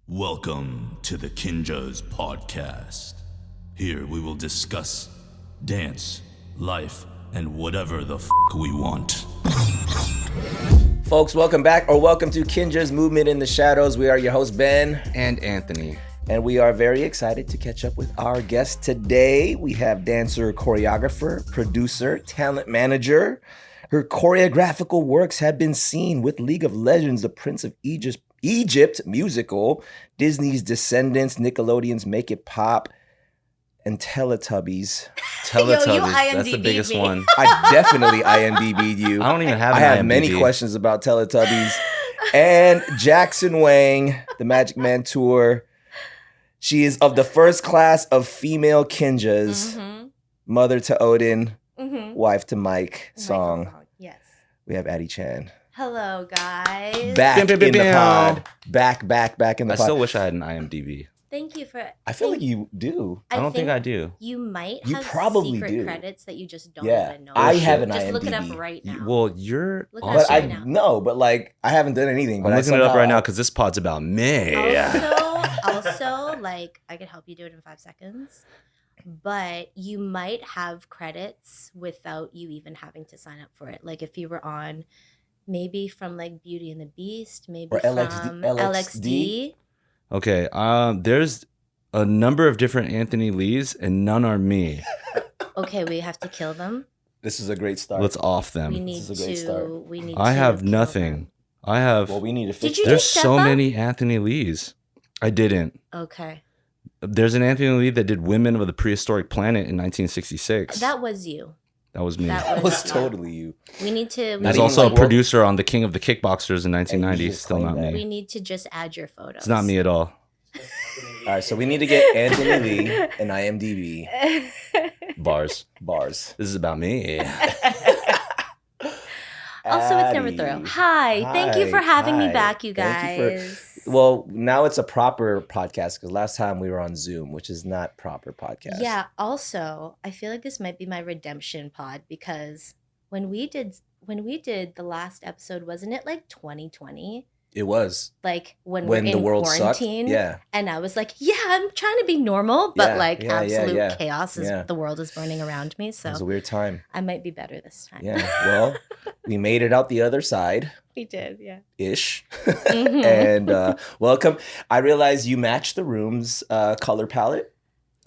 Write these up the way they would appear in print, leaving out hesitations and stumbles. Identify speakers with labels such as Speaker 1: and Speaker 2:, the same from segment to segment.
Speaker 1: Welcome to the KINJAZ Podcast. Here we will discuss dance, life, and whatever the we want.
Speaker 2: Folks, welcome back, or welcome to Kinja's Movement in the Shadows. We are your hosts, Ben
Speaker 3: and Anthony.
Speaker 2: And we are very excited to catch up with our guest today. We have dancer, choreographer, producer, talent manager. Her choreographical works have been seen with League of Legends, The Prince of Egypt musical, Disney's Descendants, Nickelodeon's Make It Pop, and Teletubbies.
Speaker 3: That's the biggest one.
Speaker 2: I definitely IMDb'd you.
Speaker 3: I don't even have
Speaker 2: I
Speaker 3: an
Speaker 2: have
Speaker 3: IMDb.
Speaker 2: many questions about Teletubbies. And Jackson Wang, the Magic Man Tour. She is of the first class of female Kinjas, mother to Odin, wife to Mike song.
Speaker 4: Yes.
Speaker 2: We have Addy Chan.
Speaker 4: Hello, guys.
Speaker 2: Back in the pod. Back in the pod.
Speaker 3: I still wish I had an IMDb.
Speaker 4: Thank you for.
Speaker 2: I feel like you do.
Speaker 3: I don't think I do.
Speaker 4: You might
Speaker 2: You
Speaker 4: have
Speaker 2: probably
Speaker 4: secret
Speaker 2: do.
Speaker 4: credits that you just don't
Speaker 2: Yeah,
Speaker 4: even know.
Speaker 2: I have an
Speaker 4: Just
Speaker 2: IMDb.
Speaker 4: look it up right now.
Speaker 3: Well, you're
Speaker 4: Look it
Speaker 3: awesome.
Speaker 4: up
Speaker 2: But I
Speaker 4: right now.
Speaker 2: no, but like I haven't done anything. But
Speaker 3: I'm looking it up
Speaker 2: somehow-
Speaker 3: right now because this pod's about me.
Speaker 4: Also, like I could help you do it in 5 seconds, but you might have credits without you even having to sign up for it. Like if you were on, maybe from like Beauty and the Beast, maybe
Speaker 2: Or
Speaker 4: from
Speaker 2: LXD.
Speaker 3: Okay, there's a number of different Anthony Lees, and none are me.
Speaker 4: Okay, we have to kill them.
Speaker 2: This is a great start.
Speaker 3: Let's off
Speaker 4: We
Speaker 3: them.
Speaker 4: need
Speaker 2: is a great start.
Speaker 4: to. We need.
Speaker 3: I
Speaker 4: to
Speaker 3: have
Speaker 4: kill
Speaker 3: nothing.
Speaker 4: them.
Speaker 3: I have.
Speaker 2: Well, we need to fix
Speaker 4: Did you
Speaker 2: that.
Speaker 3: There's
Speaker 4: Step
Speaker 3: so
Speaker 4: Up?
Speaker 3: many Anthony Lees. I didn't.
Speaker 4: Okay,
Speaker 3: There's an Anthony Lee that did Women of the Prehistoric Planet in 1966.
Speaker 4: that was you.
Speaker 3: That was me.
Speaker 2: That was totally you.
Speaker 4: We need to.
Speaker 2: Not
Speaker 3: There's
Speaker 2: even
Speaker 3: also
Speaker 2: like-
Speaker 3: a producer on The King of the Kickboxers in 1990.
Speaker 2: just
Speaker 3: Still
Speaker 2: claim
Speaker 3: not
Speaker 2: that.
Speaker 4: We
Speaker 3: me.
Speaker 4: need to just add your photos.
Speaker 3: It's not me at all.
Speaker 2: All right, so we need to get Anthony Lee and IMDb
Speaker 3: Bars.
Speaker 2: bars.
Speaker 3: This is about me.
Speaker 4: Also, it's never
Speaker 2: Addy.
Speaker 4: thorough. Hi, thank you for having me
Speaker 2: Hi.
Speaker 4: back, you
Speaker 2: Thank you
Speaker 4: guys.
Speaker 2: Well, now it's a proper podcast because last time we were on Zoom, which is not proper podcast.
Speaker 4: Yeah. Also, I feel like this might be my redemption pod because when we did the last episode, wasn't it like 2020?
Speaker 2: It was
Speaker 4: Like when
Speaker 2: when
Speaker 4: we're
Speaker 2: the
Speaker 4: in
Speaker 2: world sucked.
Speaker 4: quarantine.
Speaker 2: Yeah.
Speaker 4: And I was like, yeah, I'm trying to be normal, but
Speaker 2: Yeah,
Speaker 4: like
Speaker 2: yeah, yeah,
Speaker 4: absolute
Speaker 2: yeah.
Speaker 4: chaos is
Speaker 2: Yeah.
Speaker 4: the world is burning around me.
Speaker 2: It was a
Speaker 4: So
Speaker 2: weird time.
Speaker 4: I might be better this time.
Speaker 2: Yeah. Well, we made it out the other side
Speaker 4: We did, yeah.
Speaker 2: ish.
Speaker 4: Mhm.
Speaker 2: And welcome. I realize you match the room's color palette.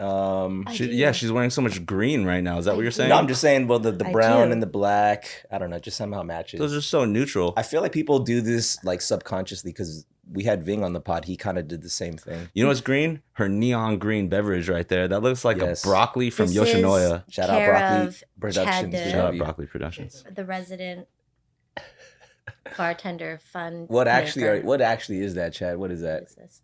Speaker 4: I do.
Speaker 3: She's wearing so much green right now. Is that what you're saying?
Speaker 2: No, I'm just saying, well, the
Speaker 4: I
Speaker 2: brown
Speaker 4: do.
Speaker 2: and the black, I don't know, just somehow matches.
Speaker 3: Those are so neutral.
Speaker 2: I feel like people do this like subconsciously because we had Ving on the pod. He kind of did the same thing.
Speaker 3: You know what's green? Her neon green beverage right there. That looks like
Speaker 2: Yes.
Speaker 3: a broccoli from
Speaker 4: This
Speaker 3: Yoshinoya.
Speaker 4: is
Speaker 2: Shout out
Speaker 4: care
Speaker 2: Broccoli
Speaker 4: of
Speaker 2: Productions.
Speaker 4: Chad,
Speaker 2: we
Speaker 3: Shout
Speaker 2: love
Speaker 3: out
Speaker 2: you.
Speaker 3: Broccoli Productions.
Speaker 4: The resident bartender fun.
Speaker 2: What actually
Speaker 4: maker.
Speaker 2: what actually is that, Chad? What is
Speaker 4: What
Speaker 2: that?
Speaker 4: is this?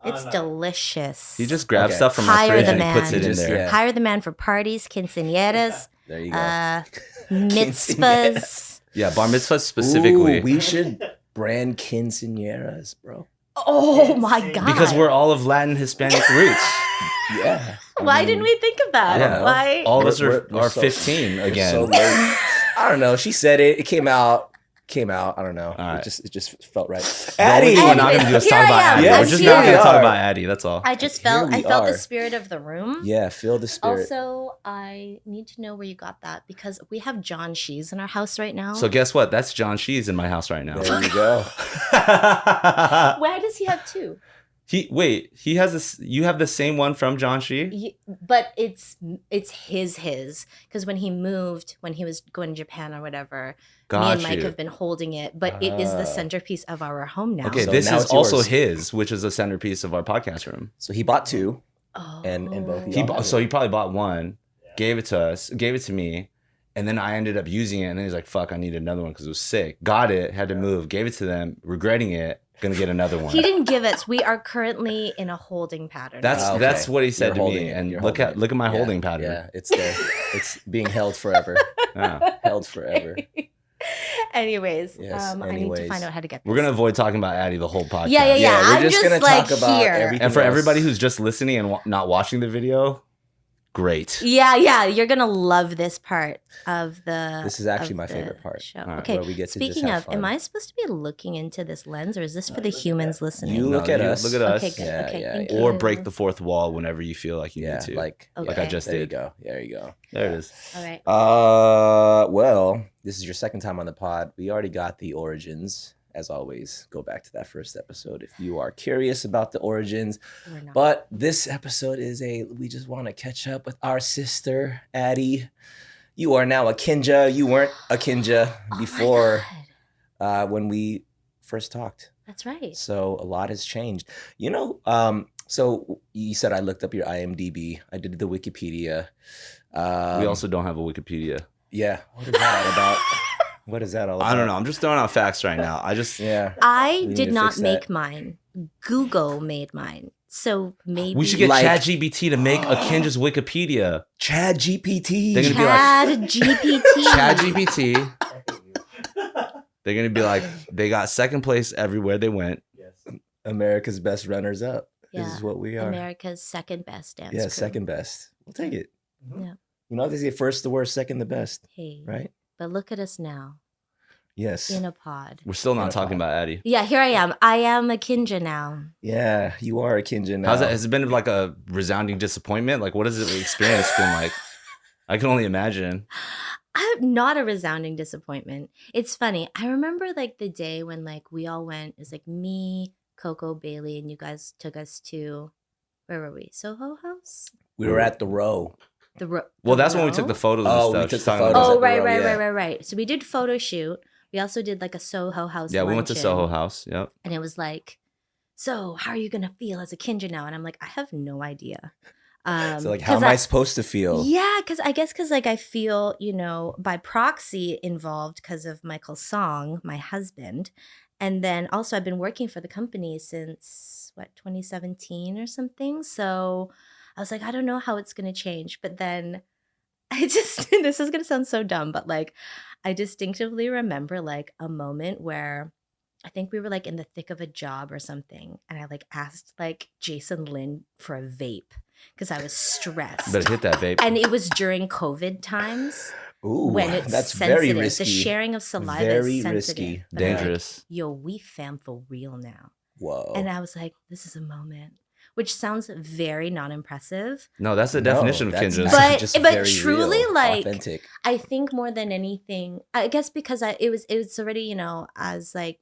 Speaker 4: It's delicious.
Speaker 3: He just grabs
Speaker 2: Okay.
Speaker 3: stuff from my
Speaker 4: Hire
Speaker 3: fridge
Speaker 4: the
Speaker 3: and he puts
Speaker 4: man.
Speaker 3: it in
Speaker 2: Just-
Speaker 3: there.
Speaker 2: yeah.
Speaker 4: Hire the man for parties, quinceañeras,
Speaker 2: There you go.
Speaker 4: mitzvahs.
Speaker 3: Yeah, bar mitzvahs specifically.
Speaker 2: Ooh, we should brand quinceañeras, bro.
Speaker 4: Oh my god!
Speaker 3: Because we're all of Latin Hispanic roots.
Speaker 2: Yeah.
Speaker 4: Why didn't we think of that?
Speaker 3: Yeah.
Speaker 4: Why?
Speaker 3: All of us
Speaker 2: We're
Speaker 3: are
Speaker 2: so-
Speaker 3: 15
Speaker 2: We're
Speaker 3: again.
Speaker 2: so late. I don't know. She said it. It came out. I don't know.
Speaker 3: All right.
Speaker 2: It just felt right.
Speaker 3: The only
Speaker 2: Addy.
Speaker 3: thing we're not going to do is
Speaker 4: Here
Speaker 3: talk
Speaker 4: I
Speaker 3: about
Speaker 4: am.
Speaker 3: Addy.
Speaker 2: Yes,
Speaker 3: We're just
Speaker 2: here
Speaker 3: not going
Speaker 2: we
Speaker 3: to talk
Speaker 2: are.
Speaker 3: about Addy. That's all.
Speaker 4: I just
Speaker 2: Here
Speaker 4: felt.
Speaker 2: we
Speaker 4: I felt
Speaker 2: are.
Speaker 4: the spirit of the room.
Speaker 2: Yeah, feel the spirit.
Speaker 4: Also, I need to know where you got that because we have John Shees in our house right now.
Speaker 3: So guess what? That's John Shees in my house right now.
Speaker 2: There you go.
Speaker 4: why does he have two?
Speaker 3: He has this. You have the same one from John Shee?
Speaker 4: But it's his because when he moved, when he was going to Japan or whatever, me
Speaker 3: Got
Speaker 4: and Mike
Speaker 3: you.
Speaker 4: have been holding it. But it is the centerpiece of our home now.
Speaker 3: Okay,
Speaker 2: So
Speaker 3: this
Speaker 2: now
Speaker 3: is
Speaker 2: it's
Speaker 3: also
Speaker 2: yours.
Speaker 3: his, which is the centerpiece of our podcast room.
Speaker 2: So he bought two.
Speaker 4: Oh.
Speaker 2: and both of
Speaker 3: He
Speaker 2: y'all.
Speaker 3: so he probably bought one, gave it to us, gave it to me, and then I ended up using it. And then he's like, "Fuck, I need another one because it was sick." Got it, had to move, gave it to them, regretting it, gonna get another one.
Speaker 4: He didn't give it. We are currently in a holding pattern.
Speaker 3: That's
Speaker 2: Okay.
Speaker 3: that's what he said
Speaker 2: You're
Speaker 3: to
Speaker 2: holding
Speaker 3: me.
Speaker 2: it.
Speaker 3: And
Speaker 2: You're
Speaker 3: look
Speaker 2: holding
Speaker 3: at
Speaker 2: it.
Speaker 3: my
Speaker 2: Yeah,
Speaker 3: holding pattern.
Speaker 2: Yeah, it's there. It's being held forever.
Speaker 3: Yeah.
Speaker 2: Held forever.
Speaker 4: Anyways,
Speaker 2: Yes,
Speaker 4: I need to
Speaker 2: anyways.
Speaker 4: find out how to get this.
Speaker 3: We're gonna avoid talking about Addy the whole podcast.
Speaker 4: Yeah.
Speaker 2: Yeah, we're
Speaker 4: I'm
Speaker 2: just
Speaker 4: just
Speaker 2: gonna
Speaker 4: like
Speaker 2: talk about
Speaker 4: here.
Speaker 2: everything.
Speaker 3: And for
Speaker 2: else.
Speaker 3: everybody who's just listening and not watching the video, Great.
Speaker 4: Yeah, you're gonna love this part of the.
Speaker 2: This is actually
Speaker 4: of
Speaker 2: my
Speaker 4: the
Speaker 2: favorite part.
Speaker 4: show.
Speaker 3: All right,
Speaker 4: Okay.
Speaker 2: where we get to just
Speaker 4: Speaking
Speaker 2: have
Speaker 4: of,
Speaker 2: fun.
Speaker 4: am I supposed to be looking into this lens, or is this for the humans listening?
Speaker 2: You look at us.
Speaker 3: Look at us.
Speaker 4: Okay, good.
Speaker 2: Yeah,
Speaker 4: okay,
Speaker 2: yeah,
Speaker 4: thank
Speaker 2: yeah.
Speaker 4: you.
Speaker 3: Or break the fourth wall whenever you feel like you
Speaker 2: Yeah,
Speaker 3: need to.
Speaker 2: like
Speaker 3: I just
Speaker 2: there you
Speaker 3: did.
Speaker 2: go. There you go.
Speaker 3: There it is.
Speaker 4: All right.
Speaker 2: Well, this is your second time on the pod. We already got the origins. As always, go back to that first episode if you are curious about the origins.
Speaker 4: We're not.
Speaker 2: But this episode we just want to catch up with our sister, Addy. You are now a Kinja. You weren't a Kinja
Speaker 4: Oh my
Speaker 2: before
Speaker 4: God.
Speaker 2: when we first talked.
Speaker 4: That's right.
Speaker 2: So a lot has changed. So you said I looked up your IMDb. I did the Wikipedia.
Speaker 3: We also don't have a Wikipedia.
Speaker 2: Yeah. What is that all about? What is that all about?
Speaker 3: I don't know. I'm just throwing out facts right now.
Speaker 2: Yeah.
Speaker 4: I
Speaker 2: We need
Speaker 4: did
Speaker 2: to
Speaker 4: not
Speaker 2: fix
Speaker 4: make
Speaker 2: that.
Speaker 4: mine. Google made mine. So maybe
Speaker 3: We should get
Speaker 2: Like-
Speaker 3: ChatGPT to make a Kinja's Wikipedia.
Speaker 2: Chad GPT.
Speaker 3: They're gonna be like-
Speaker 4: Chad GPT.
Speaker 3: ChatGPT. They're gonna be like, they got second place everywhere they went.
Speaker 2: America's best runners up. This
Speaker 4: Yeah.
Speaker 2: is what we are.
Speaker 4: America's second best dance.
Speaker 2: Yeah,
Speaker 4: crew.
Speaker 2: second best. We'll take it.
Speaker 4: Yeah.
Speaker 2: You know, they say first the worst, second the best,
Speaker 4: Hey,
Speaker 2: right?
Speaker 4: but look at us now
Speaker 2: Yes.
Speaker 4: in a pod.
Speaker 3: We're still not
Speaker 2: Yeah,
Speaker 3: talking
Speaker 2: fine.
Speaker 3: about Addy.
Speaker 4: Yeah, here I am. I am a Kinja now.
Speaker 2: Yeah, you are a Kinja now.
Speaker 3: How's that? Has it been like a resounding disappointment? Like, what has the experience been like? I can only imagine.
Speaker 4: I'm not a resounding disappointment. It's funny. I remember like the day when like we all went. It was like me, Coco, Bailey, and you guys took us to where were we? Soho House.
Speaker 2: We were at the row.
Speaker 3: Well, that's when we took the photos and
Speaker 2: Oh, we
Speaker 3: stuff.
Speaker 2: took
Speaker 3: She's
Speaker 2: the
Speaker 3: talking
Speaker 2: photos
Speaker 3: about-
Speaker 4: Oh,
Speaker 2: at the
Speaker 4: right,
Speaker 2: row,
Speaker 4: right,
Speaker 2: yeah.
Speaker 4: right. So we did photo shoot. We also did like a Soho House.
Speaker 3: Yeah, we went to
Speaker 4: luncheon.
Speaker 3: Soho House. Yep.
Speaker 4: And it was like, so how are you gonna feel as a Kinja now? And I'm like, I have no idea.
Speaker 2: So like, how
Speaker 4: 'cause
Speaker 2: am I supposed to feel?
Speaker 4: Yeah, because I guess because like I feel, by proxy involved because of Michael Song, my husband. And then also I've been working for the company since 2017 or something. So I was like, I don't know how it's gonna change. But then I just this is gonna sound so dumb, but like I distinctively remember like a moment where I think we were like in the thick of a job or something, and I like asked like Jason Lin for a vape because I was stressed.
Speaker 3: Better hit that, babe.
Speaker 4: And it was during COVID times
Speaker 2: Ooh,
Speaker 4: when it's
Speaker 2: that's
Speaker 4: sensitive.
Speaker 2: very risky.
Speaker 4: The sharing of saliva
Speaker 2: Very
Speaker 4: is sensitive.
Speaker 2: risky.
Speaker 4: But I'm like,
Speaker 3: Dangerous.
Speaker 4: yo, we fam for real now.
Speaker 2: Whoa.
Speaker 4: And I was like, this is a moment. Which sounds very non-impressive.
Speaker 3: No, that's the
Speaker 2: No,
Speaker 3: definition of
Speaker 2: that's
Speaker 3: Kinja's.
Speaker 2: actually
Speaker 4: But-
Speaker 2: just
Speaker 4: but
Speaker 2: very
Speaker 4: truly,
Speaker 2: real,
Speaker 4: like,
Speaker 2: authentic.
Speaker 4: I think more than anything, I guess because it was already, as like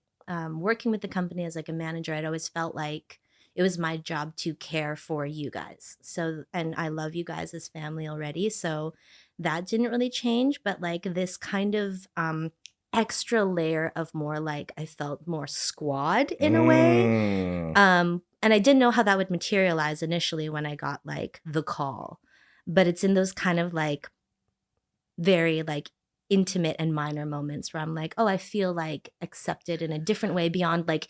Speaker 4: working with the company as like a manager, I'd always felt like it was my job to care for you guys. So, and I love you guys as family already. So that didn't really change, but like this kind of extra layer of more like I felt more squad in a way.
Speaker 2: Mm.
Speaker 4: And I didn't know how that would materialize initially when I got like the call, but it's in those kind of like very like intimate and minor moments where I'm like, oh, I feel like accepted in a different way beyond like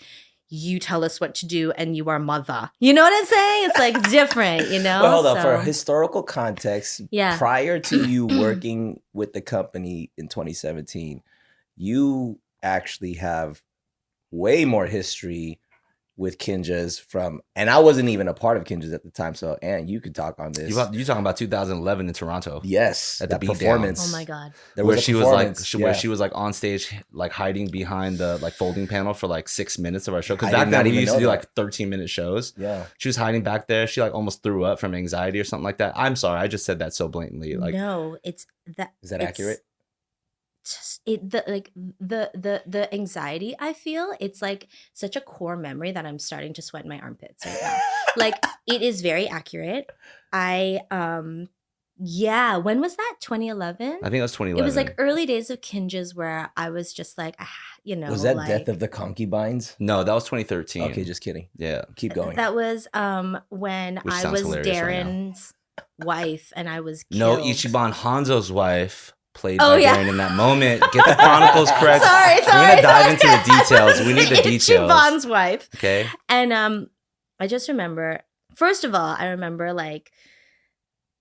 Speaker 4: you tell us what to do and you are mother. You know what I'm saying? It's like different,
Speaker 2: Well, hold on. For
Speaker 4: So,
Speaker 2: historical context,
Speaker 4: Yeah.
Speaker 2: prior to you working with the company in 2017, you actually have way more history with Kinjaz and I wasn't even a part of Kinjaz at the time. So, Ann, you could talk on this.
Speaker 3: You talking about 2011 in Toronto?
Speaker 2: Yes,
Speaker 3: At the
Speaker 2: that
Speaker 3: Beat Down.
Speaker 2: performance.
Speaker 4: oh my God.
Speaker 2: There
Speaker 3: Where
Speaker 2: was a
Speaker 3: she was like,
Speaker 2: performance,
Speaker 3: where
Speaker 2: yeah.
Speaker 3: she was like on stage, like hiding behind the like folding panel for like 6 minutes of our show.
Speaker 2: I
Speaker 3: Because
Speaker 2: did
Speaker 3: back
Speaker 2: not
Speaker 3: then we
Speaker 2: even
Speaker 3: used to
Speaker 2: know
Speaker 3: do
Speaker 2: that.
Speaker 3: like 13-minute shows.
Speaker 2: Yeah.
Speaker 3: She was hiding back there. She like almost threw up from anxiety or something like that. I'm sorry, I just said that so blatantly. Like,
Speaker 4: No, it's that.
Speaker 2: Is that accurate?
Speaker 4: Just the anxiety I feel, it's like such a core memory that I'm starting to sweat in my armpits right now. Like it is very accurate. When was that? 2011?
Speaker 3: I think that was 2011.
Speaker 4: It was like early days of Kinjaz where I was just like,
Speaker 2: Was that
Speaker 4: like,
Speaker 2: Death of the Concubines?
Speaker 3: No, that was 2013.
Speaker 2: Okay, just kidding.
Speaker 3: Yeah.
Speaker 2: Keep going.
Speaker 4: That was when
Speaker 3: Which
Speaker 4: I
Speaker 3: sounds
Speaker 4: was
Speaker 3: hilarious right now.
Speaker 4: Darren's wife and I was
Speaker 3: No,
Speaker 4: killed.
Speaker 3: Ichiban Hanzo's wife played
Speaker 4: Oh,
Speaker 3: by
Speaker 4: yeah.
Speaker 3: Darren in that moment. Get the chronicles correct.
Speaker 4: Sorry.
Speaker 3: We're gonna dive into the details. We need the details.
Speaker 4: Ichiban's wife.
Speaker 3: Okay.
Speaker 4: And I just remember, first of all, I remember like,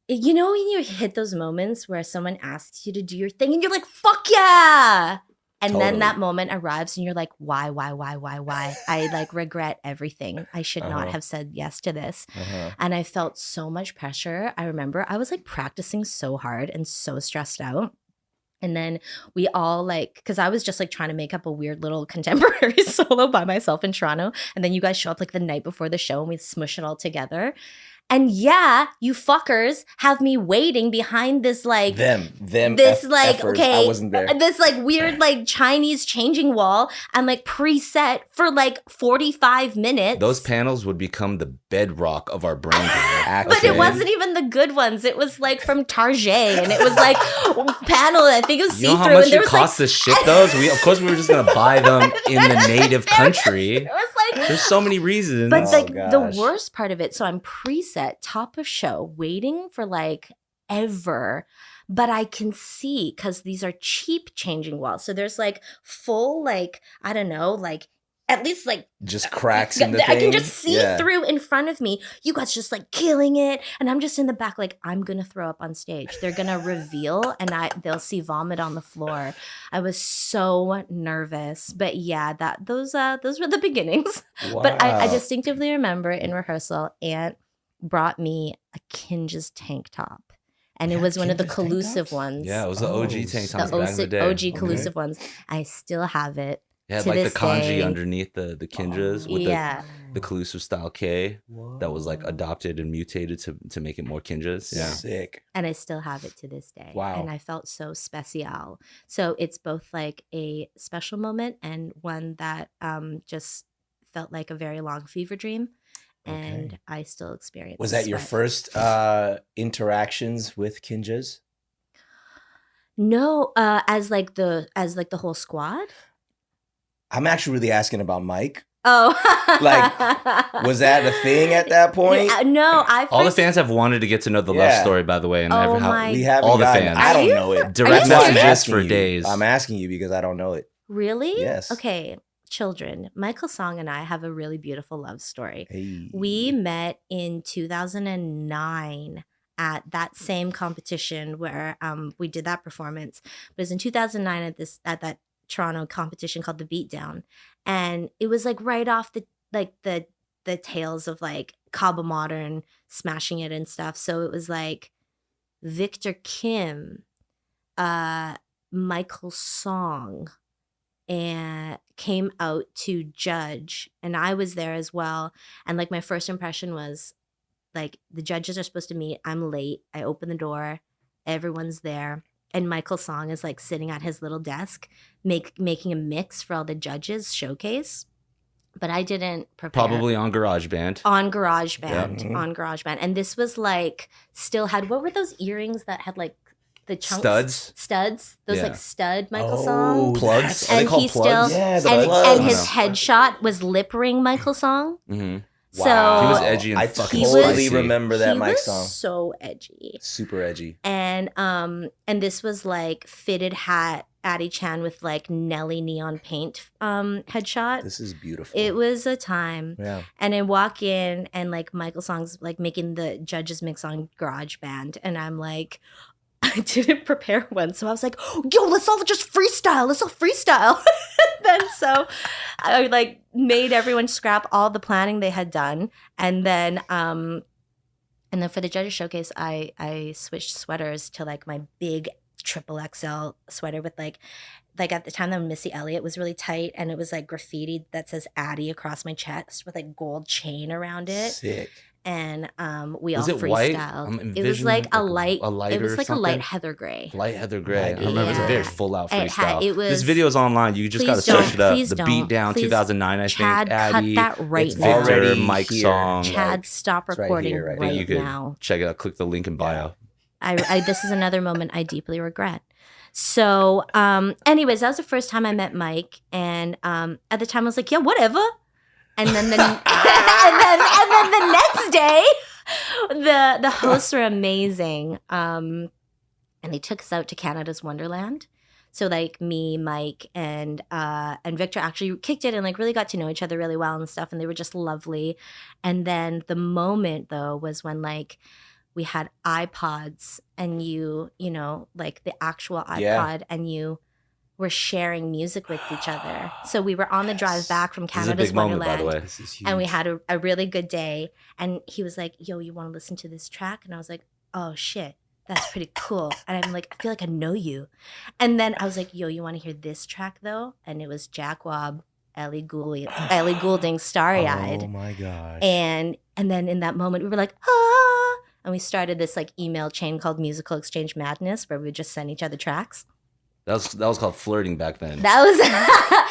Speaker 4: when you hit those moments where someone asks you to do your thing and you're like, fuck yeah. And
Speaker 2: Totally.
Speaker 4: then that moment arrives and you're like, why? I like regret everything. I should not have said yes to this. And I felt so much pressure. I remember I was like practicing so hard and so stressed out. And then we all like, because I was just like trying to make up a weird little contemporary solo by myself in Toronto. And then you guys show up like the night before the show and we smush it all together. And yeah, you fuckers have me waiting behind this like
Speaker 2: them
Speaker 4: this like
Speaker 2: effers.
Speaker 4: okay
Speaker 2: I wasn't there.
Speaker 4: this like weird like Chinese changing wall and like preset for like 45 minutes.
Speaker 3: Those panels would become the bedrock of our brain.
Speaker 4: But it wasn't even the good ones. It was like from Target, and it was like panel. I think it was see through.
Speaker 3: You know how much
Speaker 4: and there
Speaker 3: it
Speaker 4: was
Speaker 3: costs
Speaker 4: like,
Speaker 3: to ship those? Of course, we were just gonna buy them in the native country.
Speaker 4: It was like,
Speaker 3: There's so many reasons.
Speaker 4: but like
Speaker 2: gosh.
Speaker 4: the worst part of it. So I'm preset, top of show, waiting for like ever. But I can see because these are cheap changing walls. So there's like full like I don't know like. At least like
Speaker 2: just cracks in the
Speaker 4: I
Speaker 2: thing.
Speaker 4: can just see through in front of me. You guys just like killing it, and I'm just in the back like I'm gonna throw up on stage. They're gonna reveal, and they'll see vomit on the floor. I was so nervous, but yeah, those were the beginnings.
Speaker 2: Wow.
Speaker 4: But I distinctively remember in rehearsal, Aunt brought me a Kinjaz tank top. And it was one of the
Speaker 2: Kinjaz tank
Speaker 4: collusive
Speaker 2: tops?
Speaker 4: ones.
Speaker 3: Yeah, it was the OG tank tops
Speaker 4: The
Speaker 3: back in the day.
Speaker 4: OG collusive ones. I still have it.
Speaker 3: It had
Speaker 4: to
Speaker 3: like the
Speaker 4: this
Speaker 3: kanji
Speaker 4: day.
Speaker 3: underneath the Kinjas with
Speaker 4: Yeah.
Speaker 3: the collusive style K that was like adopted and mutated to make it more Kinjas. Yeah.
Speaker 2: Sick.
Speaker 4: And I still have it to this day.
Speaker 2: Wow.
Speaker 4: And I felt so special. So it's both like a special moment and one that just felt like a very long fever dream. And
Speaker 2: Okay.
Speaker 4: I still experience
Speaker 2: Was that your
Speaker 4: sweat.
Speaker 2: first interactions with Kinjaz?
Speaker 4: No, as like the whole squad?
Speaker 2: I'm actually really asking about Mike.
Speaker 4: Oh.
Speaker 2: Like, was that a thing at that point?
Speaker 4: Yeah, no,
Speaker 3: All the fans have wanted to get to know the love
Speaker 2: Yeah.
Speaker 3: story, by the way, and
Speaker 4: Oh
Speaker 3: how
Speaker 4: my-
Speaker 2: We haven't
Speaker 3: all the
Speaker 2: gotten-
Speaker 3: fans.
Speaker 2: I
Speaker 4: Are
Speaker 2: don't
Speaker 4: you
Speaker 2: know it.
Speaker 3: direct
Speaker 4: you
Speaker 2: That's why I'm
Speaker 3: messages
Speaker 2: asking
Speaker 3: for
Speaker 2: you.
Speaker 3: days.
Speaker 2: I'm asking you because I don't know it.
Speaker 4: Really?
Speaker 2: Yes.
Speaker 4: Okay, children. Michael Song and I have a really beautiful love story.
Speaker 2: Hey.
Speaker 4: We met in 2009 at that same competition where we did that performance. But it was in 2009 at that Toronto competition called the Beatdown, and it was like right off the tails of like Cabo Modern smashing it and stuff. So it was like Victor Kim, Michael Song, and came out to judge, and I was there as well. And like my first impression was like the judges are supposed to meet. I'm late. I open the door. Everyone's there. And Michael Song is like sitting at his little desk making a mix for all the judges showcase. But I didn't prepare.
Speaker 3: Probably on GarageBand.
Speaker 4: On GarageBand.
Speaker 2: Yeah.
Speaker 4: On GarageBand. And this was like still had, what were those earrings that had like the chunks?
Speaker 3: Studs?
Speaker 4: Those
Speaker 3: Yeah.
Speaker 4: like stud Michael
Speaker 2: Oh,
Speaker 4: Song.
Speaker 3: Plugs? Are they
Speaker 4: And
Speaker 3: called
Speaker 4: he
Speaker 3: plugs?
Speaker 4: still
Speaker 2: Yeah, the
Speaker 4: and,
Speaker 2: plugs.
Speaker 4: and his
Speaker 3: No.
Speaker 4: headshot was lip ring Michael Song.
Speaker 3: Mm-hmm.
Speaker 4: So
Speaker 3: He was edgy and
Speaker 2: I
Speaker 3: fucking
Speaker 2: totally
Speaker 3: spicy.
Speaker 2: remember that
Speaker 4: he
Speaker 2: Mike
Speaker 4: was
Speaker 2: song.
Speaker 4: so edgy.
Speaker 2: Super edgy.
Speaker 4: And this was like fitted hat Addy Chan with like Nelly neon paint headshot.
Speaker 2: This is beautiful.
Speaker 4: It was a time.
Speaker 2: Yeah.
Speaker 4: And I walk in and like Michael Song's like making the judges mix on GarageBand. And I'm like, I didn't prepare one. So I was like, yo, let's all just freestyle. Let's all freestyle. Then so I like made everyone scrap all the planning they had done. And then for the judges showcase, I switched sweaters to like my big triple XL sweater with like at the time that Missy Elliott was really tight, and it was like graffiti that says Addy across my chest with like gold chain around it.
Speaker 2: Sick.
Speaker 4: And we
Speaker 3: Was
Speaker 4: all
Speaker 3: it white?
Speaker 4: freestyled.
Speaker 3: I'm
Speaker 4: It was like
Speaker 3: envisioning
Speaker 4: a light.
Speaker 3: a light
Speaker 4: It was
Speaker 3: or
Speaker 4: like a light
Speaker 3: something.
Speaker 4: heather gray.
Speaker 3: Light heather gray. I
Speaker 2: Light
Speaker 3: remember it was a
Speaker 4: Yeah.
Speaker 3: very full out
Speaker 4: It had-
Speaker 3: freestyle.
Speaker 4: it was-
Speaker 3: This video's online. You just got to
Speaker 4: Please don't,
Speaker 3: search it up.
Speaker 4: please
Speaker 3: The
Speaker 4: don't.
Speaker 3: Beat Down
Speaker 4: Please,
Speaker 3: 2009, I
Speaker 4: Chad,
Speaker 3: think. Addy,
Speaker 4: cut that right
Speaker 2: it's
Speaker 4: now.
Speaker 3: Victor,
Speaker 2: already
Speaker 3: Mike
Speaker 2: here.
Speaker 3: Song.
Speaker 4: Chad, stop
Speaker 2: it's right
Speaker 4: recording
Speaker 2: here,
Speaker 4: right,
Speaker 2: right
Speaker 3: you could
Speaker 4: now.
Speaker 3: check it out. Click the link in bio.
Speaker 4: I this is another moment I deeply regret. So, anyways, that was the first time I met Mike, and at the time I was like, yeah, whatever. And then the and then the next day, the hosts were amazing, and they took us out to Canada's Wonderland. So like me, Mike, and Victor actually kicked it and like really got to know each other really well and stuff, and they were just lovely. And then the moment though was when like we had iPods and you know, like the actual iPod,
Speaker 2: Yeah.
Speaker 4: and you were sharing music with each other. So we were on the drive back from
Speaker 3: This is a
Speaker 4: Canada's
Speaker 3: big moment, by the
Speaker 4: Wonderland.
Speaker 3: way.
Speaker 2: This is huge.
Speaker 4: And we had a really good day. And he was like, yo, you want to listen to this track? And I was like, oh, shit, that's pretty cool. And I'm like, I feel like I know you. And then I was like, yo, you want to hear this track, though? And it was Jack Wobb, Ellie Goulding, Starry Eyed.
Speaker 2: Oh, my gosh.
Speaker 4: And then in that moment, we were like, ah. And we started this like email chain called Musical Exchange Madness, where we would just send each other tracks.
Speaker 3: That was called flirting back then.
Speaker 4: That was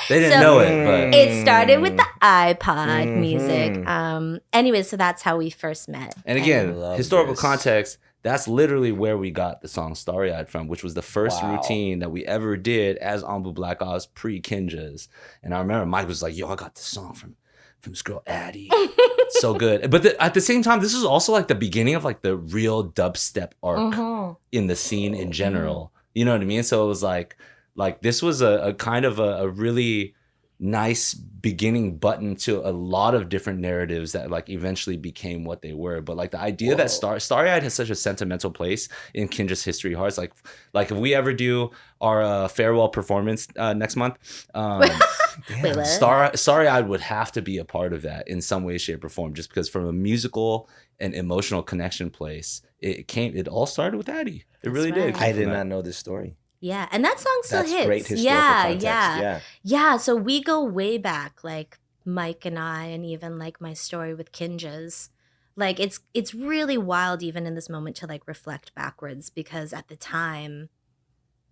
Speaker 3: They didn't know it, but
Speaker 4: it started with the iPod
Speaker 2: Mhm.
Speaker 4: music. Anyway, so that's how we first met.
Speaker 3: and
Speaker 2: I
Speaker 3: again,
Speaker 2: love
Speaker 3: historical
Speaker 2: this.
Speaker 3: context. That's literally where we got the song "Starry Eyed" from, which was the first
Speaker 2: Wow.
Speaker 3: routine that we ever did as Ombu Black Ops pre Kinjaz. And I remember Mike was like, "Yo, I got this song from this girl Addy, so good." But at the same time, this is also like the beginning of like the real dubstep arc
Speaker 4: Mhm.
Speaker 3: in the scene in general. You know what I mean? So it was like this was a kind of a really nice beginning button to a lot of different narratives that like eventually became what they were. But like the idea that Starry Eyed has such a sentimental place in Kinja's history hearts. Like if we ever do our farewell performance next month,
Speaker 4: Wait, what?
Speaker 3: Starry Eyed would have to be a part of that in some way, shape, or form, just because from a musical and emotional connection place, it all started with Addy. It really
Speaker 4: That's
Speaker 3: did.
Speaker 4: right.
Speaker 2: I did not know this story.
Speaker 4: Yeah, and that song still
Speaker 2: That's
Speaker 4: hits.
Speaker 2: great historical context. Yeah.
Speaker 4: Yeah, so we go way back, like Mike and I, and even like my story with Kinjaz. Like it's really wild even in this moment to like reflect backwards, because at the time,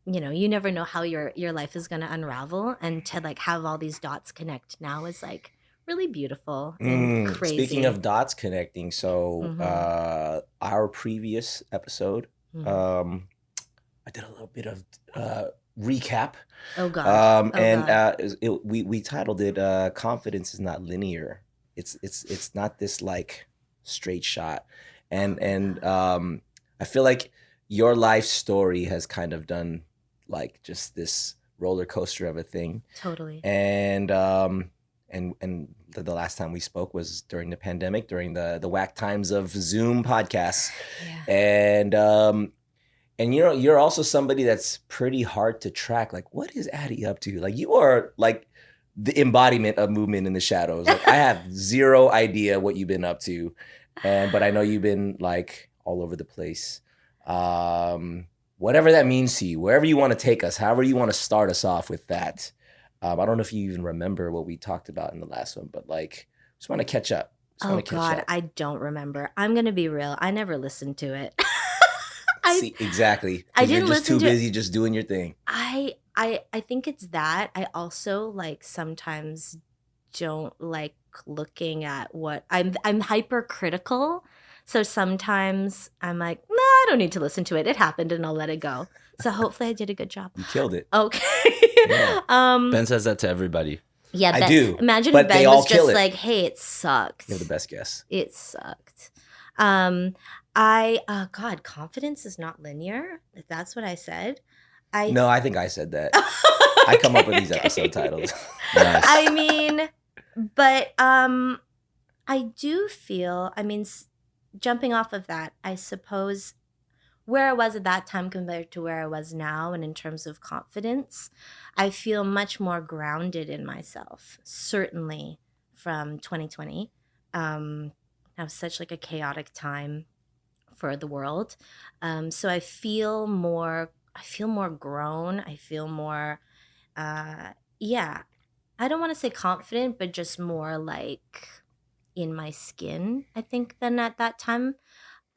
Speaker 4: you know, you never know how your life is gonna unravel, and to like have all these dots connect now is like really beautiful and crazy.
Speaker 2: Speaking of dots connecting, so
Speaker 4: Mhm.
Speaker 2: our previous episode,
Speaker 4: Mhm.
Speaker 2: I did a little bit of recap.
Speaker 4: Oh God.
Speaker 2: We titled it "Confidence is not linear." It's not this like straight shot, and I feel like your life story has kind of done like just this roller coaster of a thing,
Speaker 4: Totally.
Speaker 2: and the last time we spoke was during the pandemic, during the whack times of Zoom podcasts,
Speaker 4: Yeah.
Speaker 2: and you're also somebody that's pretty hard to track. Like, what is Addy up to? Like, you are like the embodiment of movement in the shadows. Like, I have zero idea what you've been up to, but I know you've been like all over the place. Whatever that means to you, wherever you want to take us, however you want to start us off with that. I don't know if you even remember what we talked about in the last one, but like, just want to catch up.
Speaker 4: Oh God, I don't remember. I'm gonna be real. I never listened to it.
Speaker 2: See, exactly.
Speaker 4: I
Speaker 2: 'Cause you're
Speaker 4: didn't
Speaker 2: just
Speaker 4: listen
Speaker 2: too
Speaker 4: to it.
Speaker 2: busy just doing your thing.
Speaker 4: I think it's that. I also like sometimes don't like looking at what I'm hypercritical. So sometimes I'm like, nah, I don't need to listen to it. It happened and I'll let it go. So hopefully I did a good job.
Speaker 2: You killed it.
Speaker 4: Okay.
Speaker 2: Yeah.
Speaker 3: Ben says that to everybody.
Speaker 4: Yeah,
Speaker 2: I
Speaker 4: Ben,
Speaker 2: do,
Speaker 4: imagine
Speaker 2: but
Speaker 4: if
Speaker 2: they
Speaker 4: Ben
Speaker 2: all
Speaker 4: was
Speaker 2: kill
Speaker 4: just
Speaker 2: it.
Speaker 4: like, hey, it sucked.
Speaker 2: You have the best guess.
Speaker 4: It sucked. God, confidence is not linear. If that's what I said.
Speaker 2: No, I think I said that. I come up with these episode titles.
Speaker 3: Nice.
Speaker 4: I mean, but I do feel, jumping off of that, I suppose where I was at that time compared to where I was now, and in terms of confidence, I feel much more grounded in myself, certainly from 2020. That was such like a chaotic time for the world. So I feel more grown. I feel more, yeah, I don't want to say confident, but just more like in my skin, I think, than at that time.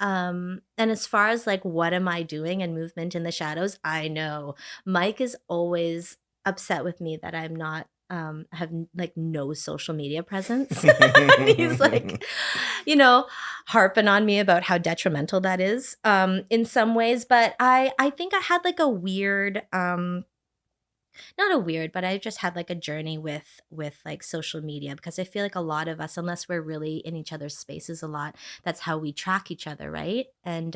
Speaker 4: And as far as like what am I doing and movement in the shadows, I know Mike is always upset with me that I'm not have like no social media presence. He's like, harping on me about how detrimental that is in some ways. But I think I had like a weird not a weird, but I just had like a journey with like social media, because I feel like a lot of us, unless we're really in each other's spaces a lot, that's how we track each other, right? And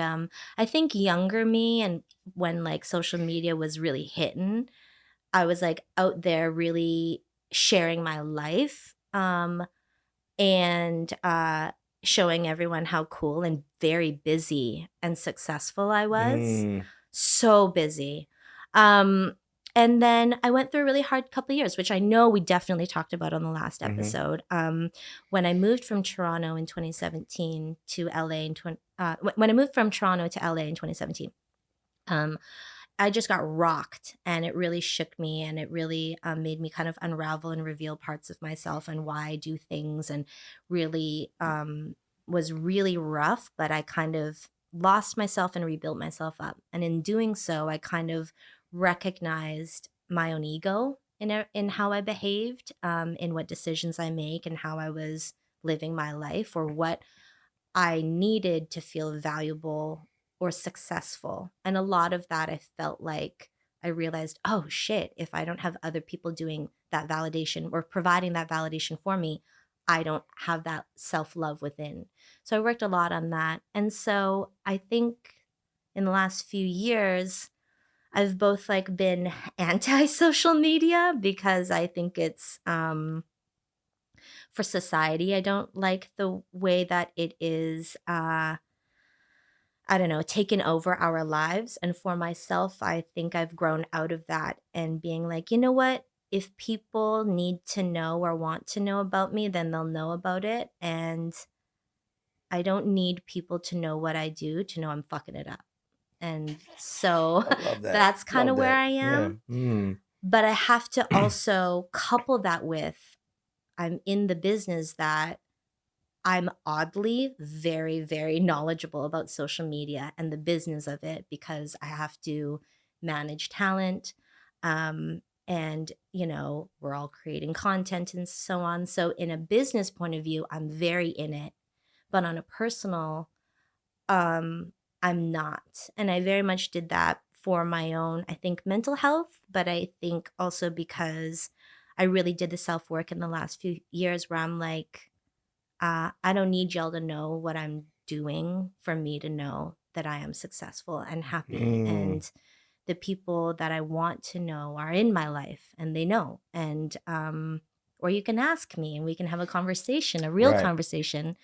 Speaker 4: I think younger me, and when like social media was really hitting, I was like out there really sharing my life and showing everyone how cool and very busy and successful I was. So busy. And then I went through a really hard couple of years, which I know we definitely talked about on the last episode. When I moved from Toronto in 2017 to LA when I moved from Toronto to LA in 2017, I just got rocked, and it really shook me, and it really made me kind of unravel and reveal parts of myself and why I do things, and really was really rough, but I kind of lost myself and rebuilt myself up. And in doing so, I kind of recognized my own ego in how I behaved, in what decisions I make, and how I was living my life, or what I needed to feel valuable or successful. And a lot of that, I felt like I realized, oh shit, if I don't have other people doing that validation or providing that validation for me, I don't have that self-love within. So I worked a lot on that. And so I think in the last few years, I've both like been anti-social media because I think it's for society. I don't like the way that it is I don't know, taken over our lives. And for myself, I think I've grown out of that and being like, you know what? If people need to know or want to know about me, then they'll know about it. And I don't need people to know what I do to know I'm fucking it up. And so
Speaker 2: I love that.
Speaker 4: that's kind of
Speaker 2: Love
Speaker 4: where
Speaker 2: that.
Speaker 4: I am.
Speaker 2: Yeah. Mm.
Speaker 4: But I have to also couple that with I'm in the business that I'm oddly very, very knowledgeable about social media and the business of it because I have to manage talent. And, you know, we're all creating content and so on. So, in a business point of view, I'm very in it. But on a personal, I'm not. And I very much did that for my own, I think, mental health. But I think also because I really did the self work in the last few years where I'm like, I don't need y'all to know what I'm doing for me to know that I am successful and happy. And the people that I want to know are in my life and they know. And, or you can ask me and we can have a conversation, a real conversation.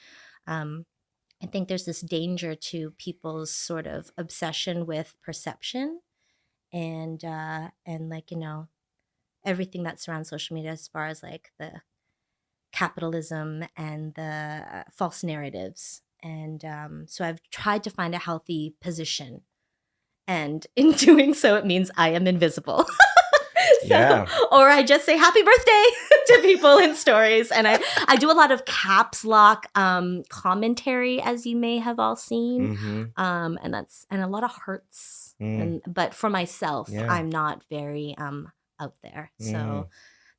Speaker 4: I think there's this danger to people's sort of obsession with perception and like, you know, everything that surrounds social media as far as like the capitalism and the false narratives. And so I've tried to find a healthy position. And in doing so, it means I am invisible. Or I just say happy birthday to people in stories. And I do a lot of caps lock commentary, as you may have all seen. And a lot of hearts. But for myself, I'm not very out there. So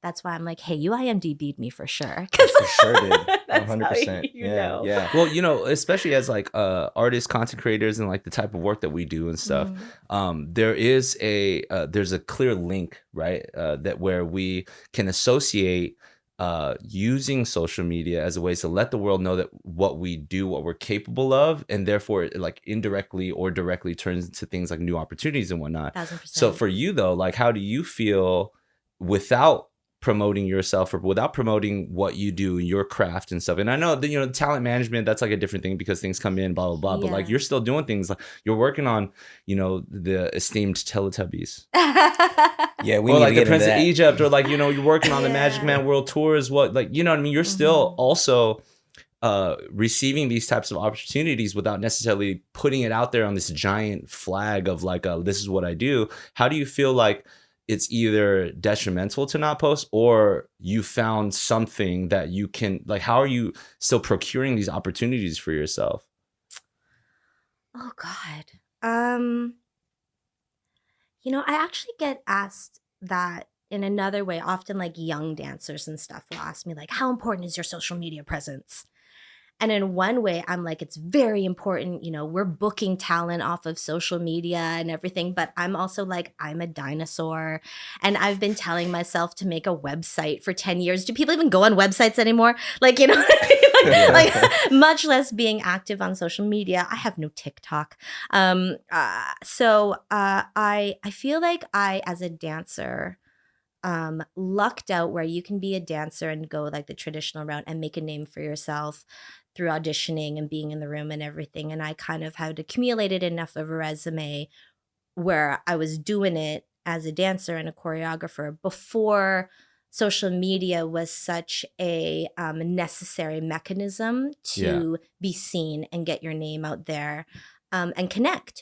Speaker 4: that's why I'm like, hey, you IMDb'd me for sure.
Speaker 2: For sure did.
Speaker 4: 100%.
Speaker 2: Yeah.
Speaker 3: Well, you know, especially as like artists, content creators, and like the type of work that we do and stuff, there's a clear link, right? That where we can associate using social media as a way to let the world know that what we do, what we're capable of, and therefore it like indirectly or directly turns into things like new opportunities and whatnot.
Speaker 4: 1000%.
Speaker 3: So for you though, like how do you feel without promoting yourself or without promoting what you do, your craft and stuff? And I know that, you know, talent management, that's like a different thing because things come in, blah, blah, blah. But like you're still doing things like you're working on, you know, the esteemed Teletubbies.
Speaker 2: We
Speaker 3: or
Speaker 2: need
Speaker 3: like
Speaker 2: to
Speaker 3: the
Speaker 2: get
Speaker 3: Prince
Speaker 2: into
Speaker 3: of
Speaker 2: that.
Speaker 3: Egypt, or like, you know, you're working on the Magic Man World Tours. What, like, you know what I mean? You're still also receiving these types of opportunities without necessarily putting it out there on this giant flag of like, this is what I do. How do you feel like it's either detrimental to not post or you found something that you can, like, how are you still procuring these opportunities for yourself?
Speaker 4: Oh God. You know, I actually get asked that in another way. Often like young dancers and stuff will ask me like, how important is your social media presence? And in one way, I'm like, it's very important. You know, we're booking talent off of social media and everything. But I'm also like, I'm a dinosaur. And I've been telling myself to make a website for 10 years. Do people even go on websites anymore? Like, you know, like much less being active on social media. I have no TikTok. So I feel like I, as a dancer, lucked out where you can be a dancer and go like the traditional route and make a name for yourself through auditioning and being in the room and everything. And I kind of had accumulated enough of a resume where I was doing it as a dancer and a choreographer before social media was such a necessary mechanism to be seen and get your name out there, and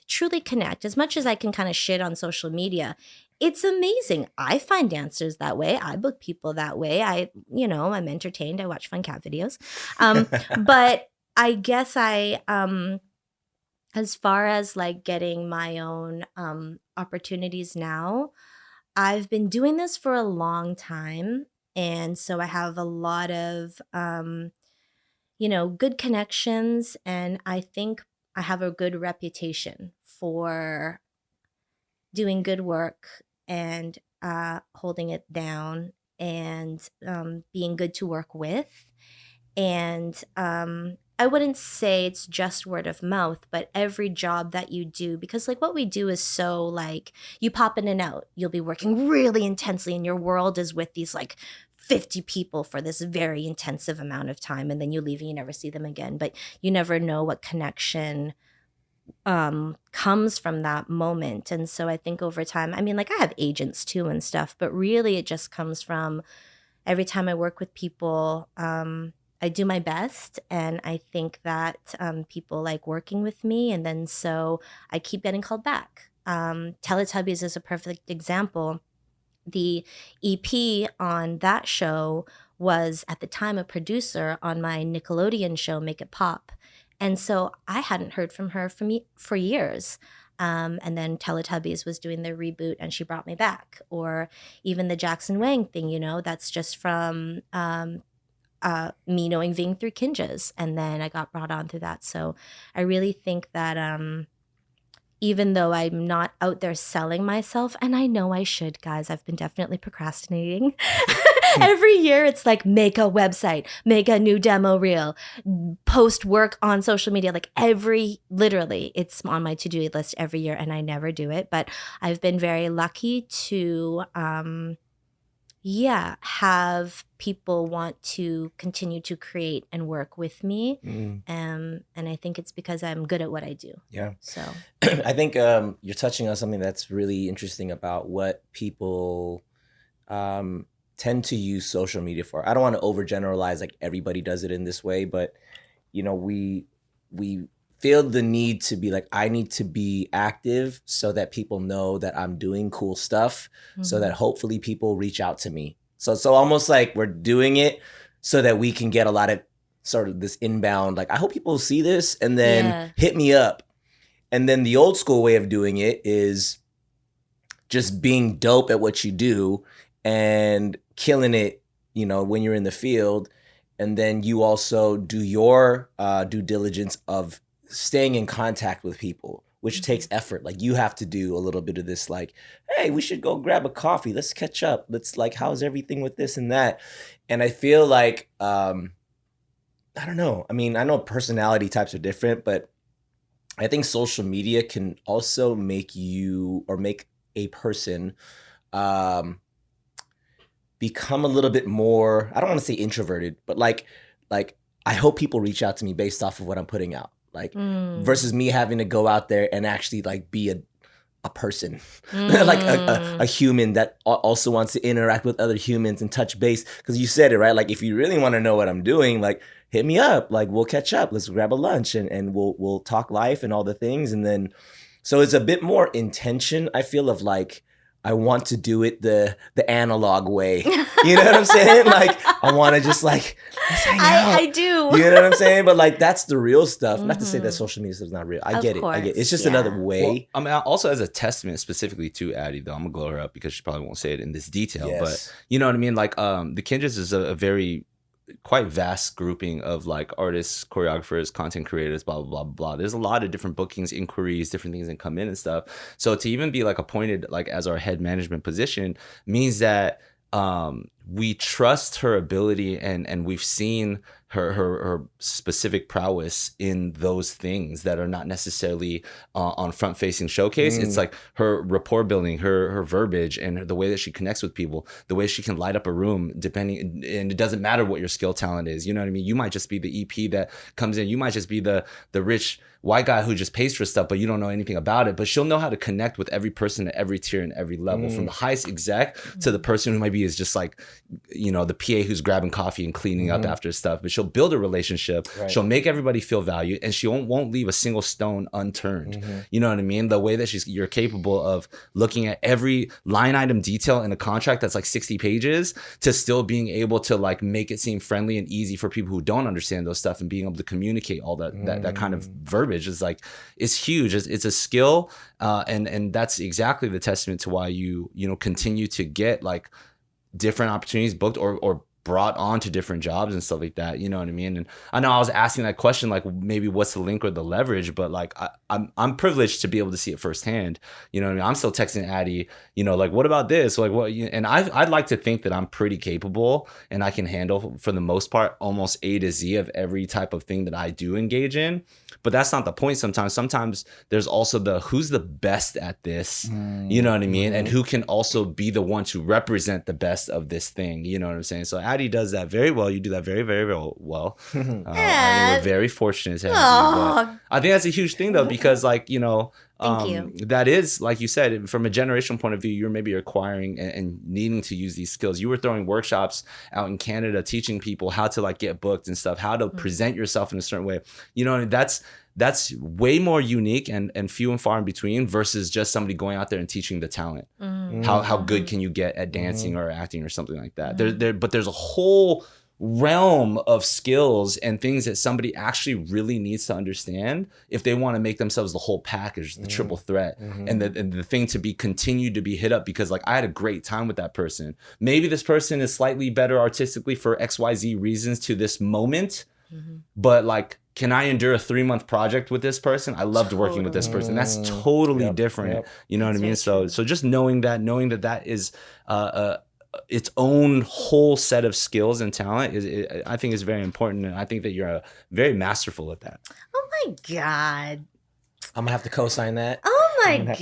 Speaker 4: truly connect. As much as I can kind of shit on social media, it's amazing. I find dancers that way. I book people that way. I'm entertained. I watch fun cat videos. But I guess as far as like getting my own opportunities now, I've been doing this for a long time. And so I have a lot of, good connections. And I think I have a good reputation for doing good work and holding it down and being good to work with. And I wouldn't say it's just word of mouth, but every job that you do, because like what we do is so like you pop in and out. You'll be working really intensely and your world is with these like 50 people for this very intensive amount of time, and then you leave and you never see them again. But you never know what connection comes from that moment. And so I think over time, I mean, like I have agents too and stuff, but really it just comes from every time I work with people, I do my best, and I think that people like working with me, and then so I keep getting called back. Teletubbies is a perfect example. The EP on that show was at the time a producer on my Nickelodeon show, Make It Pop. And so I hadn't heard from her for years. And then Teletubbies was doing their reboot and she brought me back. Or even the Jackson Wang thing, that's just from me knowing Ving through Kinjaz. And then I got brought on through that. So I really think that even though I'm not out there selling myself, and I know I should, guys, I've been definitely procrastinating. Every year it's like make a website, make a new demo reel, post work on social media, like literally it's on my to-do list every year and I never do it. But I've been very lucky to have people want to continue to create and work with me. And I think it's because I'm good at what I do.
Speaker 2: Yeah.
Speaker 4: So
Speaker 2: I think you're touching on something that's really interesting about what people tend to use social media for. I don't want to overgeneralize like everybody does it in this way, but we feel the need to be like, I need to be active so that people know that I'm doing cool stuff, so that hopefully people reach out to me. So almost like we're doing it so that we can get a lot of sort of this inbound, like, I hope people see this and then hit me up. And then the old school way of doing it is just being dope at what you do and killing it, when you're in the field. And then you also do your due diligence of staying in contact with people, which takes effort. Like you have to do a little bit of this, like, hey, we should go grab a coffee. Let's catch up. Let's like, how's everything with this and that? And I feel like, I don't know. I mean, I know personality types are different, but I think social media can also make you or make a person become a little bit more, I don't want to say introverted, but like I hope people reach out to me based off of what I'm putting out. Like versus me having to go out there and actually like be a person, like a human that also wants to interact with other humans and touch base. Because you said it, right? Like if you really want to know what I'm doing, like hit me up. Like we'll catch up. Let's grab a lunch and we'll talk life and all the things. And then so it's a bit more intention, I feel, of like I want to do it the analog way. You know what I'm saying? Like I want to just like let's hang out.
Speaker 4: I do.
Speaker 2: You know what I'm saying? But like that's the real stuff. Not to say that social media stuff is not real. I get it. It's just another way.
Speaker 3: Well, I mean, also as a testament specifically to Addy, though, I'm gonna glow her up because she probably won't say it in this detail.
Speaker 2: Yes.
Speaker 3: But you know what I mean? Like the Kinjaz is a very quite vast grouping of like artists, choreographers, content creators, blah, blah, blah, blah. There's a lot of different bookings, inquiries, different things that come in and stuff. So to even be like appointed like as our head management position means that we trust her ability, and we've seen her specific prowess in those things that are not necessarily on front facing showcase. It's like her rapport building, her verbiage, and the way that she connects with people, the way she can light up a room, depending, and it doesn't matter what your skill talent is. You know what I mean? You might just be the EP that comes in. You might just be the rich white guy who just pays for stuff, but you don't know anything about it. But she'll know how to connect with every person at every tier and every level, from the highest exec to the person who maybe is just like, you know, the PA who's grabbing coffee and cleaning up after stuff. But she'll build a relationship. Right. She'll make everybody feel valued, and she won't leave a single stone unturned. You know what I mean? The way that you're capable of looking at every line item detail in a contract that's like 60 pages to still being able to like make it seem friendly and easy for people who don't understand those stuff, and being able to communicate all that kind of verbiage is like, it's huge. It's a skill, and that's exactly the testament to why you know continue to get like different opportunities booked or brought on to different jobs and stuff like that. You know what I mean? And I know I was asking that question, like maybe what's the link or the leverage, but like I'm privileged to be able to see it firsthand. You know what I mean? I'm still texting Addy, you know, like, what about this? Like, what? And I'd like to think that I'm pretty capable and I can handle, for the most part, almost A to Z of every type of thing that I do engage in. But that's not the point sometimes. Sometimes there's also the who's the best at this, you know what I mean? And who can also be the one to represent the best of this thing, you know what I'm saying? So Addy does that very well. You do that very, very well. I think we're very fortunate to have you. But I think that's a huge thing though, because like, you know,
Speaker 4: Thank you.
Speaker 3: That is, like you said, from a generational point of view, you're maybe acquiring and needing to use these skills. You were throwing workshops out in Canada, teaching people how to like get booked and stuff, how to present yourself in a certain way. You know, that's way more unique and few and far in between versus just somebody going out there and teaching the talent. How good can you get at dancing or acting or something like that? But there's a whole realm of skills and things that somebody actually really needs to understand if they want to make themselves the whole package, the triple threat, and the thing to be continued to be hit up, because like I had a great time with that person. Maybe this person is slightly better artistically for XYZ reasons to this moment, but like, can I endure a 3-month project with this person? I loved working with this person. That's totally different. You know what I mean? So just knowing that is its own whole set of skills and talent I think is very important, and I think that you're very masterful at that.
Speaker 4: Oh my God.
Speaker 2: I'm gonna have to co-sign that.
Speaker 4: Oh my God.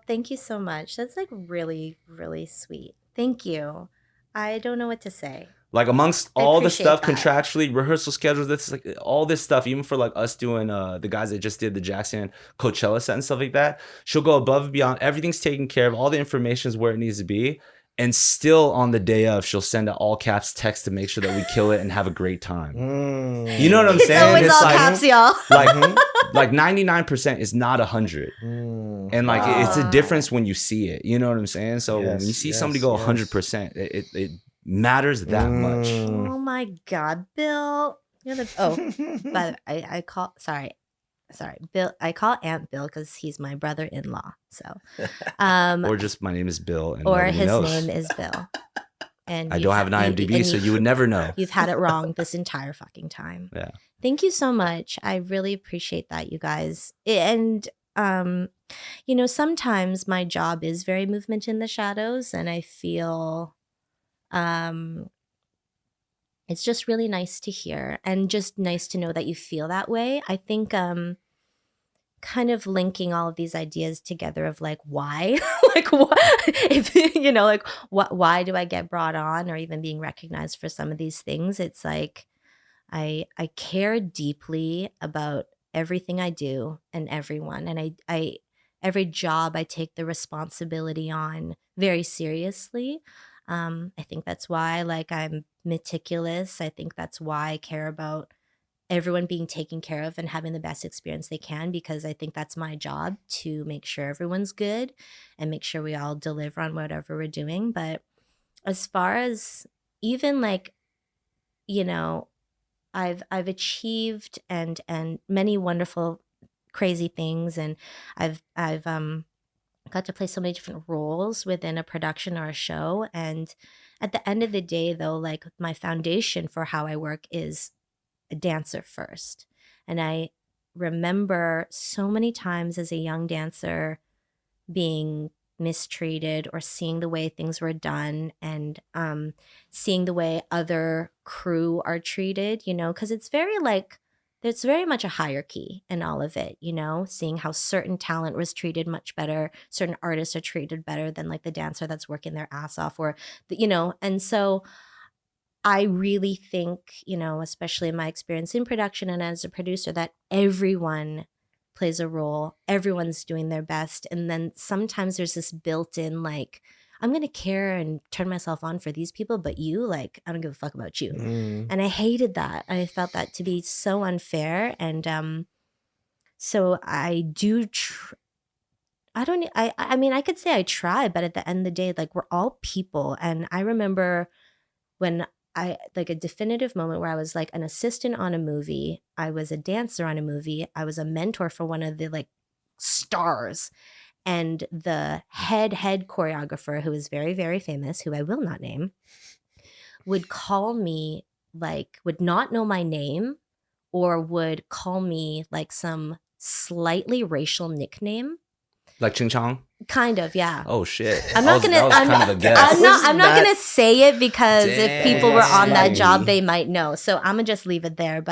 Speaker 4: Thank you so much. That's like really, really sweet. Thank you. I don't know what to say.
Speaker 3: Like amongst all the stuff contractually, rehearsal schedules, this like all this stuff, even for like us doing the guys that just did the Jackson Coachella set and stuff like that, she'll go above and beyond. Everything's taken care of. All the information is where it needs to be. And still on the day of, she'll send an all caps text to make sure that we kill it and have a great time. You know what I'm saying?
Speaker 4: It's always all caps, y'all.
Speaker 3: Like 99% is not 100. And like it's a difference when you see it. You know what I'm saying? So when you see somebody go 100%, it matters that much.
Speaker 4: Oh my God, Bill. You're the but I call Bill. I call Aunt Bill because he's my brother-in-law. So
Speaker 3: or just my name is Bill and
Speaker 4: or his
Speaker 3: knows.
Speaker 4: name is Bill. And
Speaker 3: I don't have an IMDb, so you would never know.
Speaker 4: You've had it wrong this entire fucking time.
Speaker 3: Yeah.
Speaker 4: Thank you so much. I really appreciate that, you guys. And you know, sometimes my job is very movement in the shadows, and I feel it's just really nice to hear and just nice to know that you feel that way. I think kind of linking all of these ideas together of like why like what if you know like why do I get brought on or even being recognized for some of these things. It's like I care deeply about everything I do and everyone, and I every job I take the responsibility on very seriously. I think that's why like I'm meticulous. I think that's why I care about everyone being taken care of and having the best experience they can, because I think that's my job to make sure everyone's good and make sure we all deliver on whatever we're doing. But as far as even like, you know, I've achieved and many wonderful crazy things, and I've got to play so many different roles within a production or a show. And at the end of the day, though, like my foundation for how I work is a dancer first. And I remember so many times as a young dancer being mistreated or seeing the way things were done and seeing the way other crew are treated, because it's very like there's very much a hierarchy in all of it, seeing how certain talent was treated much better, certain artists are treated better than like the dancer that's working their ass off and so I really think, especially in my experience in production and as a producer, that everyone plays a role. Everyone's doing their best. And then sometimes there's this built-in, like, I'm going to care and turn myself on for these people, but you, like, I don't give a fuck about you. And I hated that. I felt that to be so unfair. And so I do I mean, I could say I try, but at the end of the day, like, we're all people. And I remember when like a definitive moment where I was like an assistant on a movie. I was a dancer on a movie. I was a mentor for one of the like stars. And the head choreographer, who is very, very famous, who I will not name, would call me like, would not know my name or would call me like some slightly racial nickname.
Speaker 3: Like Ching Chong?
Speaker 4: Kind of, yeah.
Speaker 3: Oh shit!
Speaker 4: I'm not gonna. I'm not gonna say it because if people were on that job, they might know. So I'm gonna just leave it there.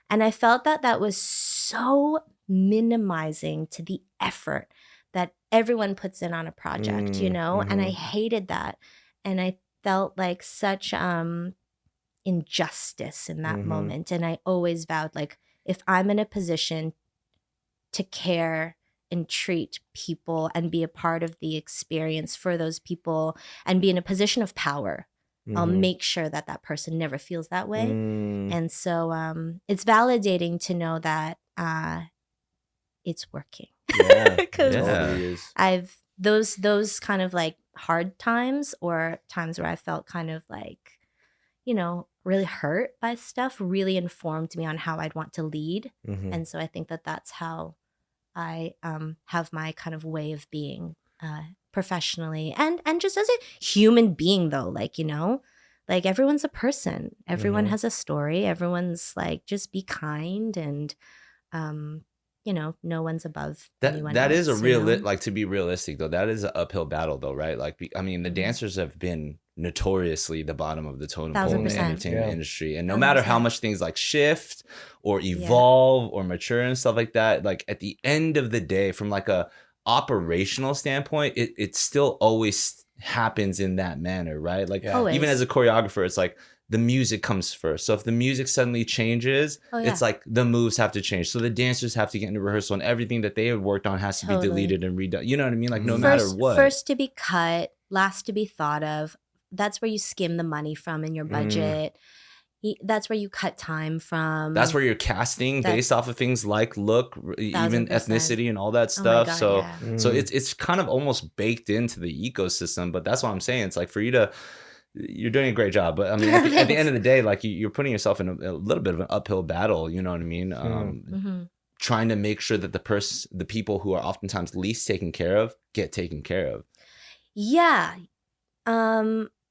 Speaker 4: And I felt that was so minimizing to the effort that everyone puts in on a project, And I hated that, and I felt like such injustice in that moment. And I always vowed, like, if I'm in a position to care and treat people and be a part of the experience for those people and be in a position of power, I'll make sure that that person never feels that way. And so it's validating to know that it's working.
Speaker 2: Yeah,
Speaker 4: because
Speaker 2: I've
Speaker 4: those kind of like hard times or times where I felt kind of like, really hurt by stuff really informed me on how I'd want to lead. And so I think that that's how I have my kind of way of being professionally and just as a human being, though, like, like everyone's a person. Everyone has a story. Everyone's like, just be kind and, no one's above anyone
Speaker 3: That
Speaker 4: else,
Speaker 3: is a real, like, to be realistic, though, that is an uphill battle, though, right? Like, I mean, the dancers have been notoriously the bottom of the totem pole in the
Speaker 4: 1000%.
Speaker 3: entertainment industry. And no
Speaker 4: 1000%.
Speaker 3: matter how much things like shift or evolve or mature and stuff like that, like at the end of the day, from like a operational standpoint, it still always happens in that manner, right? Like even as a choreographer, it's like the music comes first. So if the music suddenly changes, it's like the moves have to change. So the dancers have to get into rehearsal and everything that they have worked on has to be deleted and redone. You know what I mean? Like no matter what.
Speaker 4: First to be cut, last to be thought of. That's where you skim the money from in your budget. That's where you cut time from.
Speaker 3: That's where you're casting based off of things like look, 1000%. Even ethnicity and all that stuff.
Speaker 4: Oh my God,
Speaker 3: so it's kind of almost baked into the ecosystem. But that's what I'm saying. It's like for you to, you're doing a great job. But I mean, at the end of the day, like you're putting yourself in a little bit of an uphill battle. You know what I mean? Trying to make sure that the people who are oftentimes least taken care of get taken care of.
Speaker 4: Yeah.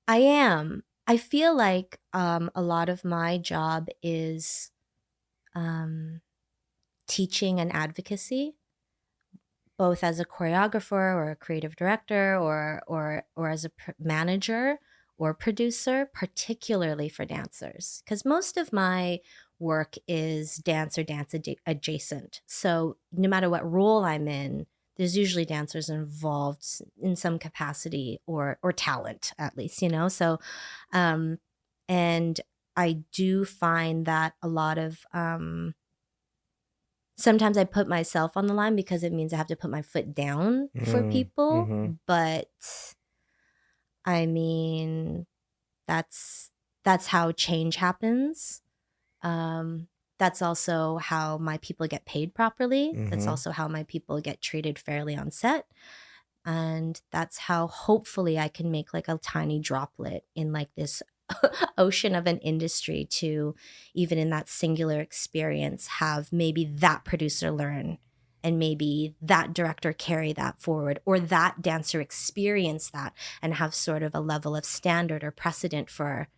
Speaker 4: I am. I feel like a lot of my job is teaching and advocacy, both as a choreographer or a creative director or as a manager or producer, particularly for dancers, because most of my work is dance or dance adjacent. So no matter what role I'm in, there's usually dancers involved in some capacity or talent, at least, So, and I do find that a lot of, sometimes I put myself on the line because it means I have to put my foot down for people. But I mean, that's how change happens. That's also how my people get paid properly. That's also how my people get treated fairly on set. And that's how hopefully I can make like a tiny droplet in like this ocean of an industry to, even in that singular experience, have maybe that producer learn and maybe that director carry that forward or that dancer experience that and have sort of a level of standard or precedent for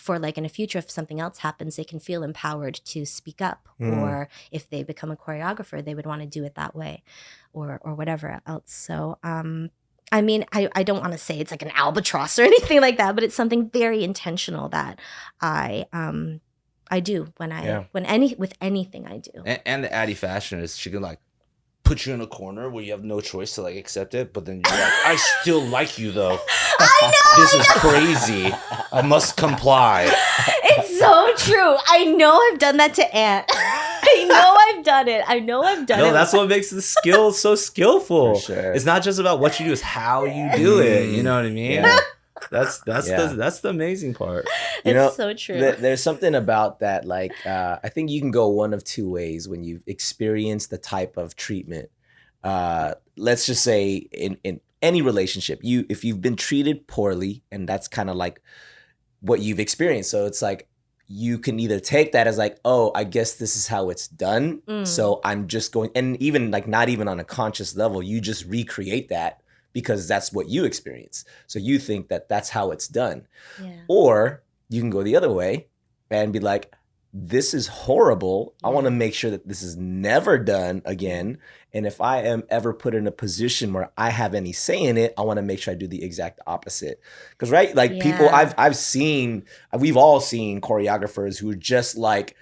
Speaker 4: like in the future, if something else happens, they can feel empowered to speak up. Or if they become a choreographer, they would want to do it that way or whatever else. So I mean, I don't want to say it's like an albatross or anything like that, but it's something very intentional that I do with anything I do.
Speaker 3: And the Addy fashion is she can like put you in a corner where you have no choice to like accept it, but then you're like, I still like you though.
Speaker 4: I know.
Speaker 3: This is crazy. I must comply.
Speaker 4: It's so true. I know I've done that to Ant. I know I've done it.
Speaker 3: No, that's what makes the skill so skillful.
Speaker 2: For sure.
Speaker 3: It's not just about what you do, it's how you do it. You know what I mean?
Speaker 2: Yeah.
Speaker 3: That's the amazing part.
Speaker 4: It's so true.
Speaker 2: There's something about that, like, I think you can go one of two ways when you've experienced the type of treatment. Let's just say in any relationship, if you've been treated poorly, and that's kind of like what you've experienced. So it's like, you can either take that as like, oh, I guess this is how it's done. So I'm just going, and even like not even on a conscious level, you just recreate that because that's what you experience. So you think that that's how it's done. Yeah. Or you can go the other way and be like, this is horrible. I want to make sure that this is never done again. And if I am ever put in a position where I have any say in it, I want to make sure I do the exact opposite. Because, right, like people I've seen, we've all seen choreographers who are just like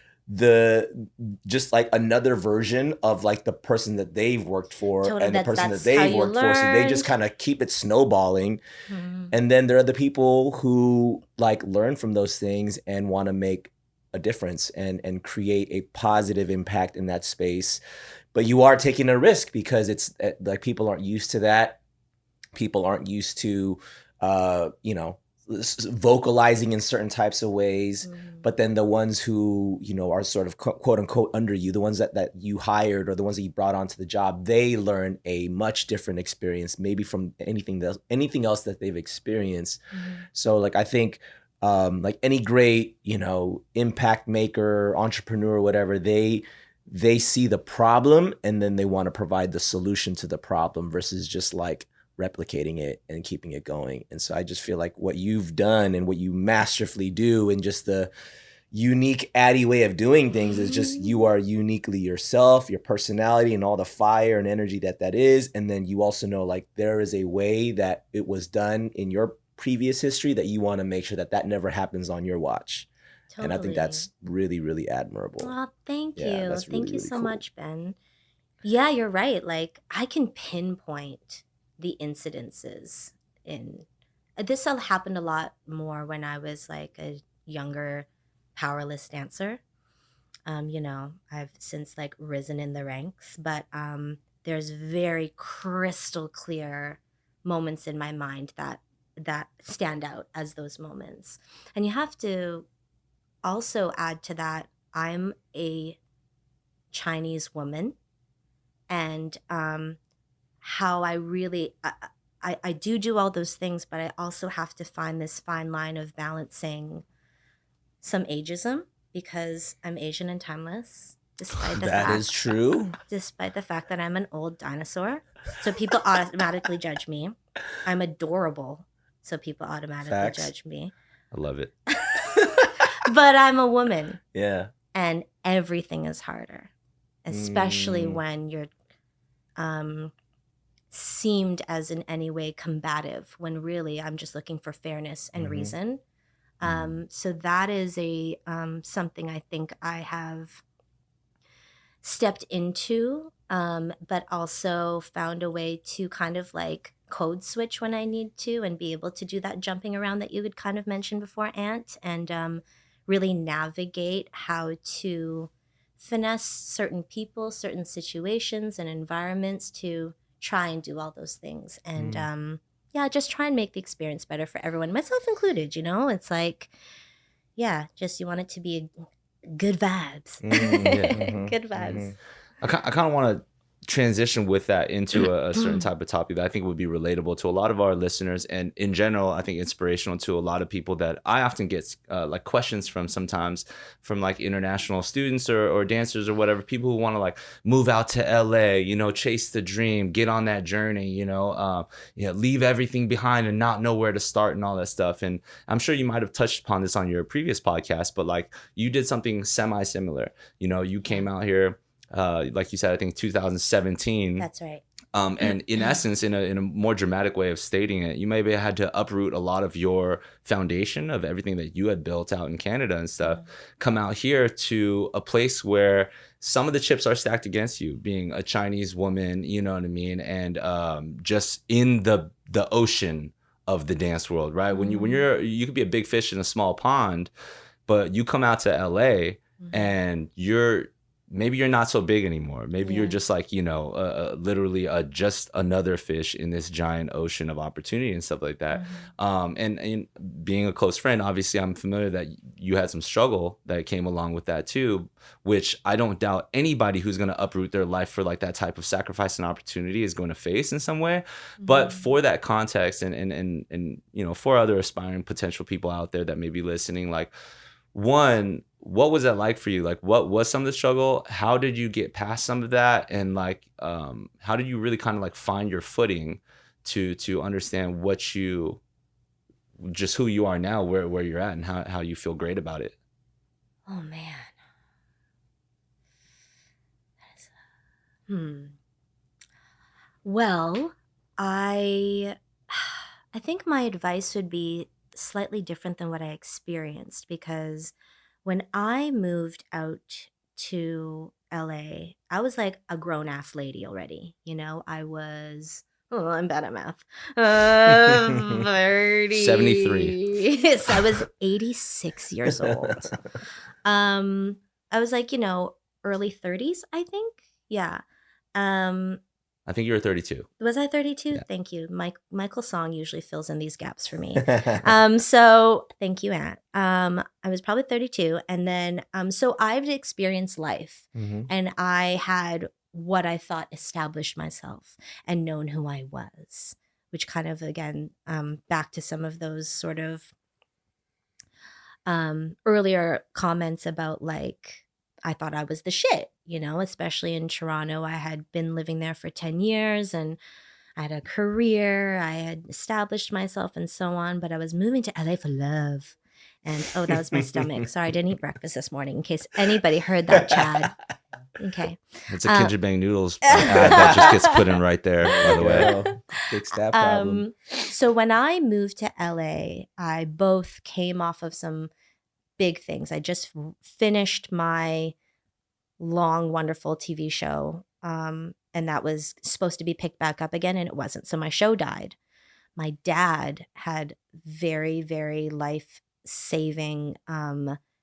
Speaker 2: another version of like the person that they've worked for and the person that they've worked for. So they just kind of keep it snowballing. And then there are the people who like learn from those things and want to make a difference and create a positive impact in that space. But you are taking a risk because it's like people aren't used to that. People aren't used to, vocalizing in certain types of ways. But then the ones who, are sort of quote unquote under you, the ones that you hired or the ones that you brought onto the job, they learn a much different experience, maybe from anything else that they've experienced. So like, I think, like any great, impact maker, entrepreneur, whatever, they see the problem and then they want to provide the solution to the problem versus just like replicating it and keeping it going. And so I just feel like what you've done and what you masterfully do and just the unique Addy way of doing things is just you are uniquely yourself, your personality and all the fire and energy that is. And then you also know like there is a way that it was done in your previous history that you want to make sure that never happens on your watch. Totally. And I think that's really, really admirable.
Speaker 4: Well, thank you. Thank you so much, Ben. Yeah, you're right. Like I can pinpoint the incidences in this all happened a lot more when I was like a younger powerless dancer. I've since like risen in the ranks, but there's very crystal clear moments in my mind that stand out as those moments. And you have to also add to that, I'm a Chinese woman, and how I really, I do all those things, but I also have to find this fine line of balancing some ageism because I'm Asian and timeless. Despite
Speaker 2: that is true.
Speaker 4: Despite the fact that I'm an old dinosaur. So people automatically judge me. I'm adorable. So people automatically judge me.
Speaker 3: I love it.
Speaker 4: But I'm a woman.
Speaker 2: Yeah.
Speaker 4: And everything is harder, especially when you're seemed as in any way combative, when really I'm just looking for fairness and reason. So that is a something I think I have stepped into, but also found a way to kind of like code switch when I need to and be able to do that jumping around that you had kind of mentioned before, Ant, and really navigate how to finesse certain people, certain situations and environments to try and do all those things. And just try and make the experience better for everyone, myself included, It's like, just you want it to be good vibes. Good vibes.
Speaker 3: I kind of want to transition with that into a certain type of topic that I think would be relatable to a lot of our listeners, and in general I think inspirational to a lot of people that I often get like questions from sometimes from like international students or dancers or whatever, people who want to like move out to LA, chase the dream, get on that journey, leave everything behind and not know where to start and all that stuff. And I'm sure you might have touched upon this on your previous podcast, but like you did something semi-similar. You came out here like you said, I think 2017.
Speaker 4: That's right.
Speaker 3: And in essence, in a more dramatic way of stating it, you maybe had to uproot a lot of your foundation of everything that you had built out in Canada and stuff, come out here to a place where some of the chips are stacked against you, being a Chinese woman, you know what I mean, and just in the ocean of the dance world, right? When you could be a big fish in a small pond, but you come out to LA and maybe you're not so big anymore. Maybe you're just like, literally just another fish in this giant ocean of opportunity and stuff like that. And being a close friend, obviously I'm familiar that you had some struggle that came along with that too, which I don't doubt anybody who's going to uproot their life for like that type of sacrifice and opportunity is going to face in some way. But for that context and for other aspiring potential people out there that may be listening, like, one, what was that like for you? Like, what was some of the struggle? How did you get past some of that? And like, how did you really kind of like find your footing to understand who you are now, where you're at, and how you feel great about it?
Speaker 4: Oh man. Well, I think my advice would be slightly different than what I experienced, because when I moved out to LA, I was like a grown ass lady already. I'm bad at math. 30.
Speaker 3: 73.
Speaker 4: So I was 86 years old. I was like, early 30s, I think. Yeah.
Speaker 3: I think you were 32.
Speaker 4: Was I 32?
Speaker 3: Yeah.
Speaker 4: Thank you. Michael Song usually fills in these gaps for me. So thank you, Aunt. I was probably 32. And then, so I've experienced life and I had what I thought established myself and known who I was, which kind of, again, back to some of those sort of earlier comments about like, I thought I was the shit, especially in Toronto. I had been living there for 10 years and I had a career. I had established myself and so on, but I was moving to LA for love. And that was my stomach. Sorry, I didn't eat breakfast this morning in case anybody heard that, Chad. Okay.
Speaker 3: It's a Kinja Bang Noodles ad that just gets put in right there, by the way.
Speaker 2: Fix that problem.
Speaker 4: So when I moved to LA, I both came off of some big things. I just finished my long, wonderful TV show, and that was supposed to be picked back up again, and it wasn't. So my show died. My dad had very, very life-saving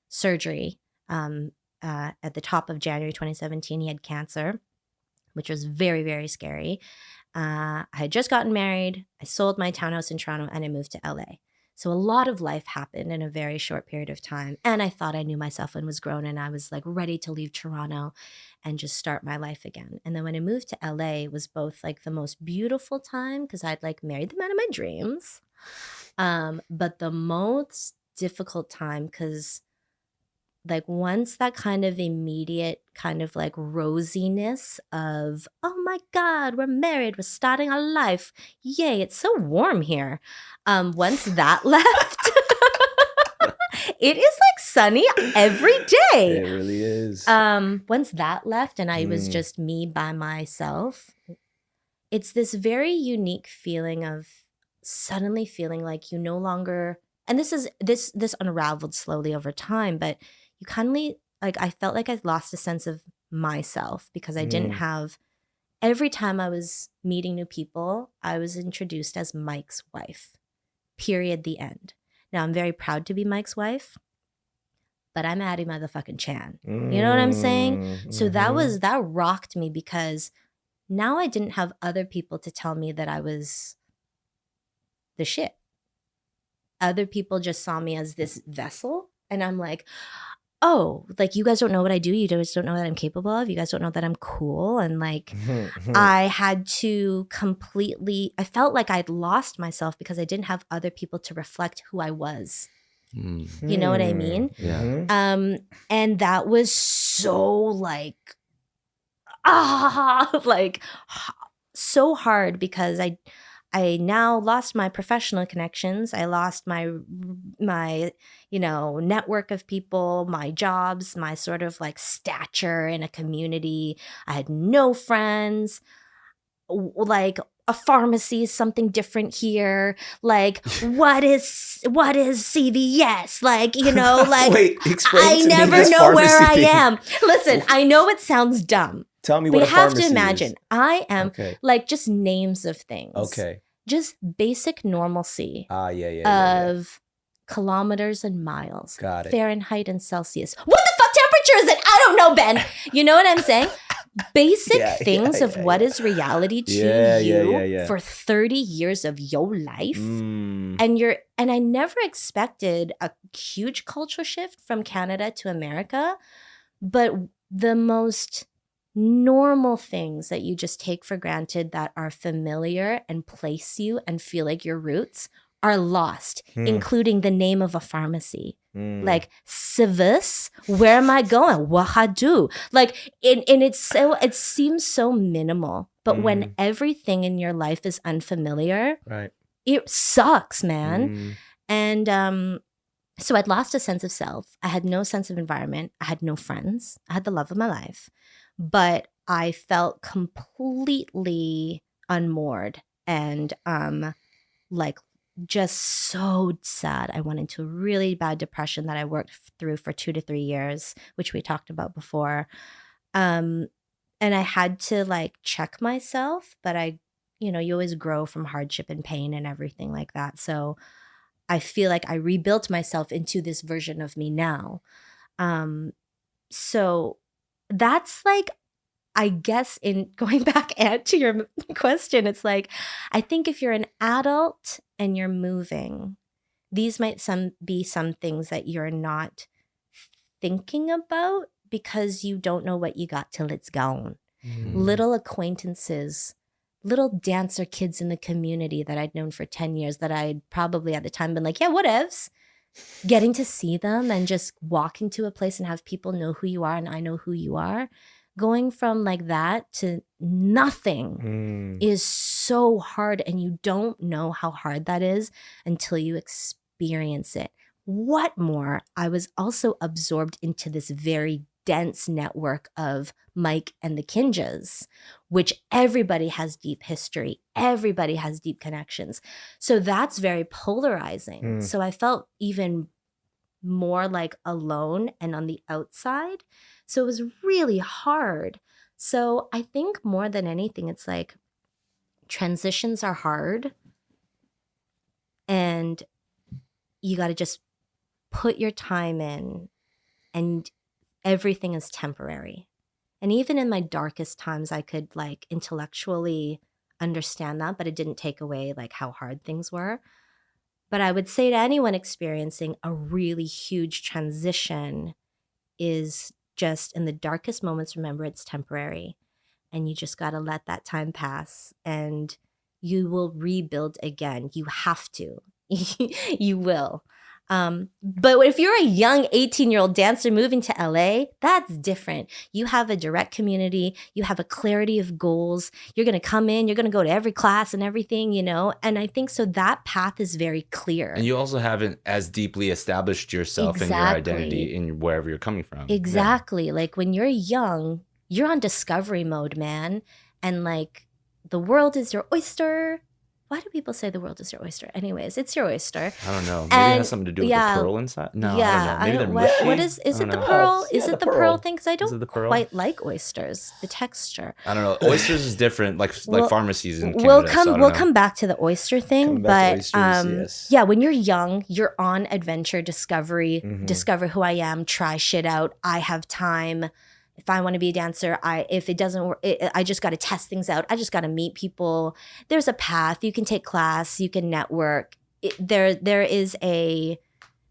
Speaker 4: surgery at the top of January 2017. He had cancer, which was very, very scary. I had just gotten married. I sold my townhouse in Toronto, and I moved to LA. So a lot of life happened in a very short period of time. And I thought I knew myself and was grown, and I was like ready to leave Toronto and just start my life again. And then when I moved to LA, it was both like the most beautiful time because I'd like married the man of my dreams. But the most difficult time because like once that kind of immediate kind of like rosiness of, oh my God, we're married, we're starting our life. Yay, it's so warm here. Once that left, it is like sunny every day.
Speaker 2: It really is.
Speaker 4: Once that left and I was just me by myself, it's this very unique feeling of suddenly feeling like you no longer, and this unraveled slowly over time, but you kind of like, I felt like I lost a sense of myself because I didn't have, every time I was meeting new people, I was introduced as Mike's wife, period, the end. Now I'm very proud to be Mike's wife, but I'm Addy motherfucking Chan. You know what I'm saying? So that rocked me because now I didn't have other people to tell me that I was the shit. Other people just saw me as this vessel. And I'm like, oh, like you guys don't know what I do. You guys don't know that I'm capable of. You guys don't know that I'm cool. And like I had to I felt like I'd lost myself because I didn't have other people to reflect who I was. You know what I mean?
Speaker 3: Yeah.
Speaker 4: And that was so like, like so hard because I now lost my professional connections. I lost my network of people, my jobs, my sort of like stature in a community. I had no friends. like a pharmacy is something different here. Like, what is CVS? Like, you know, like
Speaker 2: Wait, explain
Speaker 4: I
Speaker 2: to me
Speaker 4: never
Speaker 2: this
Speaker 4: know where I
Speaker 2: pharmacy thing.
Speaker 4: am. Listen, I know it sounds dumb,
Speaker 2: Tell me
Speaker 4: but
Speaker 2: what
Speaker 4: you
Speaker 2: a
Speaker 4: have
Speaker 2: pharmacy
Speaker 4: to imagine.
Speaker 2: is.
Speaker 4: I am
Speaker 2: Okay.
Speaker 4: like just names of things.
Speaker 2: Okay.
Speaker 4: Just basic normalcy
Speaker 2: Yeah.
Speaker 4: of kilometers and miles.
Speaker 2: Got it.
Speaker 4: Fahrenheit and Celsius. What the fuck temperature is it? I don't know, Ben. You know what I'm saying? Basic things of what is reality to you for 30 years of your life. And I never expected a huge cultural shift from Canada to America, but the most normal things that you just take for granted that are familiar and place you and feel like your roots are lost, including the name of a pharmacy. Like Civis, where am I going? Wahadu. Like, and it seems so minimal, but when everything in your life is unfamiliar,
Speaker 2: right,
Speaker 4: it sucks, man. And so I'd lost a sense of self. I had no sense of environment. I had no friends. I had the love of my life, but I felt completely unmoored and like just so sad. I went into a really bad depression that I worked through for 2 to 3 years, which we talked about before. And I had to like check myself, but you always grow from hardship and pain and everything like that. So I feel like I rebuilt myself into this version of me now. So that's like, I guess in going back to your question, it's like, I think if you're an adult and you're moving, these might be some things that you're not thinking about because you don't know what you got till it's gone. Little acquaintances, little dancer kids in the community that I'd known for 10 years that I'd probably at the time been like, yeah, whatevs. Getting to see them and just walk into a place and have people know who you are and I know who you are. Going from like that to nothing is so hard, and you don't know how hard that is until you experience it. What more? I was also absorbed into this very dense network of Mike and the Kinjas, which everybody has deep history. Everybody has deep connections. So that's very polarizing. So I felt even more like alone and on the outside. So it was really hard. So I think more than anything, it's like transitions are hard and you got to just put your time in, and everything is temporary. And even in my darkest times, I could like intellectually understand that, but it didn't take away like how hard things were. But I would say to anyone experiencing a really huge transition is just in the darkest moments, remember it's temporary, and you just got to let that time pass and you will rebuild again. You have to. You will. But if you're a young 18-year-old dancer moving to LA, that's different. You have a direct community. You have a clarity of goals. You're going to come in. You're going to go to every class and everything, And I think so that path is very clear.
Speaker 3: And you also haven't as deeply established yourself and your identity in wherever you're coming from.
Speaker 4: Exactly. Yeah. Like when you're young, you're on discovery mode, man. And like the world is your oyster. Why do people say the world is your oyster? Anyways, it's your oyster.
Speaker 3: I don't know. Maybe it has something to do with the pearl inside. No, I don't know. Maybe they're mushy.
Speaker 4: What is it the pearl? Is it the pearl thing? Because I don't quite like oysters. The texture.
Speaker 3: I don't know. Oysters is different, like pharmacies in Canada.
Speaker 4: We'll come back to the oyster thing, but yeah, when you're young, you're on adventure, discovery, discover who I am, try shit out. I have time. If I want to be a dancer, if it doesn't work, I just got to test things out. I just got to meet people. There's a path. You can take class. You can network. There's a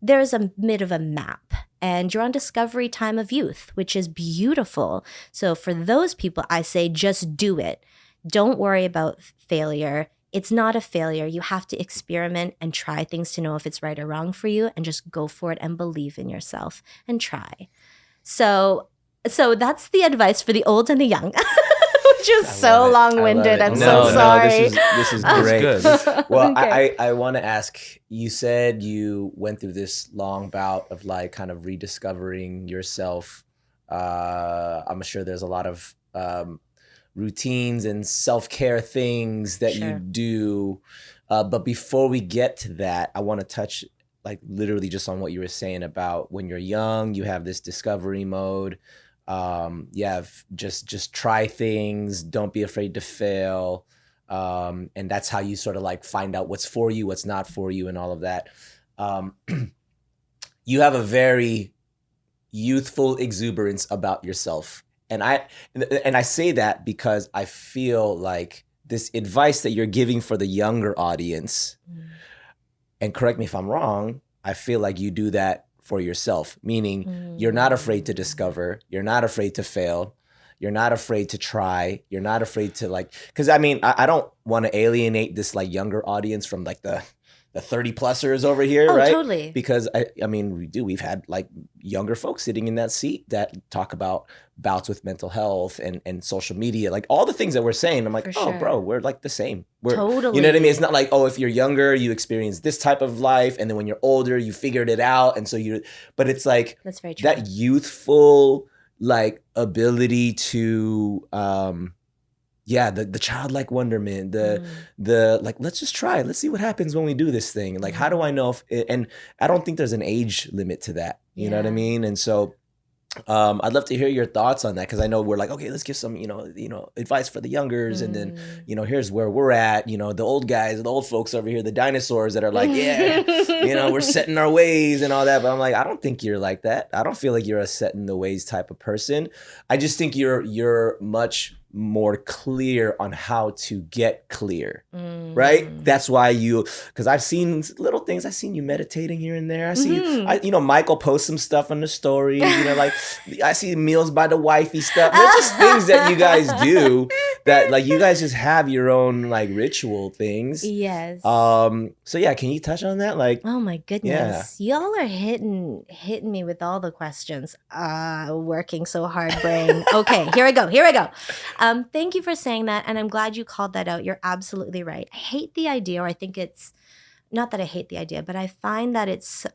Speaker 4: bit of a map, and you're on discovery time of youth, which is beautiful. So for those people, I say just do it. Don't worry about failure. It's not a failure. You have to experiment and try things to know if it's right or wrong for you, and just go for it and believe in yourself and try. So that's the advice for the old and the young, which is so long-winded. I'm so sorry.
Speaker 2: This is great.
Speaker 3: Good.
Speaker 2: Well,
Speaker 4: Okay.
Speaker 2: I want to ask, you said you went through this long bout of like kind of rediscovering yourself. I'm sure there's a lot of routines and self-care things that you
Speaker 4: Sure.
Speaker 2: do. But before we get to that, I want to touch like literally just on what you were saying about when you're young, you have this discovery mode. You have just try things, don't be afraid to fail. And that's how you sort of like find out what's for you, what's not for you, and all of that. You have a very youthful exuberance about yourself. And I say that because I feel like this advice that you're giving for the younger audience, and correct me if I'm wrong, I feel like you do that for yourself, meaning you're not afraid to discover, you're not afraid to fail, you're not afraid to try, you're not afraid to like, because I mean, I don't want to alienate this like younger audience from like the 30-plussers over here,
Speaker 4: Oh,
Speaker 2: right?
Speaker 4: totally.
Speaker 2: Because I mean, we've had like younger folks sitting in that seat that talk about bouts with mental health and social media, like all the things that we're saying. I'm like,
Speaker 4: For
Speaker 2: oh,
Speaker 4: sure.
Speaker 2: bro, we're like the same. We're,
Speaker 4: Totally.
Speaker 2: You know what I mean? It's not like, oh, if you're younger, you experience this type of life, and then when you're older, you figured it out, and so but it's like
Speaker 4: That's very true.
Speaker 2: that youthful like ability to the childlike wonderment, the like, let's just try, let's see what happens when we do this thing. Like, how do I know and I don't think there's an age limit to that. You know what I
Speaker 4: Yeah.
Speaker 2: mean? And so I'd love to hear your thoughts on that, because I know we're like, okay, let's give some, advice for the youngers, and then, here's where we're at, the old guys, the old folks over here, the dinosaurs that are like, yeah, we're setting our ways and all that. But I'm like, I don't think you're like that. I don't feel like you're a set in the ways type of person. I just think you're much more clear on how to get clear, right? That's why because I've seen little things. I've seen you meditating here and there. I see, Michael post some stuff on the story, like I see meals by the wifey stuff. There's just things that you guys do that like you guys just have your own like ritual things.
Speaker 4: Yes.
Speaker 2: So yeah, can you touch on that? Like,
Speaker 4: Oh my goodness. Y'all are hitting me with all the questions. Working so hard, brain. Okay, here I go. Thank you for saying that, and I'm glad you called that out. You're absolutely right. I hate the idea, or I think it's not that I hate the idea, but I find that it's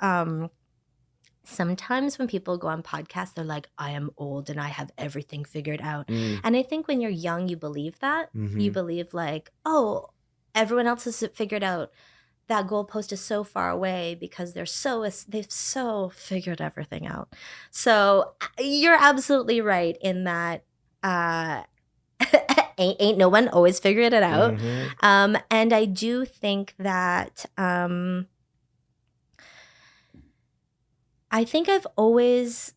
Speaker 4: sometimes when people go on podcasts, they're like, I am old and I have everything figured out. And I think when you're young, you believe that. You believe like, oh, everyone else has it figured out. That goalpost is so far away because they've so figured everything out. So you're absolutely right in that ain't no one always figured it out. And I do think that I think I've always,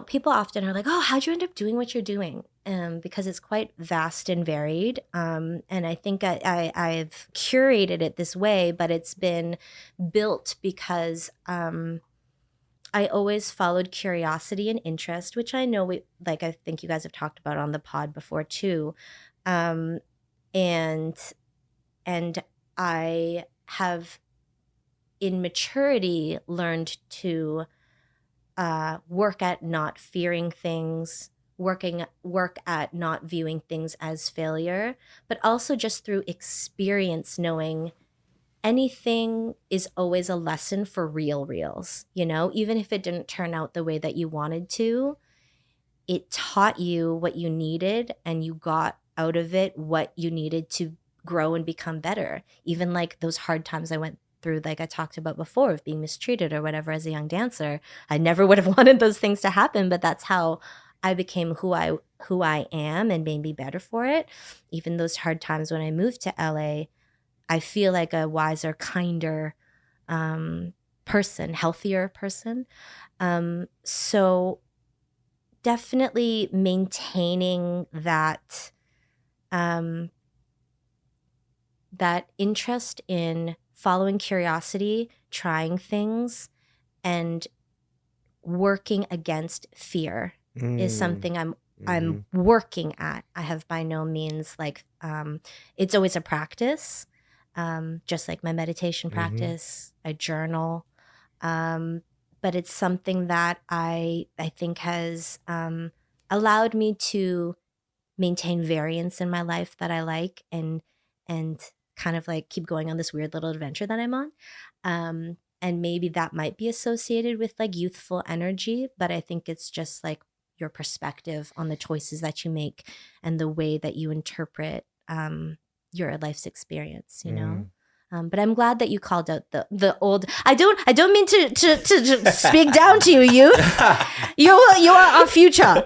Speaker 4: people often are like, oh, how'd you end up doing what you're doing? Because it's quite vast and varied. And I think I've curated it this way, but it's been built because I always followed curiosity and interest, which I know I think you guys have talked about on the pod before too. And I have in maturity learned to work at not fearing things, work at not viewing things as failure, but also just through experience knowing anything is always a lesson for reals, even if it didn't turn out the way that you wanted to, it taught you what you needed and you got out of it what you needed to grow and become better. Even like those hard times I went through, like I talked about before, of being mistreated or whatever as a young dancer, I never would have wanted those things to happen, but that's how I became who I am and made me better for it. Even those hard times when I moved to LA, I feel like a wiser, kinder person, healthier person. So definitely maintaining that that interest in following curiosity, trying things, and working against fear is something I'm working at. I have by no means it's always a practice, just like my meditation practice. I journal, but it's something that I think has allowed me to maintain variance in my life that I like, and kind of like keep going on this weird little adventure that I'm on. And maybe that might be associated with like youthful energy, but I think it's just like your perspective on the choices that you make and the way that you interpret your life's experience, you know. But I'm glad that you called out the old. I don't mean to speak down to you, youth. You are our future.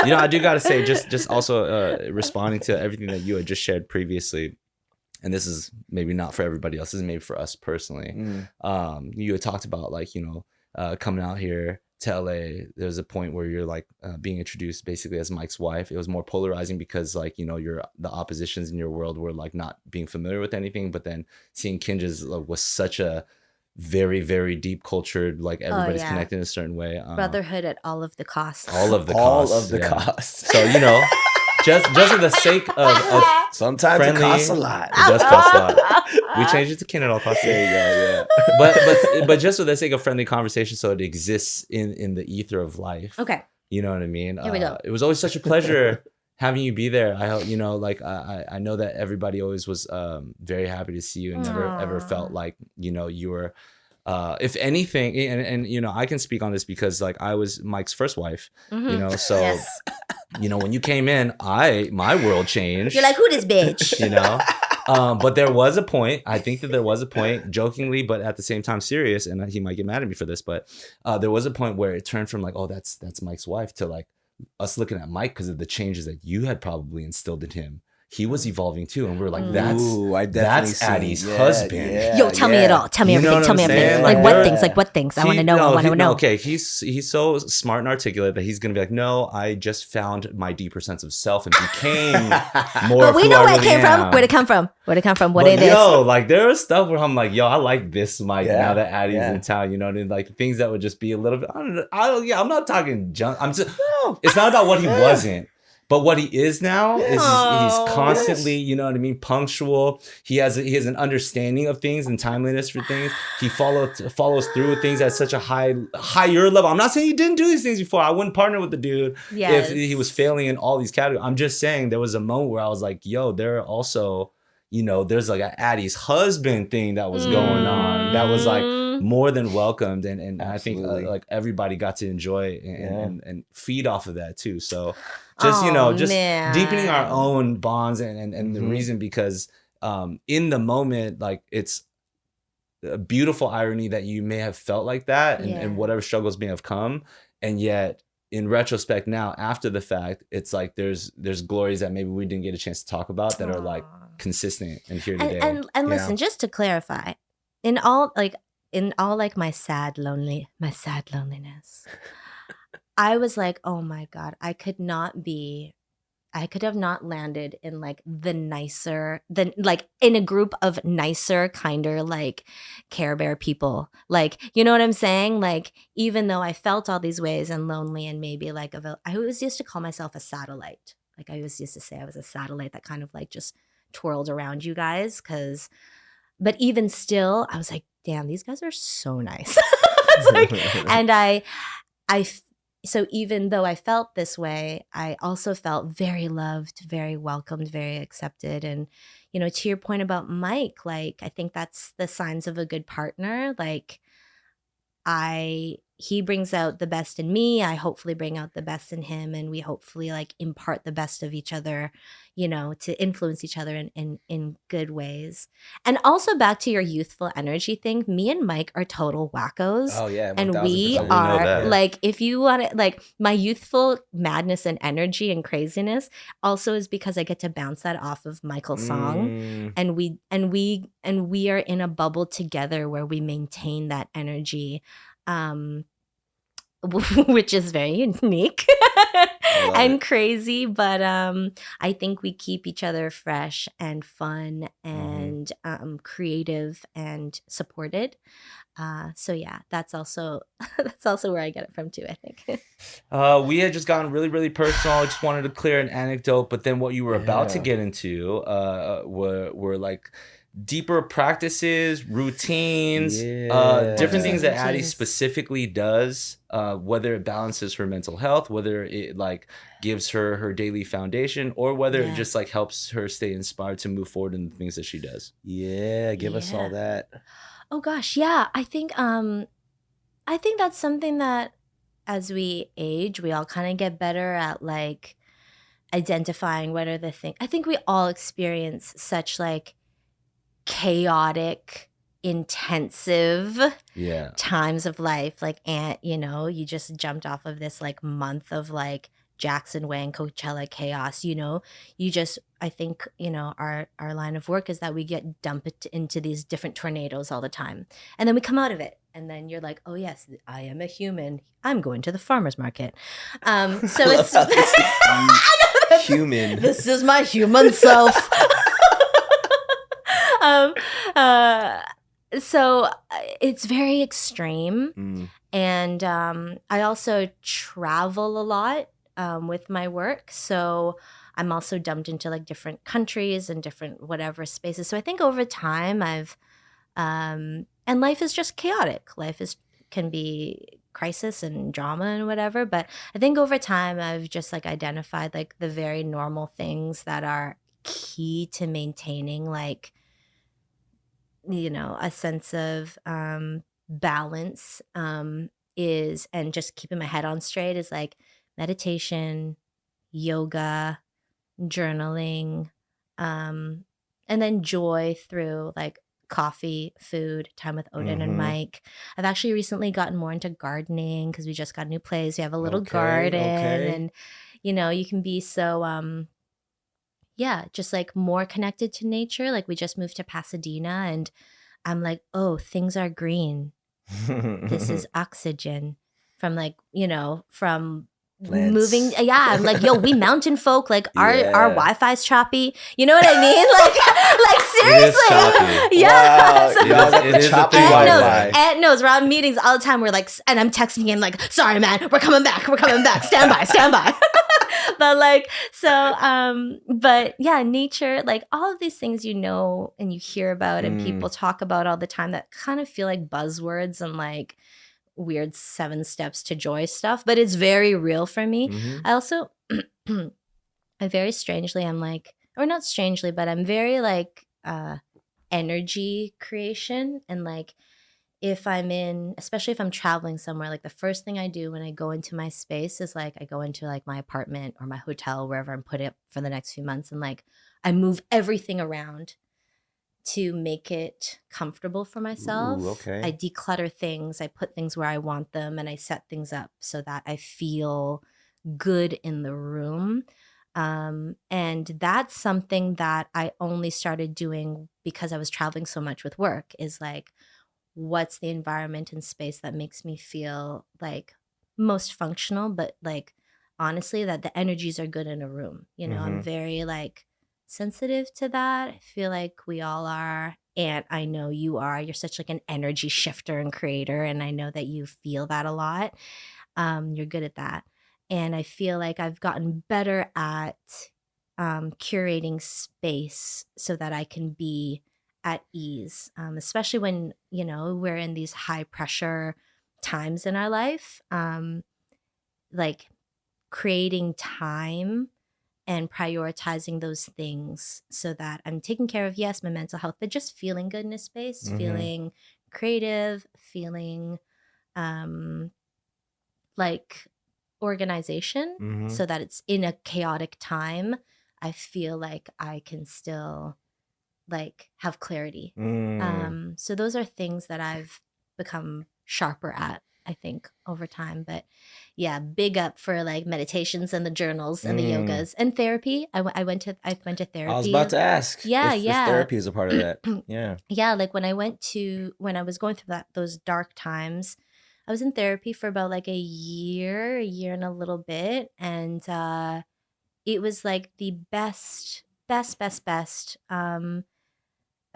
Speaker 3: You know, I do gotta say, just also responding to everything that you had just shared previously, and this is maybe not for everybody else, this is maybe for us personally. You had talked about, like, you know, coming out here to LA. There's a point where you're like being introduced basically as Mike's wife. It was more polarizing because, like, you know, the oppositions in your world were like not being familiar with anything, but then seeing Kinjaz was such a very, very deep cultured, like everybody's connected in a certain way.
Speaker 4: Brotherhood at all of the costs.
Speaker 2: All of the costs.
Speaker 3: So, you know, just for the sake of
Speaker 2: sometimes
Speaker 3: friendly,
Speaker 2: it costs a lot.
Speaker 3: It does cost a lot. We changed it to kin at all costs.
Speaker 2: Yeah.
Speaker 3: But just for the sake of friendly conversation, so it exists in the ether of life.
Speaker 4: Okay.
Speaker 3: You know what I mean?
Speaker 4: Here we go.
Speaker 3: It was always such a pleasure having you be there. I hope, you know, like I know that everybody always was very happy to see you and never ever felt like, you know, you were if anything, and you know, I can speak on this because, like, I was Mike's first wife, you know, so you know, when you came in, my world changed.
Speaker 4: You're like, who this bitch?
Speaker 3: You know? But there was a point, I think that there was a point, jokingly, but at the same time serious, and he might get mad at me for this, but there was a point where it turned from like, oh, that's Mike's wife, to like us looking at Mike because of the changes that you had probably instilled in him. He was evolving too, and we were like, that's Addy's husband.
Speaker 4: Yo, tell me it all. Tell me everything. Tell me everything. Like what things? I want to know. I want to know.
Speaker 3: Okay, he's so smart and articulate that he's gonna be like, no, I just found my deeper sense of self and became more.
Speaker 4: But we know where it came from. Where'd it come from? What it is?
Speaker 3: Yo, like there was stuff where I'm like, yo, I like this Mike now that Addy's in town. You know what I mean? Like things that would just be a little bit. I'm not talking junk. It's not about what he wasn't. But what he is now is he's constantly, you know what I mean, punctual. He has an understanding of things and timeliness for things. He follows through with things at such a higher level. I'm not saying he didn't do these things before. I wouldn't partner with the dude if he was failing in all these categories. I'm just saying there was a moment where I was like, yo, there are also, you know, there's like an Addy's husband thing that was going on that was like more than welcomed, and I think like everybody got to enjoy and feed off of that too. So just deepening our own bonds and the reason, because in the moment, like, it's a beautiful irony that you may have felt like that and whatever struggles may have come, and yet in retrospect now after the fact, it's like there's glories that maybe we didn't get a chance to talk about that are like consistent and here today.
Speaker 4: And listen, just to clarify, in all like my sad loneliness, I was like, oh my God, I could have not landed in like in a group of nicer, kinder, like Care Bear people. Like, you know what I'm saying? Like, even though I felt all these ways and lonely and maybe like I always used to call myself a satellite. Like, I always used to say I was a satellite that kind of like just twirled around you guys. But even still, I was like, damn, these guys are so nice. So even though I felt this way, I also felt very loved, very welcomed, very accepted. And, you know, to your point about Mike, like, I think that's the signs of a good partner. Like, he brings out the best in me. I hopefully bring out the best in him, and we hopefully like impart the best of each other, you know, to influence each other in good ways. And also back to your youthful energy thing, me and Mike are total wackos.
Speaker 2: Oh yeah.
Speaker 4: And we are like, if you want to, like, my youthful madness and energy and craziness also is because I get to bounce that off of Michael's song. And we are in a bubble together where we maintain that energy. Which is very unique and crazy, but I think we keep each other fresh and fun and creative and supported. So yeah, that's also where I get it from too, I think.
Speaker 3: We had just gotten really, really personal. I just wanted to clear an anecdote, but then what you were about to get into were like deeper practices, routines, different things that Addy specifically does, whether it balances her mental health, whether it like gives her her daily foundation, or whether it just like helps her stay inspired to move forward in the things that she does.
Speaker 2: Give us all that.
Speaker 4: Oh gosh, yeah. I think that's something that as we age, we all kind of get better at like identifying what are the things. I think we all experience such like chaotic, intensive
Speaker 3: Yeah.
Speaker 4: times of life. Like, and you know, you just jumped off of this like month of like Jackson Wang Coachella chaos. You know, you just, I think, you know, our line of work is that we get dumped into these different tornadoes all the time, and then we come out of it. And then you're like, oh yes, I am a human. I'm going to the farmer's market. So it's
Speaker 2: human.
Speaker 4: This is my human self. So it's very extreme. And I also travel a lot with my work. So I'm also dumped into like different countries and different whatever spaces. So I think over time and life is just chaotic. Life can be crisis and drama and whatever. But I think over time I've just like identified like the very normal things that are key to maintaining like, you know, a sense of balance is, and just keeping my head on straight is like meditation, yoga, journaling, and then joy through like coffee, food, time with Odin and Mike. I've actually recently gotten more into gardening because we just got a new place. We have a little garden and, you know, you can be so, yeah, just like more connected to nature. Like we just moved to Pasadena and I'm like, oh, things are green. This is oxygen from like, you know, from
Speaker 2: Plants.
Speaker 4: moving. Yeah, I'm like, yo, we mountain folk, like our
Speaker 2: Yeah.
Speaker 4: Wi-Fi's choppy. You know what I mean? Like seriously.
Speaker 3: choppy.
Speaker 4: Yeah.
Speaker 2: Wow,
Speaker 4: So-
Speaker 2: y'all got
Speaker 3: It
Speaker 2: the
Speaker 3: is a
Speaker 2: choppy
Speaker 3: thing.
Speaker 2: Wi-Fi.
Speaker 4: Aunt knows we're on meetings all the time. We're like, and I'm texting him like, sorry, man, we're coming back. Stand by. But like, so, but yeah, nature, like all of these things, you know, and you hear about and people talk about all the time that kind of feel like buzzwords and like weird 7 steps to joy stuff, but it's very real for me. I also, I very strangely, I'm like, or not strangely, but I'm very like, energy creation. And like, if I'm in, especially if I'm traveling somewhere, like the first thing I do when I go into my space is like, I go into like my apartment or my hotel, wherever I'm put up for the next few months. And like, I move everything around to make it comfortable for myself.
Speaker 2: Ooh, okay.
Speaker 4: I declutter things. I put things where I want them and I set things up so that I feel good in the room. And that's something that I only started doing because I was traveling so much with work, is like, what's the environment and space that makes me feel like most functional, but like honestly that the energies are good in a room. You know, I'm very like sensitive to that. I feel like we all are, and I know you are. You're such like an energy shifter and creator, and I know that you feel that a lot. You're good at that. And I feel like I've gotten better at curating space so that I can be at ease, especially when, you know, we're in these high pressure times in our life. Like creating time and prioritizing those things so that I'm taking care of, yes, my mental health, but just feeling good in a space, feeling creative, feeling like organization, so that it's in a chaotic time, I feel like I can still like have clarity. So those are things that I've become sharper at, I think, over time. But yeah, big up for like meditations and the journals and the yogas and therapy. I went to therapy.
Speaker 2: I was about to ask.
Speaker 4: Yeah,
Speaker 2: if
Speaker 4: yeah.
Speaker 2: therapy is a part of that. Yeah.
Speaker 4: Yeah, like when I was going through those dark times, I was in therapy for about like a year and a little bit, and it was like the best.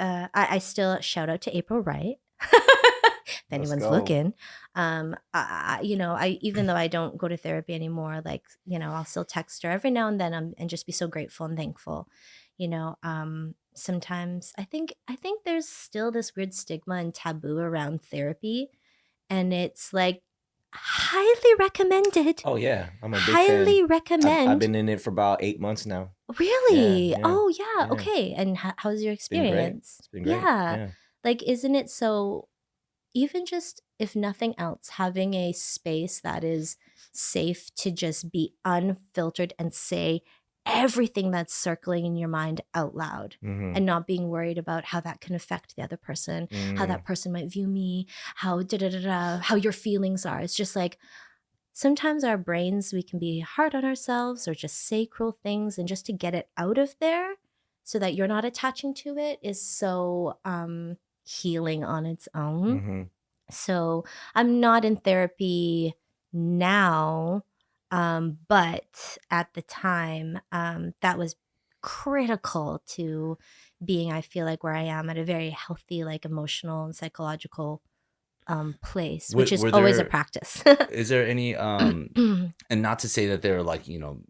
Speaker 4: I still shout out to April Wright. If anyone's
Speaker 2: go.
Speaker 4: looking, you know, I even though I don't go to therapy anymore, like, you know, I'll still text her every now and then, and just be so grateful and thankful. You know, sometimes I think there's still this weird stigma and taboo around therapy, and it's like highly recommended.
Speaker 2: Oh yeah, I'm a big
Speaker 4: Highly
Speaker 2: fan.
Speaker 4: recommend.
Speaker 2: I've been in it for about 8 months now.
Speaker 4: Really?
Speaker 2: Yeah.
Speaker 4: Oh yeah.
Speaker 2: Yeah.
Speaker 4: Okay. And how's your
Speaker 2: It's been great.
Speaker 4: experience?
Speaker 2: It's been great.
Speaker 4: Yeah. Like, isn't it so? Even just if nothing else, having a space that is safe to just be unfiltered and say everything that's circling in your mind out loud, and not being worried about how that can affect the other person, how that person might view me, how how your feelings are. It's just like, sometimes our brains, we can be hard on ourselves or just say cruel things, and just to get it out of there so that you're not attaching to it is so healing on its own. So I'm not in therapy now, but at the time, that was critical to being, I feel like, where I am at a very healthy, like, emotional and psychological place, which is
Speaker 3: Were
Speaker 4: always a
Speaker 3: there-
Speaker 4: practice.
Speaker 3: Is there any and not to say that they're like, you know,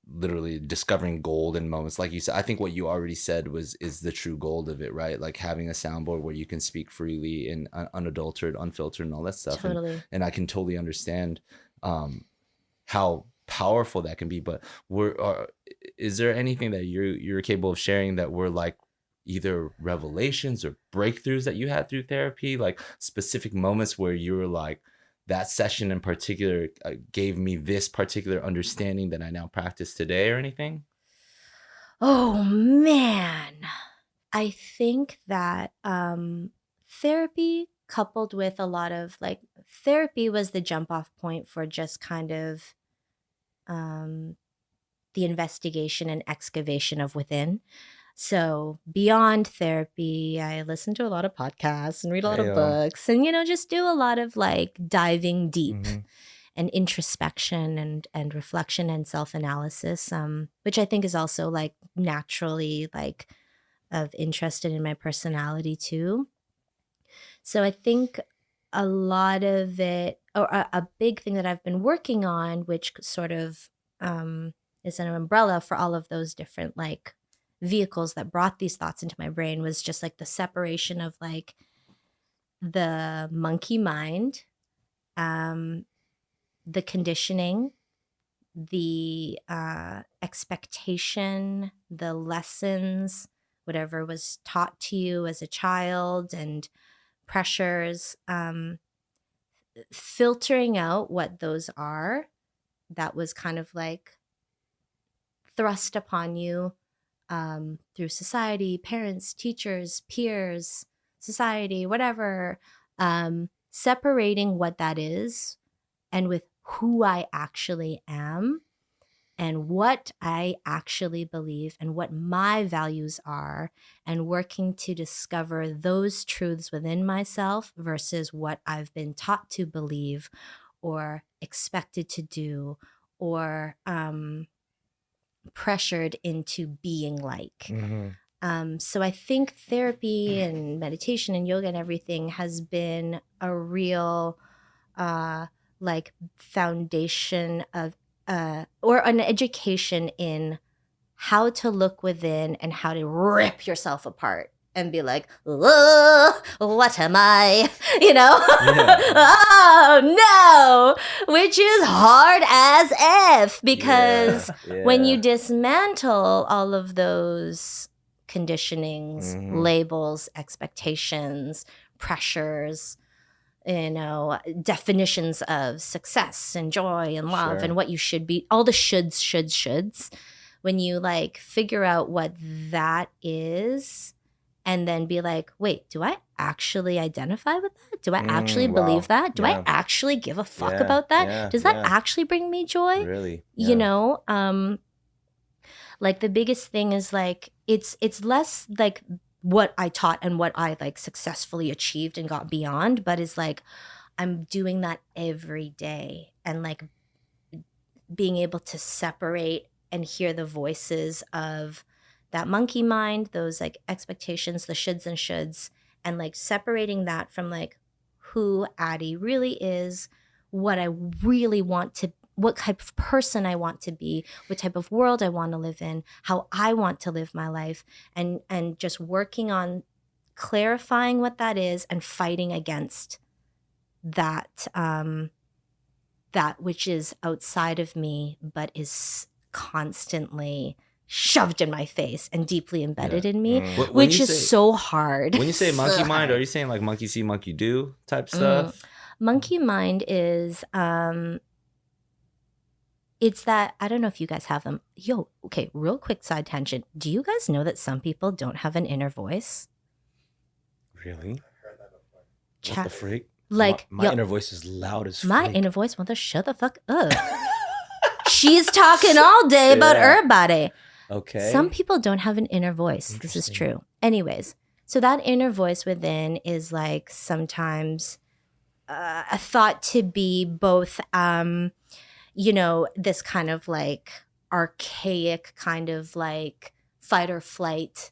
Speaker 3: literally discovering gold in moments like you said. I think what you already said is the true gold of it, right? Like having a soundboard where you can speak freely and unadulterated, unfiltered, and all that stuff.
Speaker 4: Totally.
Speaker 3: And I can totally understand how powerful that can be. But is there anything that you're capable of sharing that were like either revelations or breakthroughs that you had through therapy, like specific moments where you were like, that session in particular gave me this particular understanding that I now practice today, or anything?
Speaker 4: Oh man, I think that therapy, coupled with a lot of, like, therapy was the jump off point for just kind of the investigation and excavation of within. So beyond therapy, I listen to a lot of podcasts and read a lot of
Speaker 2: Ayo.
Speaker 4: books, and, you know, just do a lot of, like, diving deep and introspection and reflection and self-analysis, which I think is also, like, naturally, like, of interest in my personality too. So I think a lot of it, or a big thing that I've been working on, which sort of is an umbrella for all of those different, like, vehicles that brought these thoughts into my brain, was just like the separation of, like, the monkey mind, the conditioning, the expectation, the lessons, whatever was taught to you as a child, and pressures, filtering out what those are that was kind of like thrust upon you through society, parents, teachers, peers, society, whatever, separating what that is and with who I actually am and what I actually believe and what my values are, and working to discover those truths within myself versus what I've been taught to believe or expected to do, or pressured into being like. So I think therapy and meditation and yoga and everything has been a real like foundation of or an education in how to look within and how to rip yourself apart and be like, oh, what am I? You know?
Speaker 3: Yeah.
Speaker 4: Oh no, which is hard as F, because
Speaker 2: Yeah.
Speaker 4: when you dismantle all of those conditionings, labels, expectations, pressures, you know, definitions of success and joy and love
Speaker 2: Sure.
Speaker 4: and what you should be, all the shoulds, when you, like, figure out what that is and then be like, wait, do I actually identify with that? Do I actually
Speaker 2: wow.
Speaker 4: believe that? Do
Speaker 2: Yeah.
Speaker 4: I actually give a fuck
Speaker 2: Yeah,
Speaker 4: about that?
Speaker 2: yeah,
Speaker 4: Does that
Speaker 2: yeah.
Speaker 4: actually bring me joy?
Speaker 3: Really?
Speaker 4: You know, like, the biggest thing is, like, it's less like what I taught and what I, like, successfully achieved and got beyond, but is like, I'm doing that every day, and, like, being able to separate and hear the voices of that monkey mind, those, like, expectations, the shoulds and shoulds, and, like, separating that from, like, who Addy really is, what I really want to, what type of person I want to be, what type of world I want to live in, how I want to live my life, and just working on clarifying what that is and fighting against that that which is outside of me but is constantly shoved in my face and deeply embedded in me,
Speaker 3: When
Speaker 4: which
Speaker 3: you
Speaker 4: is
Speaker 3: say-
Speaker 4: so hard.
Speaker 3: When you say
Speaker 4: So
Speaker 3: monkey mind,
Speaker 4: hard.
Speaker 3: are you saying like monkey see, monkey do type stuff?
Speaker 4: Monkey mind is it's that, I don't know if you guys have them. Yo, okay, real quick side tangent. Do you guys know that some people don't have an inner voice?
Speaker 2: Really? What
Speaker 4: What
Speaker 2: the freak?
Speaker 4: Like,
Speaker 2: my
Speaker 4: yo,
Speaker 2: inner voice is loud as
Speaker 4: my
Speaker 2: freak.
Speaker 4: inner voice, mother, shut the fuck up. She's talking all day about
Speaker 2: Yeah.
Speaker 4: her body.
Speaker 2: Okay.
Speaker 4: Some people don't have an inner voice. This is
Speaker 2: Interesting.
Speaker 4: true. Anyways, so that inner voice within is like sometimes thought to be both, you know, this kind of like archaic kind of like fight or flight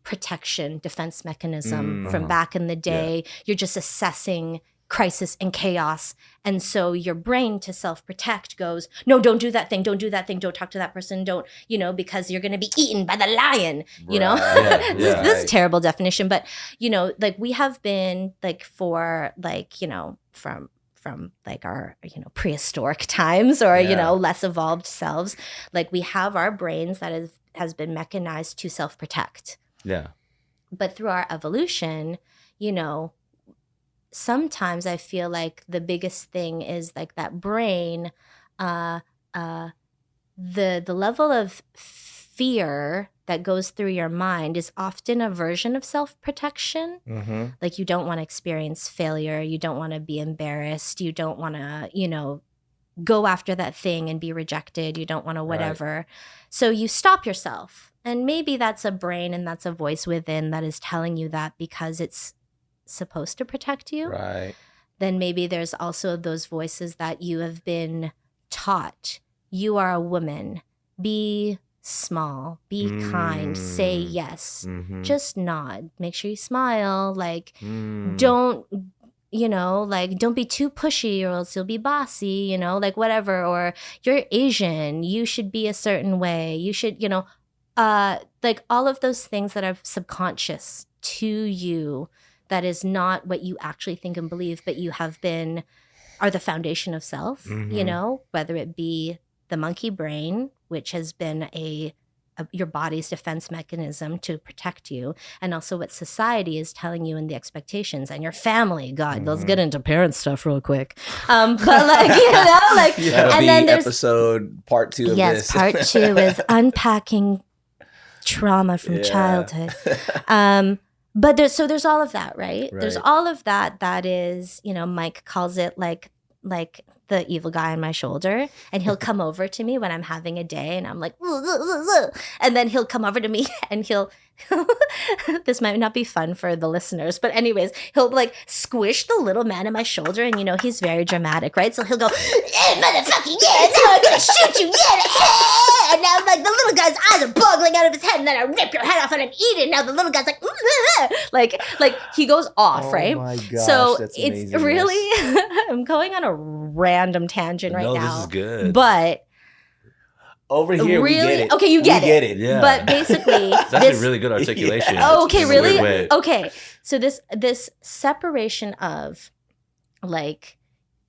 Speaker 4: protection defense mechanism from back in the day. You're just assessing crisis and chaos, and so your brain, to self-protect, goes, no, don't do that thing, don't do that thing, don't talk to that person, don't, you know, because you're going to be eaten by the lion, you know. This is a terrible definition, but you know, like we have been like for like, you know, from like our, you know, prehistoric times or you know, less evolved selves, like we have our brains that has been mechanized to self-protect.
Speaker 3: Yeah.
Speaker 4: But through our evolution, you know, sometimes I feel like the biggest thing is like that brain, the level of fear that goes through your mind is often a version of self-protection.
Speaker 2: Mm-hmm.
Speaker 4: Like you don't want to experience failure, you don't want to be embarrassed, you don't want to, you know, go after that thing and be rejected, you don't want to whatever. Right. So you stop yourself. And maybe that's a brain and that's a voice within that is telling you that because it's supposed to protect you.
Speaker 2: Right.
Speaker 4: Then maybe there's also those voices that you have been taught. You are a woman. Be small. Be kind. Say yes.
Speaker 2: Mm-hmm.
Speaker 4: Just nod. Make sure you smile. Like, don't, you know, like, don't be too pushy or else you'll be bossy, you know, like whatever. Or you're Asian. You should be a certain way. You should, you know, like all of those things that are subconscious to you that is not what you actually think and believe, but you have been, are the foundation of self, you know, whether it be the monkey brain, which has been your body's defense mechanism to protect you, and also what society is telling you and the expectations and your family. God, let's get into parent stuff real quick. But like, you know, like,
Speaker 2: that'll
Speaker 4: and
Speaker 2: be
Speaker 4: then there's
Speaker 2: episode part 2 of this.
Speaker 4: Yes, part 2 is unpacking trauma from childhood. But there's all of that, right? There's all of that is, you know, Mike calls it like the evil guy on my shoulder, and he'll come over to me when I'm having a day and I'm like, and then he'll come over to me and he'll this might not be fun for the listeners, but anyways, he'll like squish the little man on my shoulder, and you know, he's very dramatic, right? So he'll go, hey, motherfucking, yeah, now I'm gonna shoot you, yeah, and now like the little guy's eyes are boggling out of his head, and then I rip your head off and I eat it. Now the little guy's like he goes off, right?
Speaker 2: Oh my gosh,
Speaker 4: so
Speaker 2: that's
Speaker 4: it's
Speaker 2: amazing.
Speaker 4: really I'm going on a random tangent right now.
Speaker 3: No, this is good.
Speaker 4: But
Speaker 2: over here,
Speaker 4: really,
Speaker 2: we get it.
Speaker 4: okay, you get
Speaker 2: we
Speaker 4: it.
Speaker 2: Get it.
Speaker 3: Yeah.
Speaker 4: But basically,
Speaker 3: It's actually really good articulation.
Speaker 4: Oh, okay,
Speaker 3: In a weird
Speaker 4: really?
Speaker 3: way.
Speaker 4: Okay. So this separation of like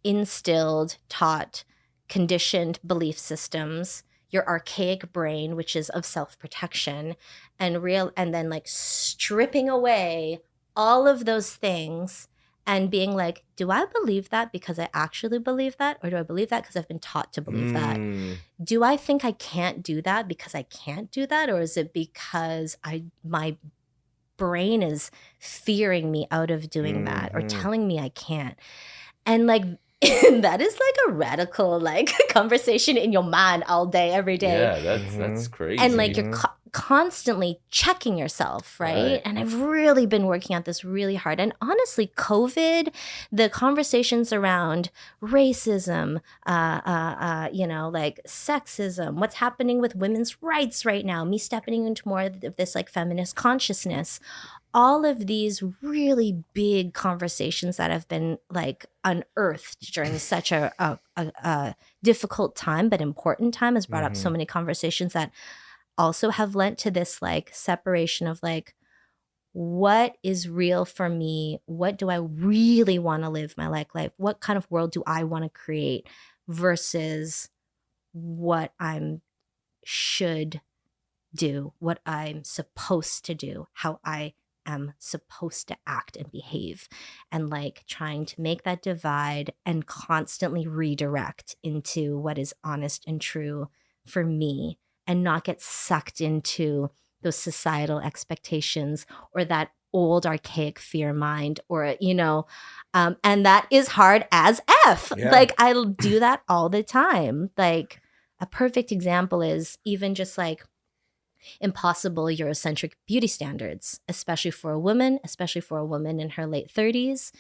Speaker 4: instilled, taught, conditioned belief systems, your archaic brain, which is of self-protection, and then like stripping away all of those things and being like, do I believe that because I actually believe that? Or do I believe that because I've been taught to believe that? Do I think I can't do that because I can't do that? Or is it because my brain is fearing me out of doing that or telling me I can't? And like, that is like a radical like conversation in your mind all day, every day.
Speaker 3: Yeah, that's crazy.
Speaker 4: And like you're constantly checking yourself, right? And I've really been working at this really hard. And honestly, COVID, the conversations around racism, you know, like sexism, what's happening with women's rights right now, me stepping into more of this like feminist consciousness, all of these really big conversations that have been like unearthed during such a difficult time, but important time, has brought up so many conversations that also have lent to this like separation of like, what is real for me? What do I really want to live my life? What kind of world do I want to create versus what I'm should do, what I'm supposed to do, how I am supposed to act and behave, and like trying to make that divide and constantly redirect into what is honest and true for me, and not get sucked into those societal expectations or that old archaic fear mind, or and that is hard as F.
Speaker 2: Yeah.
Speaker 4: Like I'll do that all the time. Like a perfect example is even just like impossible Eurocentric beauty standards, especially for a woman in her late 30s.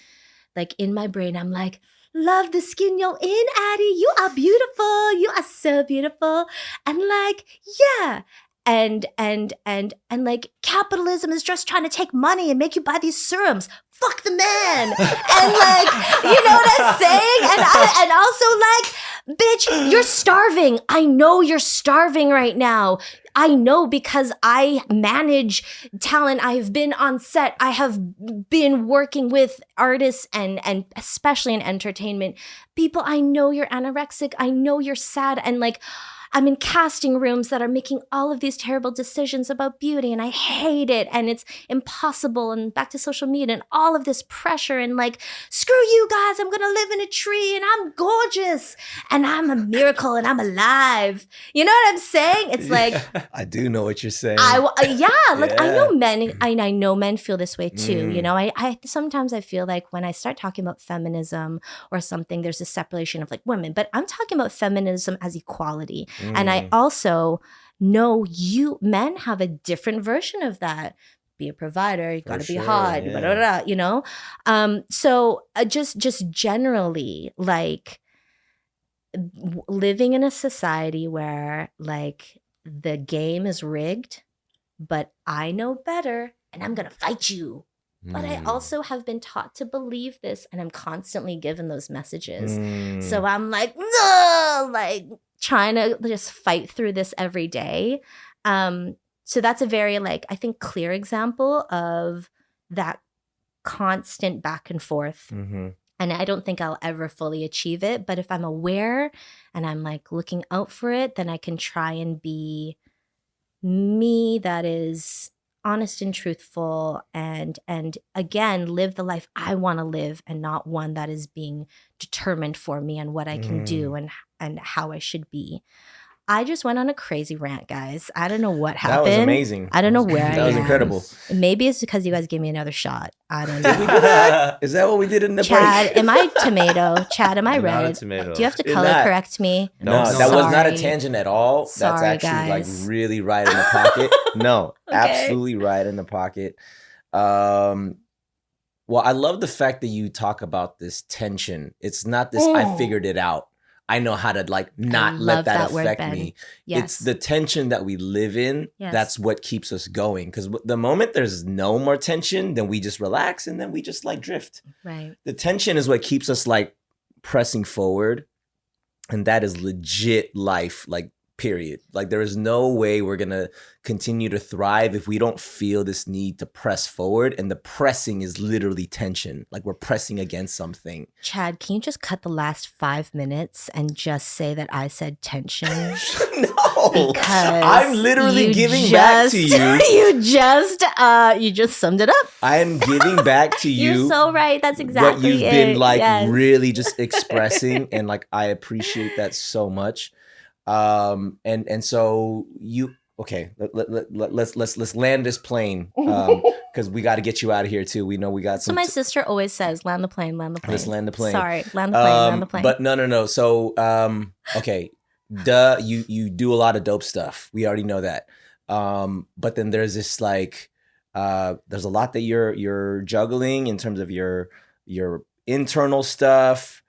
Speaker 4: Like in my brain, I'm like, love the skin you're in, Addy. You are beautiful. You are so beautiful. And like, yeah. And like capitalism is just trying to take money and make you buy these serums. Fuck the man. And like, you know what I'm saying? And also like, bitch, you're starving. I know you're starving right now. I know because I manage talent. I've been on set. I have been working with artists and especially in entertainment. People, I know you're anorexic. I know you're sad. And like, I'm in casting rooms that are making all of these terrible decisions about beauty, and I hate it, and it's impossible, and back to social media and all of this pressure, and like, screw you guys, I'm gonna live in a tree and I'm gorgeous and I'm a miracle and I'm alive. You know what I'm saying? It's like,
Speaker 2: I do know what you're saying.
Speaker 4: I know
Speaker 2: Yeah.
Speaker 4: men, I know men feel this way too. You know, I sometimes I feel like when I start talking about feminism or something, there's a separation of like women, but I'm talking about feminism as equality. And I also know men have a different version of that. Be a provider, you gotta be hot,
Speaker 2: yeah.
Speaker 4: blah, blah, blah, you know? So just generally, like living in a society where like the game is rigged, but I know better and I'm gonna fight you. But I also have been taught to believe this, and I'm constantly given those messages. So I'm like, no, like trying to just fight through this every day. So that's a very like, I think, clear example of that constant back and forth. And I don't think I'll ever fully achieve it. But if I'm aware and I'm like looking out for it, then I can try and be me that is honest and truthful, and again live the life I want to live, and not one that is being determined for me and what I can do and how I should be. I just went on a crazy rant, guys. I don't know what happened.
Speaker 2: That was amazing.
Speaker 4: I don't know where
Speaker 2: that was incredible.
Speaker 4: Maybe it's because you guys gave me another shot. I don't
Speaker 2: Did we
Speaker 4: know.
Speaker 2: do that? Is that what we did in the
Speaker 4: Chad,
Speaker 2: break?
Speaker 4: am I tomato? Chad, am I
Speaker 3: You're not a
Speaker 4: red?
Speaker 3: tomato.
Speaker 4: Do you have to
Speaker 2: You're
Speaker 4: color
Speaker 2: not.
Speaker 4: correct me?
Speaker 2: No,
Speaker 3: No,
Speaker 2: that was not a
Speaker 4: sorry.
Speaker 2: tangent at all. That's
Speaker 4: Sorry,
Speaker 2: actually
Speaker 4: guys.
Speaker 2: like really right in the pocket. No,
Speaker 4: Okay.
Speaker 2: absolutely right in the pocket. Well, I love the fact that you talk about this tension. It's not this, I figured it out. I know how to like not let
Speaker 4: love
Speaker 2: that
Speaker 4: that word,
Speaker 2: affect
Speaker 4: Ben.
Speaker 2: me.
Speaker 4: Yes.
Speaker 2: It's the tension that we live in.
Speaker 4: Yes.
Speaker 2: That's what keeps us going. Because the moment there's no more tension, then we just relax and then we just like drift.
Speaker 4: Right.
Speaker 2: The tension is what keeps us like pressing forward. And that is legit life, like period. Like there is no way we're going to continue to thrive if we don't feel this need to press forward. And the pressing is literally tension. Like we're pressing against something.
Speaker 4: Chad, can you just cut the last 5 minutes and just say that I said tension?
Speaker 2: No,
Speaker 4: Because
Speaker 2: I'm literally
Speaker 4: you
Speaker 2: giving back to you.
Speaker 4: you just summed it up.
Speaker 2: I am giving back to you.
Speaker 4: You're so right. That's exactly
Speaker 2: what you've
Speaker 4: it.
Speaker 2: been like
Speaker 4: Yes.
Speaker 2: really just expressing, and like I appreciate that so much. And so you okay? Let's land this plane because we got to get you out of here too. We know we got
Speaker 4: So
Speaker 2: some.
Speaker 4: my sister always says, land the plane, land the plane.
Speaker 2: Let's land the plane.
Speaker 4: Sorry, land the plane, land the plane.
Speaker 2: But no. So okay, duh. You do a lot of dope stuff. We already know that. But then there's this like there's a lot that you're juggling in terms of your internal stuff,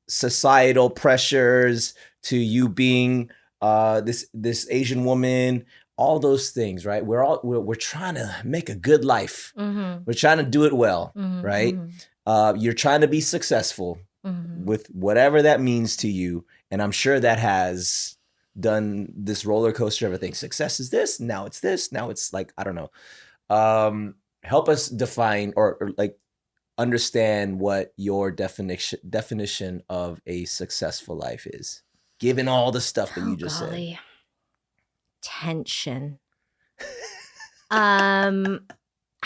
Speaker 2: societal pressures, to you being this Asian woman, all those things, right? We're trying to make a good life. We're trying to do it well, right? You're trying to be successful with whatever that means to you, and I'm sure that has done this roller coaster of everything. Success is this, now it's this, now it's like I don't know. Help us define or like understand what your definition of a successful life is, given all the stuff that you just said.
Speaker 4: Tension.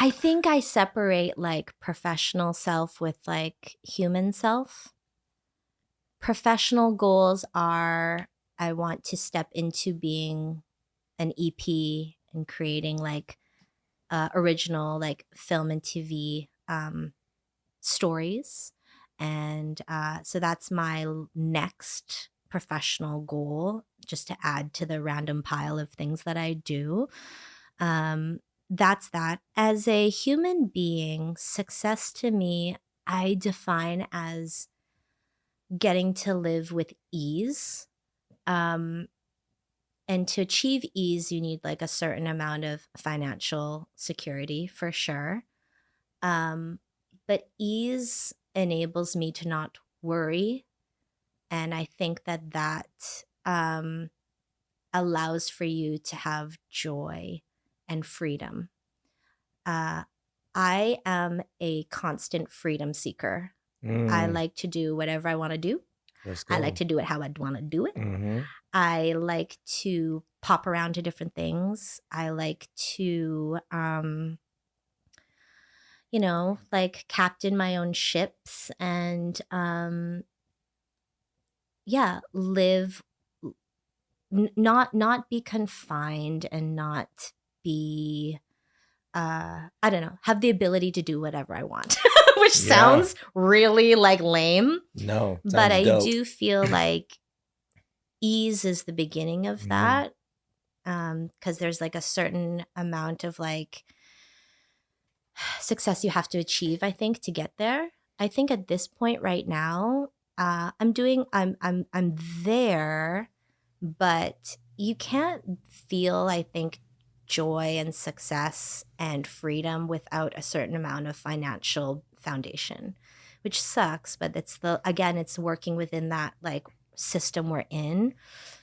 Speaker 4: I think I separate like professional self with like human self. Professional goals are I want to step into being an EP and creating like original like film and TV stories. And so that's my next professional goal, just to add to the random pile of things that I do. That's that. As a human being, success to me, I define as getting to live with ease. And to achieve ease, you need like a certain amount of financial security for sure. But ease enables me to not worry. And I think that allows for you to have joy and freedom. I am a constant freedom seeker. I like to do whatever I want to do.
Speaker 2: Let's go.
Speaker 4: I like to do it how I'd want to do it.
Speaker 2: Mm-hmm.
Speaker 4: I like to pop around to different things. I like to, like captain my own ships and, live, not be confined and not be, I don't know, have the ability to do whatever I want, which sounds really like lame.
Speaker 2: No,
Speaker 4: but I
Speaker 2: dope.
Speaker 4: do feel like ease is the beginning of that, because there's like a certain amount of like success you have to achieve, I think, to get there. I think at this point right now, I'm there, but you can't feel, I think, joy and success and freedom without a certain amount of financial foundation, which sucks, but it's working within that like system we're in.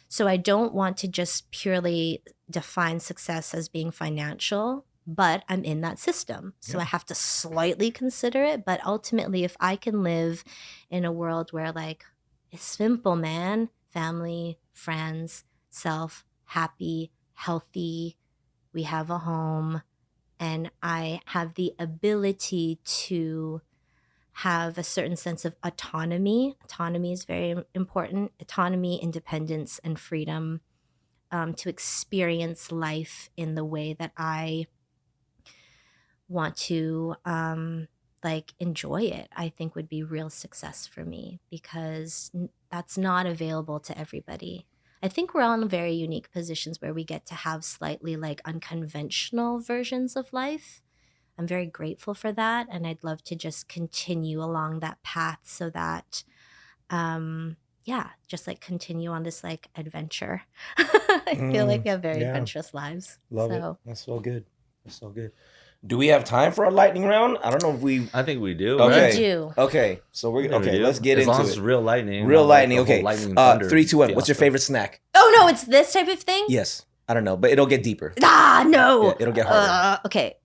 Speaker 4: So I don't want to just purely define success as being financial, but I'm in that system. So I have to slightly consider it. But ultimately, if I can live in a world where like it's simple, man, family, friends, self, happy, healthy, we have a home, and I have the ability to have a certain sense of autonomy. Autonomy is very important. Autonomy, independence, and freedom to experience life in the way that I want to enjoy it, I think would be real success for me, because that's not available to everybody. I think we're all in very unique positions where we get to have slightly like unconventional versions of life. I'm very grateful for that, and I'd love to just continue along that path so that just like continue on this like adventure. I feel like we have very adventurous lives.
Speaker 2: Love it. That's so good. That's so good. Do we have time for a lightning round? I don't know if we.
Speaker 3: I think we do.
Speaker 2: Okay.
Speaker 4: We do.
Speaker 2: Okay. So let's get
Speaker 3: as
Speaker 2: into
Speaker 3: long
Speaker 2: it.
Speaker 3: as it's real lightning.
Speaker 2: Real
Speaker 3: not like
Speaker 2: lightning.
Speaker 3: the whole
Speaker 2: Okay.
Speaker 3: lightning thunder
Speaker 2: 3, 2, 1. What's your
Speaker 3: fiasco.
Speaker 2: favorite snack?
Speaker 4: Oh no, it's this type of thing?
Speaker 2: Yes. I don't know, but it'll get deeper.
Speaker 4: No.
Speaker 2: Yeah, it'll get harder.
Speaker 4: Okay.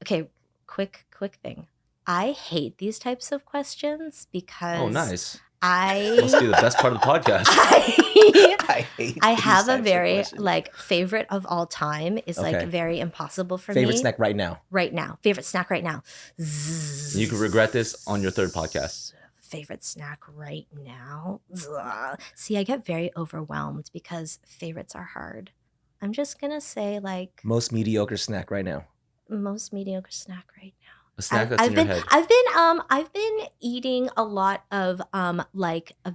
Speaker 4: Quick thing. I hate these types of questions because
Speaker 3: Oh, nice.
Speaker 4: I
Speaker 3: Must be the best part of the podcast.
Speaker 2: I hate
Speaker 4: I
Speaker 2: these
Speaker 4: have a
Speaker 2: types of
Speaker 4: very
Speaker 2: questions.
Speaker 4: like favorite of all time is like
Speaker 2: Okay.
Speaker 4: very impossible for
Speaker 2: Favorite
Speaker 4: me.
Speaker 2: snack right now.
Speaker 4: Right now. Favorite snack right now.
Speaker 3: You could regret this on your third podcast.
Speaker 4: Favorite snack right now. See, I get very overwhelmed because favorites are hard. I'm just gonna say like
Speaker 2: Most mediocre snack right now.
Speaker 4: most mediocre snack right now.
Speaker 3: A snack that's
Speaker 4: I've
Speaker 3: in your
Speaker 4: been
Speaker 3: head.
Speaker 4: I've been eating a lot of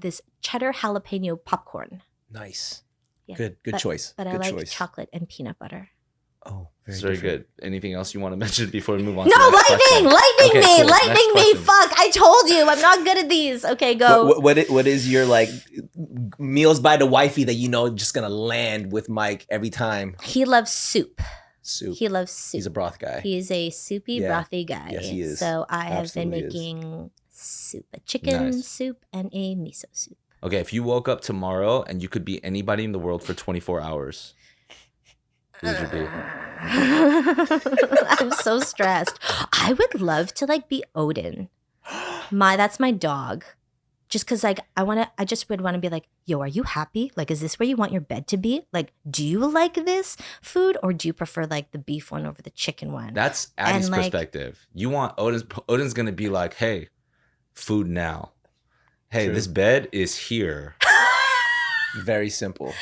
Speaker 4: this cheddar jalapeno popcorn.
Speaker 2: Nice.
Speaker 4: Yeah,
Speaker 2: Good choice.
Speaker 4: But
Speaker 2: good
Speaker 4: I like
Speaker 2: choice.
Speaker 4: chocolate and peanut butter.
Speaker 2: Oh,
Speaker 3: It's
Speaker 2: very
Speaker 3: very
Speaker 2: different.
Speaker 3: good. Anything else you want to mention before we move on?
Speaker 4: No,
Speaker 3: to the next
Speaker 4: lightning
Speaker 3: question? Okay, cool.
Speaker 4: lightning
Speaker 3: Next
Speaker 4: me.
Speaker 3: question.
Speaker 4: Fuck! I told you I'm not good at these. Okay, go.
Speaker 2: What is your like meals by the wifey that you know just gonna land with Mike every time?
Speaker 4: He loves soup.
Speaker 2: Soup.
Speaker 4: He loves soup.
Speaker 2: He's a broth guy.
Speaker 4: He's a soupy,
Speaker 2: Yeah.
Speaker 4: brothy guy.
Speaker 2: Yes, he is.
Speaker 4: So I have been
Speaker 2: Absolutely is.
Speaker 4: making soup, a chicken
Speaker 3: Nice.
Speaker 4: soup and a miso soup.
Speaker 3: Okay, if you woke up tomorrow and you could be anybody in the world for 24 hours, who would you be?
Speaker 4: I'm so stressed. I would love to like be Odin. That's my dog. just because like I just would want to be like, yo, are you happy? Like, is this where you want your bed to be? Like, do you like this food or do you prefer like the beef one over the chicken one?
Speaker 3: That's Addy's
Speaker 4: And, like-
Speaker 3: perspective. You want Odin's gonna be like, hey, food now. Hey,
Speaker 2: True.
Speaker 3: this bed is here.
Speaker 2: Very simple.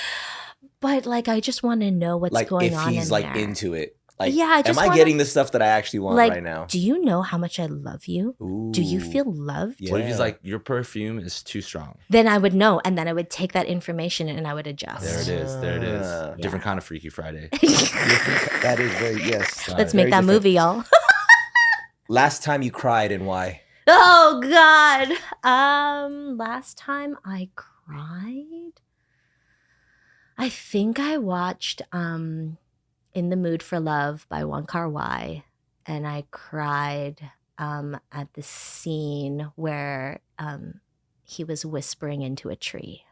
Speaker 4: But like, I just want to know what's
Speaker 2: Like
Speaker 4: going
Speaker 2: if
Speaker 4: on
Speaker 2: he's
Speaker 4: in
Speaker 2: like
Speaker 4: there.
Speaker 2: into it. Like,
Speaker 4: Yeah, I just
Speaker 2: am I
Speaker 4: wanna-
Speaker 2: getting the stuff that I actually want
Speaker 4: Like,
Speaker 2: right now?
Speaker 4: do you know how much I love you? Do you
Speaker 2: Ooh.
Speaker 4: feel loved?
Speaker 2: Yeah.
Speaker 3: What if he's like, your perfume is too strong?
Speaker 4: Then I would know, and then I would take that information and I would adjust.
Speaker 3: There it is. There it is.
Speaker 2: Ah.
Speaker 3: Different kind of Freaky Friday.
Speaker 2: That is very, yes.
Speaker 4: Let's
Speaker 2: very
Speaker 4: make that
Speaker 2: different.
Speaker 4: movie, y'all.
Speaker 2: Last time you cried and why?
Speaker 4: Oh God. Last time I cried, I think I watched In the Mood for Love by Wong Kar-wai, and I cried at the scene where he was whispering into a tree.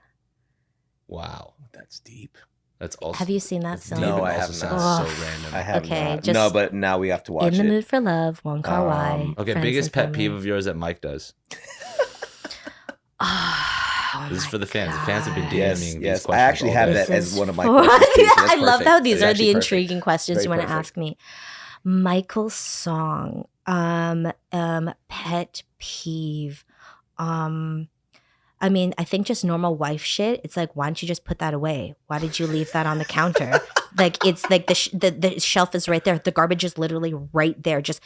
Speaker 3: Wow.
Speaker 2: That's deep.
Speaker 3: That's also.
Speaker 4: Have you seen that
Speaker 3: that's
Speaker 4: film?
Speaker 3: deep
Speaker 2: No,
Speaker 3: and
Speaker 2: I
Speaker 3: also
Speaker 2: have
Speaker 3: sounds
Speaker 4: not.
Speaker 3: so random.
Speaker 2: I have
Speaker 4: Okay,
Speaker 2: not.
Speaker 4: just-
Speaker 2: No, but now we have to watch
Speaker 4: In the
Speaker 2: it.
Speaker 4: Mood for Love, Wong Kar-wai.
Speaker 3: Okay,
Speaker 4: Friends
Speaker 3: biggest
Speaker 4: and
Speaker 3: pet
Speaker 4: Family.
Speaker 3: peeve of yours that Mike does.
Speaker 4: Oh
Speaker 3: This is
Speaker 4: my
Speaker 3: for the fans. The fans have been
Speaker 4: God.
Speaker 3: DMing
Speaker 2: Yes,
Speaker 3: these
Speaker 2: yes.
Speaker 3: questions.
Speaker 2: I actually
Speaker 3: all
Speaker 2: have
Speaker 3: day.
Speaker 2: that
Speaker 4: This
Speaker 2: as
Speaker 4: is
Speaker 2: one of my
Speaker 4: for-
Speaker 2: questions too, so that's
Speaker 4: I love
Speaker 2: perfect.
Speaker 4: how these
Speaker 2: It's
Speaker 4: are
Speaker 2: actually
Speaker 4: the
Speaker 2: perfect.
Speaker 4: intriguing questions
Speaker 2: Very
Speaker 4: you want to
Speaker 2: perfect.
Speaker 4: ask me. Michael's song, pet peeve. I mean, I think just normal wife shit. It's like, why don't you just put that away? Why did you leave that on the counter? Like, it's like the shelf is right there. The garbage is literally right there. Just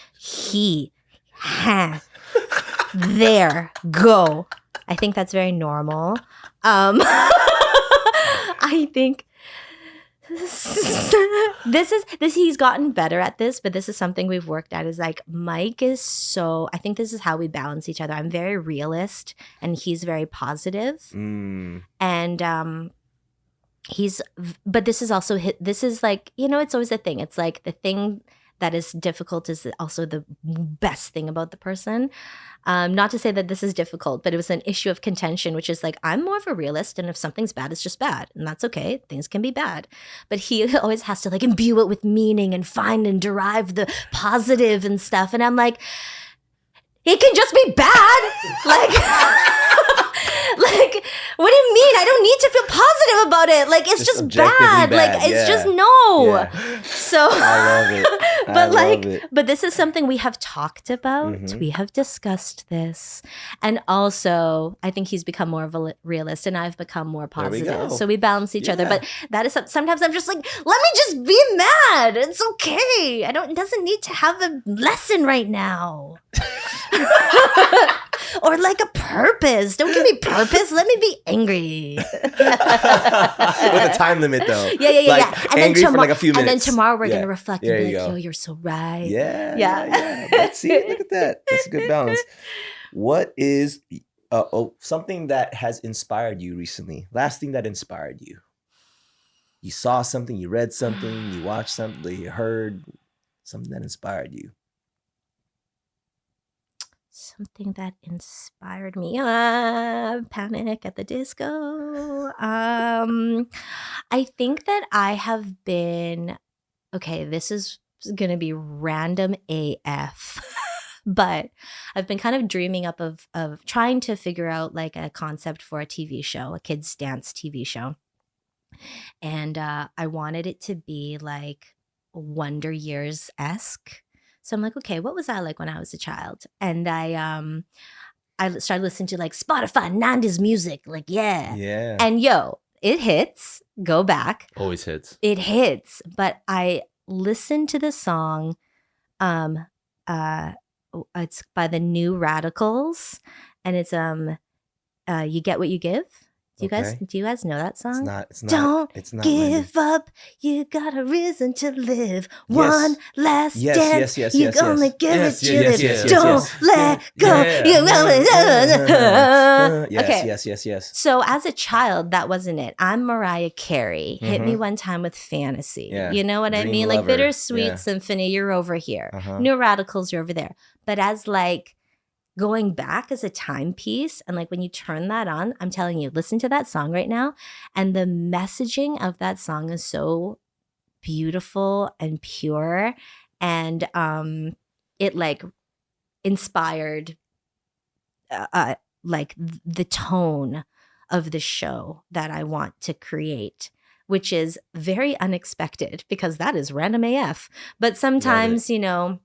Speaker 4: there, go. I think that's very normal. I think this he's gotten better at this, but this is something we've worked at, is like Mike is so, I think this is how we balance each other. I'm very realist and he's very positive.
Speaker 2: Mm.
Speaker 4: And but this is also this is like, you know, it's always a thing. It's like the thing that is difficult is also the best thing about the person. Not to say that this is difficult, but it was an issue of contention, which is like, I'm more of a realist, and if something's bad, it's just bad, and that's okay. Things can be bad. But he always has to like imbue it with meaning and find and derive the positive and stuff. And I'm like, it can just be bad. Like, what do you mean? I don't need to feel positive about it. Like, it's just
Speaker 2: objectively
Speaker 4: bad.
Speaker 2: bad,
Speaker 4: Like, it's
Speaker 2: yeah.
Speaker 4: just no.
Speaker 2: Yeah.
Speaker 4: So
Speaker 2: I love it. I
Speaker 4: but like,
Speaker 2: love it.
Speaker 4: but this is something we have talked about.
Speaker 2: Mhm.
Speaker 4: We have discussed this, and also I think he's become more of a realist, and I've become more
Speaker 2: There we
Speaker 4: positive.
Speaker 2: go.
Speaker 4: So we balance each other.
Speaker 2: Yeah.
Speaker 4: But that is sometimes I'm just like, let me just be mad. It's okay. It doesn't need to have a lesson right now. Or like a purpose. Don't give me purpose. Let me be angry.
Speaker 2: With a time limit though.
Speaker 4: Yeah.
Speaker 2: Like, angry for like a few
Speaker 4: And then
Speaker 2: minutes.
Speaker 4: tomorrow we're
Speaker 2: Yeah.
Speaker 4: gonna reflect
Speaker 2: There
Speaker 4: and be
Speaker 2: you
Speaker 4: like,
Speaker 2: go.
Speaker 4: yo, you're so right.
Speaker 2: Yeah.
Speaker 4: Yeah.
Speaker 2: Let's see. Look at that. That's a good balance. What is something that has inspired you recently? Last thing that inspired you? You saw something, you read something, you watched something, you heard something that inspired you.
Speaker 4: Something that inspired me. Panic at the Disco. I think that I have been, okay, this is going to be random AF. But I've been kind of dreaming up of trying to figure out like a concept for a TV show, a kids dance TV show. And I wanted it to be like Wonder Years-esque. So I'm like, okay, what was I like when I was a child? And I started listening to like Spotify 90s music, like
Speaker 2: Yeah.
Speaker 4: And yo, it hits. Go back.
Speaker 3: Always hits.
Speaker 4: It hits. But I listened to the song. It's by the New Radicals, and it's You Get What You Give. Do you guys know that song?
Speaker 2: It's not.
Speaker 4: Don't
Speaker 2: It's not.
Speaker 4: give up. You got a reason to live. One last
Speaker 2: Yes,
Speaker 4: dance.
Speaker 2: yes,
Speaker 4: you
Speaker 2: yes,
Speaker 4: gonna
Speaker 2: yes.
Speaker 4: give
Speaker 3: Yes,
Speaker 4: it to
Speaker 3: yes,
Speaker 4: it.
Speaker 3: yes, yes,
Speaker 4: Don't
Speaker 2: yes.
Speaker 4: let go.
Speaker 3: Yeah.
Speaker 4: You gonna.
Speaker 2: Yes,
Speaker 4: Okay.
Speaker 2: yes.
Speaker 4: So as a child, that wasn't it. I'm Mariah Carey. Hit me
Speaker 2: Mhm.
Speaker 4: one time with Fantasy.
Speaker 2: Yeah.
Speaker 4: You know what I
Speaker 2: Dream
Speaker 4: mean? Like
Speaker 2: Lover.
Speaker 4: Bittersweet
Speaker 2: Yeah.
Speaker 4: Symphony, you're over here.
Speaker 2: Uh-huh.
Speaker 4: New Radicals, you're over there. But as like going back as a timepiece, and like when you turn that on, I'm telling you, listen to that song right now. And the messaging of that song is so beautiful and pure. And it like inspired like the tone of the show that I want to create, which is very unexpected because that is random AF. But sometimes, you know,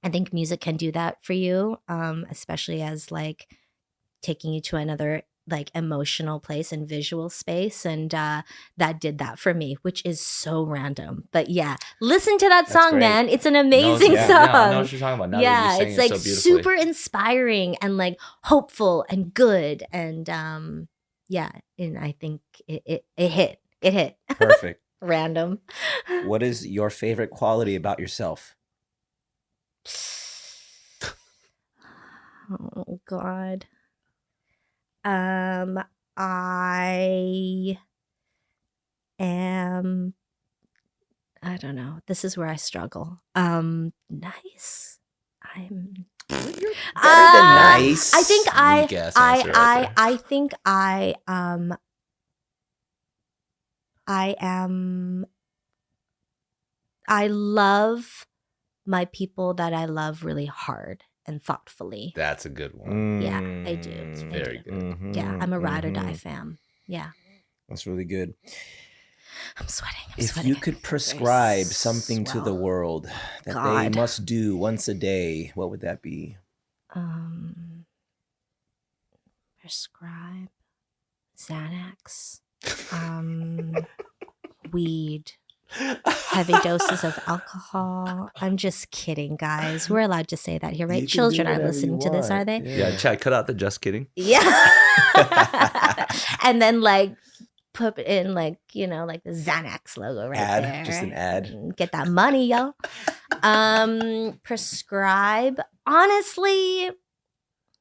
Speaker 4: I think music can do that for you, especially as like taking you to another like emotional place and visual space. And that did that for me, which is so random. But yeah, listen to that song,
Speaker 2: great.
Speaker 4: man. It's an amazing
Speaker 3: yeah,
Speaker 4: song.
Speaker 3: Yeah, I know what you're talking about. Now that
Speaker 4: Yeah,
Speaker 3: you're saying
Speaker 4: it's
Speaker 3: it
Speaker 4: like
Speaker 3: so beautifully.
Speaker 4: super inspiring and like hopeful and good. And yeah, and I think it hit. It hit.
Speaker 2: Perfect.
Speaker 4: Random.
Speaker 2: What is your favorite quality about yourself?
Speaker 4: Oh God. I am, I don't know. This is where I struggle. Nice. I'm
Speaker 2: Better than nice.
Speaker 4: I think
Speaker 3: Weak ass answer right there.
Speaker 4: I think I am, I love my people that I love really hard and thoughtfully.
Speaker 3: That's a good one.
Speaker 4: Yeah, I do.
Speaker 3: It's
Speaker 4: I
Speaker 3: very
Speaker 4: do.
Speaker 3: good.
Speaker 4: Yeah, I'm a ride or die fam. Yeah.
Speaker 2: That's really good.
Speaker 4: I'm sweating.
Speaker 2: If you could prescribe something to the world that they must do once a day, what would that be?
Speaker 4: Prescribe Xanax, weed, heavy doses of alcohol. I'm just kidding, guys. We're allowed to say that here, right? Children are listening to this, are they?
Speaker 3: Yeah, Chad, cut out the just kidding.
Speaker 4: Yeah. And then like put in like, you know, like the Xanax logo right there.
Speaker 2: Just an ad.
Speaker 4: Get that money, yo. Prescribe, honestly,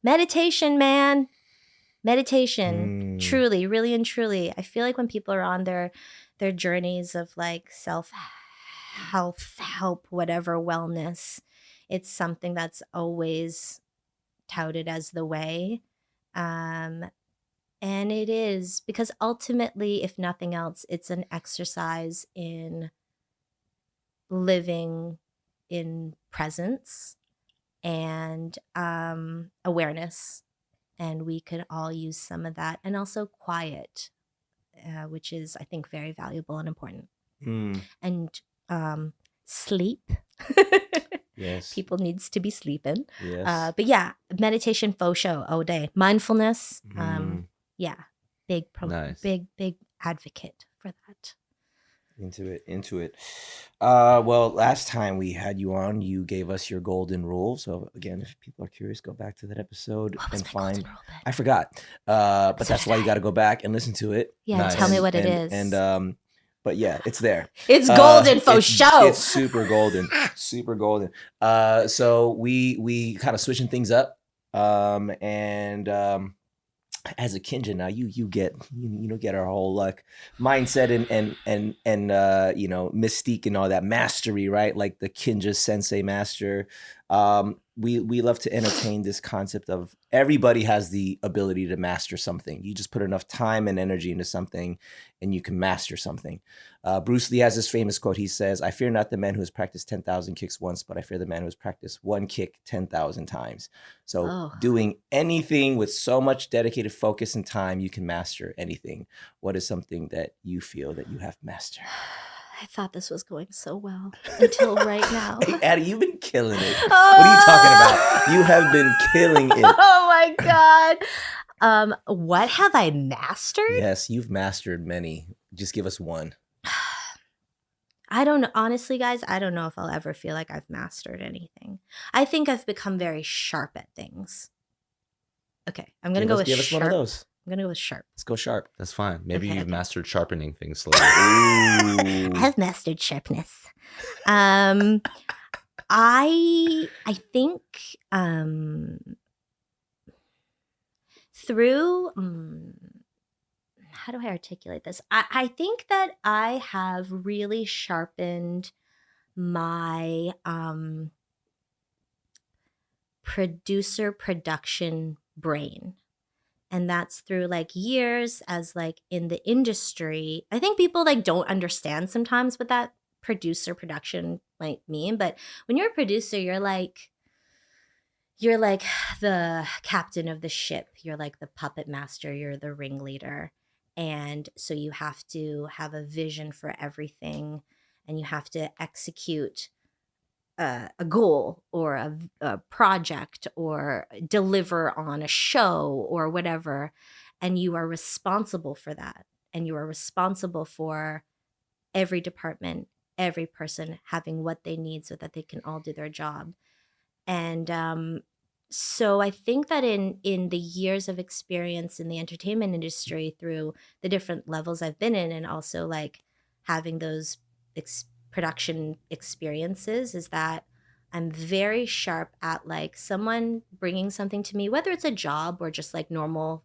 Speaker 4: meditation, man. Meditation. Truly, really and truly. I feel like when people are on their journeys of like self-health, help, whatever, wellness, it's something that's always touted as the way. And it is, because ultimately, if nothing else, it's an exercise in living in presence and awareness. And we could all use some of that. And also quiet, which is, I think, very valuable and important. And sleep.
Speaker 2: Yes.
Speaker 4: People needs to be sleeping.
Speaker 2: Yes.
Speaker 4: But yeah, meditation faux show all day. Mindfulness. Yeah, big advocate for that.
Speaker 2: Into it. Well, last time we had you on, you gave us your golden rule. So again, if people are curious, go back to that episode and find. I forgot, but that's why you got to go back and listen to it.
Speaker 4: Yeah, nice. Tell me what it is.
Speaker 2: And but yeah, it's there.
Speaker 4: It's golden for show.
Speaker 2: It's super golden, super golden. So we kind of switching things up, and as a Kinja now, you get our whole like mindset and you know, mystique and all that mastery, right? Like the Kinja Sensei master. We love to entertain this concept of everybody has the ability to master something. You just put enough time and energy into something and you can master something. Bruce Lee has this famous quote. He says, "I fear not the man who has practiced 10,000 kicks once, but I fear the man who has practiced one kick 10,000 times." So doing anything with so much dedicated focus and time, you can master anything. What is something that you feel that you have mastered?
Speaker 4: I thought this was going so well until right now.
Speaker 2: Hey, Addy, you've been killing it. What are you talking about? You have been killing it.
Speaker 4: Oh my God. What have I mastered?
Speaker 2: Yes, you've mastered many. Just give us one.
Speaker 4: I don't know. Honestly, guys, I don't know if I'll ever feel like I've mastered anything. I think I've become very sharp at things. Okay, I'm going to go with
Speaker 2: give us
Speaker 4: sharp.
Speaker 2: one of those.
Speaker 4: I'm going to go with sharp.
Speaker 2: Let's go sharp.
Speaker 3: That's fine. Maybe you've mastered sharpening things slowly.
Speaker 4: I've mastered sharpness. I think through how do I articulate this? I think that I have really sharpened my production brain. And that's through like years as like in the industry. I think people like don't understand sometimes what that production might mean. But when you're a producer, you're like, you're like the captain of the ship. You're like the puppet master. You're the ringleader. And so you have to have a vision for everything, and you have to execute a goal or a project or deliver on a show or whatever. And you are responsible for that. And you are responsible for every department, every person having what they need so that they can all do their job. And so I think that in the years of experience in the entertainment industry, through the different levels I've been in, and also like having those production experiences, is that I'm very sharp at like someone bringing something to me, whether it's a job or just like normal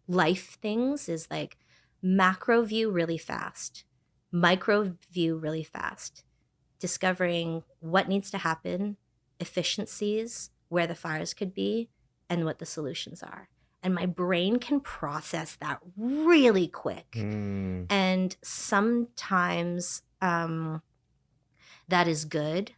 Speaker 4: life things, is like macro view really fast, micro view really fast, discovering what needs to happen, efficiencies, where the fires could be, and what the solutions are. And my brain can process that really quick. And sometimes that is good.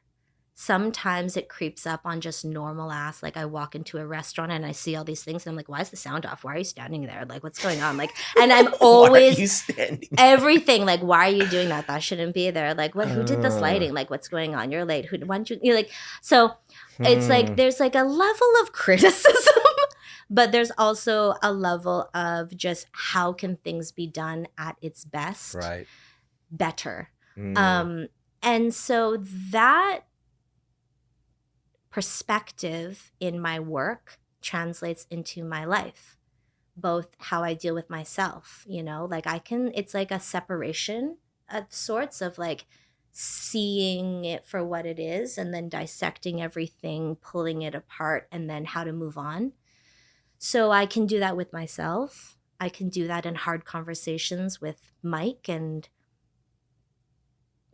Speaker 4: Sometimes it creeps up on just normal ass. Like I walk into a restaurant and I see all these things and I'm like, why is the sound off? Why are you standing there? Like, what's going on? Like, and I'm always
Speaker 2: Why are you standing?
Speaker 4: Everything. Like, why are you doing that? That shouldn't be there. Like, what? Who did this lighting? Like, what's going on? You're late. Why don't you? You're like, so it's like there's like a level of criticism, but there's also a level of just how can things be done at its best,
Speaker 2: Right.
Speaker 4: better. And so that perspective in my work translates into my life, both how I deal with myself, you know, like it's like a separation of sorts of like seeing it for what it is and then dissecting everything, pulling it apart, and then how to move on. So I can do that with myself. I can do that in hard conversations with Mike and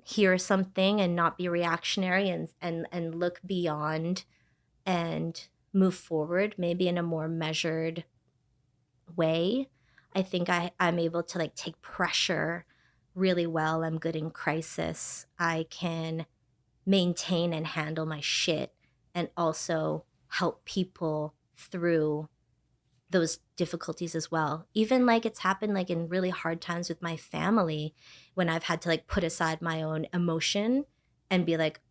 Speaker 4: hear something and not be reactionary and look beyond and move forward, maybe in a more measured way. I think I'm able to like take pressure really well. I'm good in crisis. I can maintain and handle my shit and also help people through those difficulties as well. Even like it's happened like in really hard times with my family, when I've had to like put aside my own emotion and be like,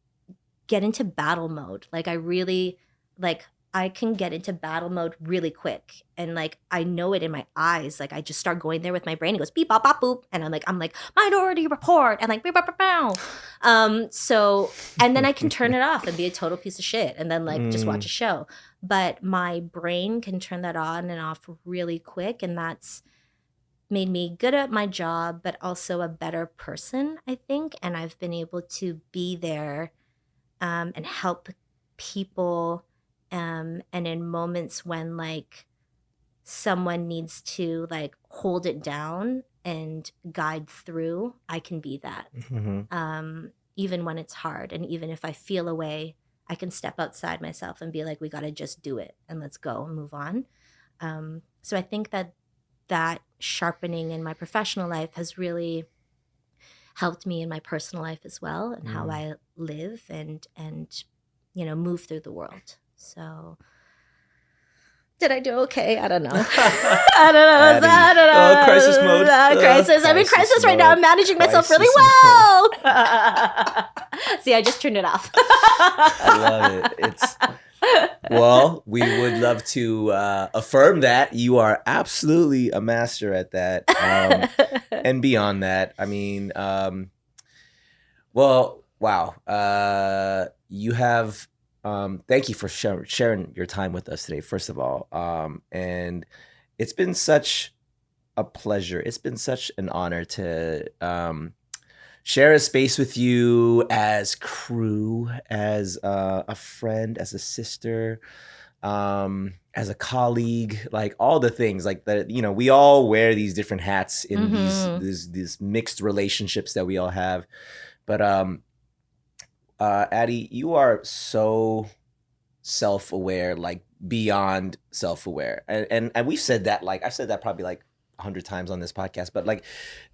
Speaker 4: get into battle mode. Like I really, like I can get into battle mode really quick. And like, I know it in my eyes. Like I just start going there with my brain. It goes beep, bop, bop, boop. And I'm like, Minority Report. And like, beep, bop, bop, bow. So, and then I can turn it off and be a total piece of shit. And then like, just watch a show. But my brain can turn that on and off really quick. And that's made me good at my job, but also a better person, I think. And I've been able to be there and help people. And in moments when like someone needs to like hold it down and guide through, I can be that. Even when it's hard. And even if I feel away, I can step outside myself and be like, we got to just do it and let's go and move on. So I think that sharpening in my professional life has really helped me in my personal life as well, and how I live and you know, move through the world. So did I do okay? I don't know. I don't know. I don't know.
Speaker 2: Crisis mode.
Speaker 4: Crisis. I'm in crisis right now. I'm managing myself really well. See, I just turned it off.
Speaker 2: I love it. Well, we would love to affirm that you are absolutely a master at that, and beyond that. I mean, well, wow. You have. Thank you for sharing your time with us today, first of all. And it's been such a pleasure. It's been such an honor to share a space with you as crew, as a friend, as a sister, as a colleague, like all the things like that. You know, we all wear these different hats in these mixed relationships that we all have. But Addy, you are so self-aware, like beyond self-aware, and we've said that, like I've said that probably like 100 times on this podcast, but like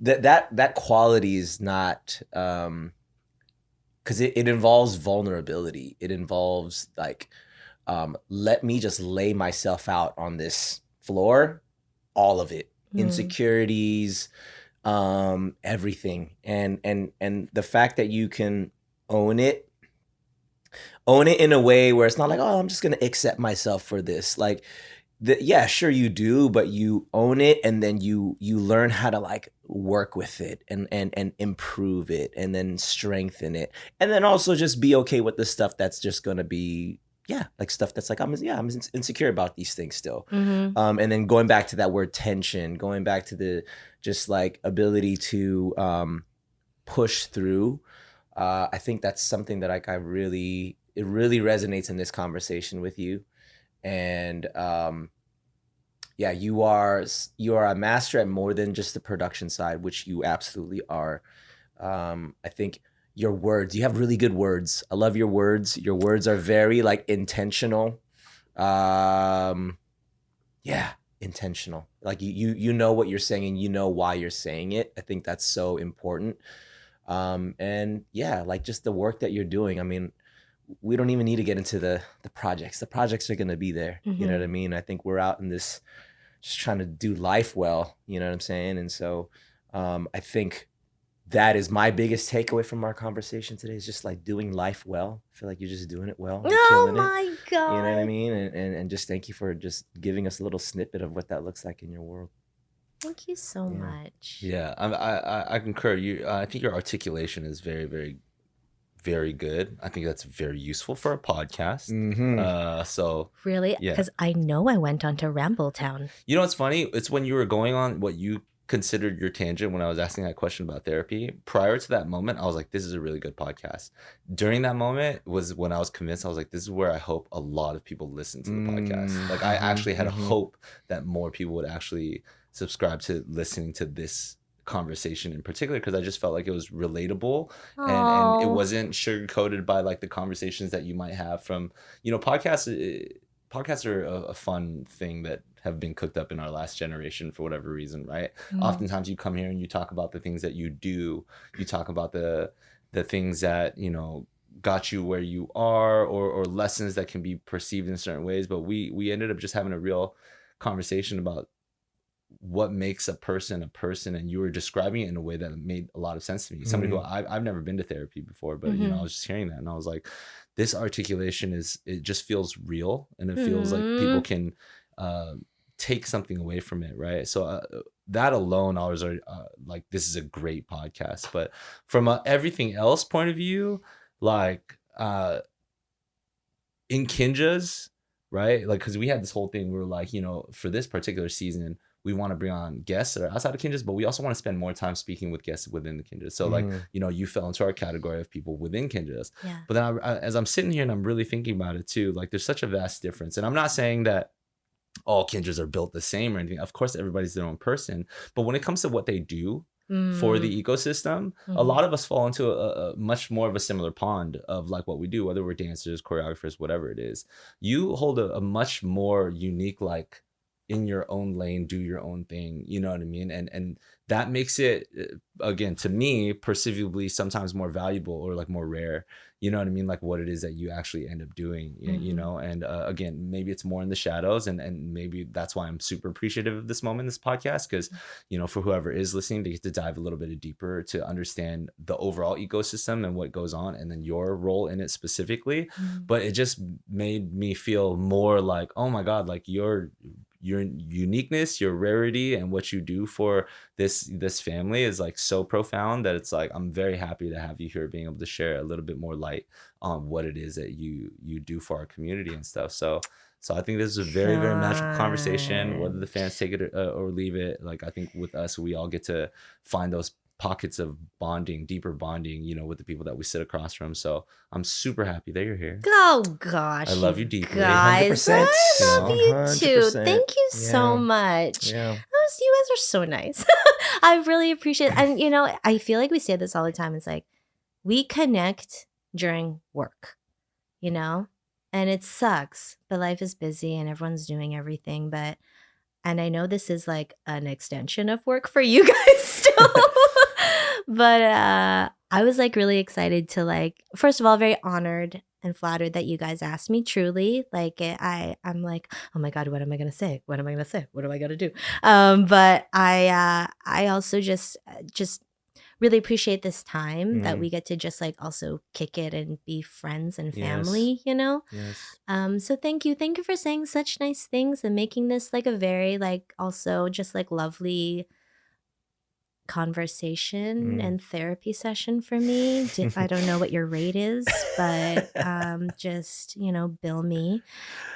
Speaker 2: that quality is not because it involves vulnerability. It involves like let me just lay myself out on this floor, all of it, insecurities, everything. And the fact that you can own it in a way where it's not like, oh, I'm just going to accept myself for this. Like, yeah, sure you do, but you own it, and then you learn how to like work with it and improve it and then strengthen it. And then also just be okay with the stuff that's just going to be, like stuff that's like, I'm insecure about these things still. And then going back to that word tension, going back to the just like ability to push through. I think that's something that like it really resonates in this conversation with you. And you are a master at more than just the production side, which you absolutely are. I think your words, you have really good words. I love your words. Your words are very like intentional. Intentional. Like you know what you're saying and you know why you're saying it. I think that's so important. And like just the work that you're doing. I mean, we don't even need to get into the projects. The projects are going to be there. You know what I mean? I think we're out in this just trying to do life well, you know what I'm saying? And so I think that is my biggest takeaway from our conversation today, is just like doing life well. I feel like you're just doing it well.
Speaker 4: Oh my God.
Speaker 2: You know what I mean? And just thank you for just giving us a little snippet of what that looks like in your world.
Speaker 4: Thank you so much.
Speaker 3: Yeah, I concur. I think your articulation is very, very, very good. I think that's very useful for a podcast. So
Speaker 4: really, because I know I went on to Rambletown.
Speaker 3: You know what's funny? It's when you were going on what you considered your tangent when I was asking that question about therapy. Prior to that moment, I was like, this is a really good podcast. During that moment was when I was convinced. I was like, this is where I hope a lot of people listen to the podcast. Like I actually had a hope that more people would actually subscribe to listening to this conversation in particular, because I just felt like it was relatable and it wasn't sugar coated by like the conversations that you might have from, podcasts are a fun thing that have been cooked up in our last generation for whatever reason, right? Oftentimes you come here and you talk about the things that you do, you talk about the things that got you where you are, or lessons that can be perceived in certain ways, but we ended up just having a real conversation about what makes a person, and you were describing it in a way that made a lot of sense to me. Somebody who I've never been to therapy before, but I was just hearing that and I was like, this articulation it just feels real, and it feels like people can take something away from it, right? So that alone, I was like, this is a great podcast. But from a everything else point of view, like in Kinjaz, right? Like, because we had this whole thing, we were like, for this particular season, we want to bring on guests that are outside of Kinjaz, but we also want to spend more time speaking with guests within the Kinjaz. So like, you fell into our category of people within Kinjaz. Yeah. But then as I'm sitting here and I'm really thinking about it too, like there's such a vast difference. And I'm not saying that all Kinjaz are built the same or anything. Of course, everybody's their own person. But when it comes to what they do for the ecosystem, a lot of us fall into a much more of a similar pond of like what we do, whether we're dancers, choreographers, whatever it is. You hold a much more unique, like, in your own lane, do your own thing, you know what I mean? And that makes it, again, to me, perceivably sometimes more valuable or like more rare, you know what I mean? Like what it is that you actually end up doing, and again, maybe it's more in the shadows, and maybe that's why I'm super appreciative of this moment, this podcast, because, for whoever is listening, they get to dive a little bit deeper to understand the overall ecosystem and what goes on, and then your role in it specifically. But it just made me feel more like, oh my God, like your uniqueness, your rarity, and what you do for this family is like so profound that it's like, I'm very happy to have you here, being able to share a little bit more light on what it is that you do for our community and stuff. So I think this is a very, very magical conversation, whether the fans take it or leave it. Like, I think with us, we all get to find those pockets of bonding, deeper bonding, with the people that we sit across from. So I'm super happy that you're here.
Speaker 4: Oh gosh,
Speaker 3: I love you deeply.
Speaker 4: Guys,
Speaker 2: 100%.
Speaker 4: I love you
Speaker 2: 100%.
Speaker 4: too. Thank you so much.
Speaker 2: Yeah.
Speaker 4: You guys are so nice. I really appreciate it. And I feel like we say this all the time. It's like we connect during work, and it sucks, but life is busy and everyone's doing everything. And I know this is like an extension of work for you guys still. But I was like really excited to, like, first of all, very honored and flattered that you guys asked me. Truly, like I'm like, oh my god, what am I gonna say? What am I gonna say? What am I gonna do? But I also just really appreciate this time that we get to just like also kick it and be friends and family, you know?
Speaker 2: Yes.
Speaker 4: So thank you for saying such nice things and making this like a very like also just like lovely conversation and therapy session for me. I don't know what your rate is, but just, you know, bill me.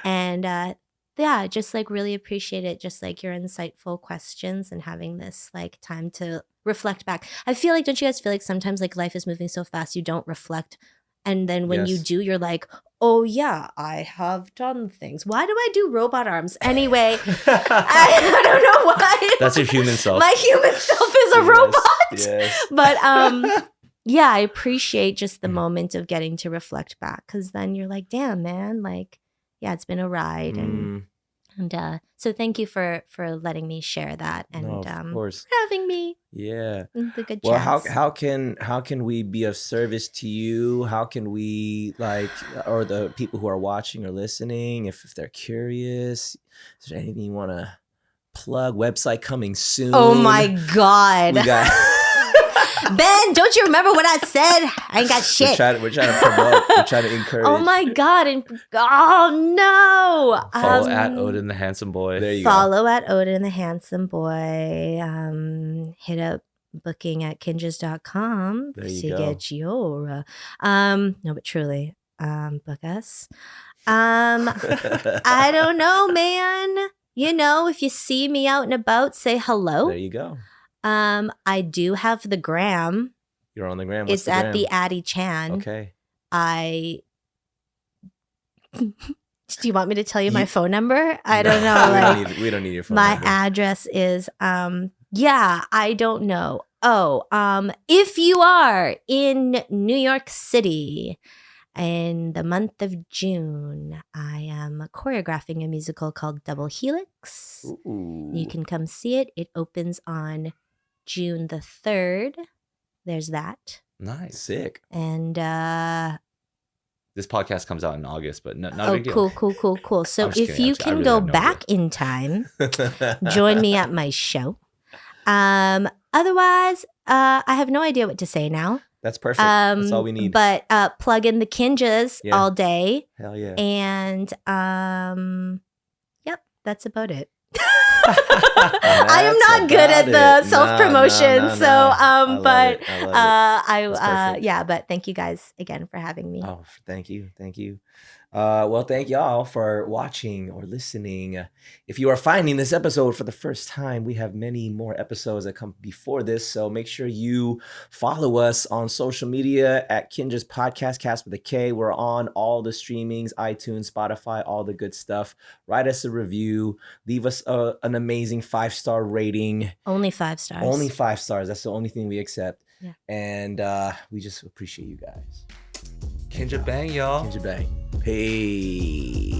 Speaker 4: And yeah, just like really appreciate it. Just like your insightful questions and having this like time to reflect back. I feel like, don't you guys feel like sometimes like life is moving so fast you don't reflect, and then when you do, you're like, oh yeah, I have done things. Why do I do robot arms anyway? I don't know why.
Speaker 3: That's your human self.
Speaker 4: My human self is a robot.
Speaker 2: Yes.
Speaker 4: But yeah, I appreciate just the moment of getting to reflect back, because then you're like, damn, man, like, yeah, it's been a ride. And so thank you for letting me share that, and
Speaker 2: No, of course.
Speaker 4: for having me.
Speaker 2: Yeah.
Speaker 4: The good
Speaker 2: Well,
Speaker 4: chats.
Speaker 2: how can we be of service to you? How can we like, or the people who are watching or listening, if they're curious, is there anything you want to plug? Website coming soon.
Speaker 4: Oh my God.
Speaker 2: We got
Speaker 4: Ben, don't you remember what I said? I ain't got shit.
Speaker 2: we're trying to promote. We're trying to encourage.
Speaker 4: Oh my God. And oh no.
Speaker 3: Follow at Odin the Handsome Boy.
Speaker 2: There you
Speaker 4: Follow at Odin the Handsome Boy. Hit up booking at kinjaz.com
Speaker 2: There you
Speaker 4: to
Speaker 2: go.
Speaker 4: get your no, but truly, book us. I don't know, man. You know, if you see me out and about, say hello.
Speaker 2: There you go.
Speaker 4: I do have the gram.
Speaker 2: You're on the gram. What's
Speaker 4: It's
Speaker 2: the
Speaker 4: at
Speaker 2: gram?
Speaker 4: the Addy Chan.
Speaker 2: Okay.
Speaker 4: Do you want me to tell you my phone number? I don't know.
Speaker 2: We
Speaker 4: Like,
Speaker 2: don't need, we don't need your phone
Speaker 4: my
Speaker 2: number.
Speaker 4: address is yeah, I don't know. Oh, if you are in New York City in the month of June, I am choreographing a musical called Double Helix.
Speaker 2: Ooh.
Speaker 4: You can come see it. It opens on June the 3rd. There's that.
Speaker 3: Nice.
Speaker 2: Sick.
Speaker 4: And
Speaker 3: This podcast comes out in August, but not a big deal.
Speaker 4: cool. So
Speaker 3: I'm just
Speaker 4: if
Speaker 3: kidding.
Speaker 4: you
Speaker 3: I
Speaker 4: can
Speaker 3: really
Speaker 4: go
Speaker 3: have no
Speaker 4: back in time, join me at my show. Otherwise, I have no idea what to say now.
Speaker 2: That's perfect. That's all we need.
Speaker 4: But plug in the Kinjas
Speaker 2: Yeah.
Speaker 4: all day.
Speaker 2: Hell yeah.
Speaker 4: And yep, that's about it. I am not good at the self-promotion.
Speaker 2: No.
Speaker 4: So
Speaker 2: I love
Speaker 4: but
Speaker 2: it. I love it. That's perfect.
Speaker 4: yeah, but thank you guys again for having me.
Speaker 2: Oh, thank you. Well, thank y'all for watching or listening. If you are finding this episode for the first time, we have many more episodes that come before this. So make sure you follow us on social media at KINJAZ Podcast, cast with a K. We're on all the streamings, iTunes, Spotify, all the good stuff. Write us a review. Leave us an amazing 5-star rating.
Speaker 4: Only 5 stars.
Speaker 2: Only 5 stars. That's the only thing we accept.
Speaker 4: Yeah.
Speaker 2: And we just appreciate you guys.
Speaker 3: Kinja bang, y'all.
Speaker 2: Kinja Bay. Peace.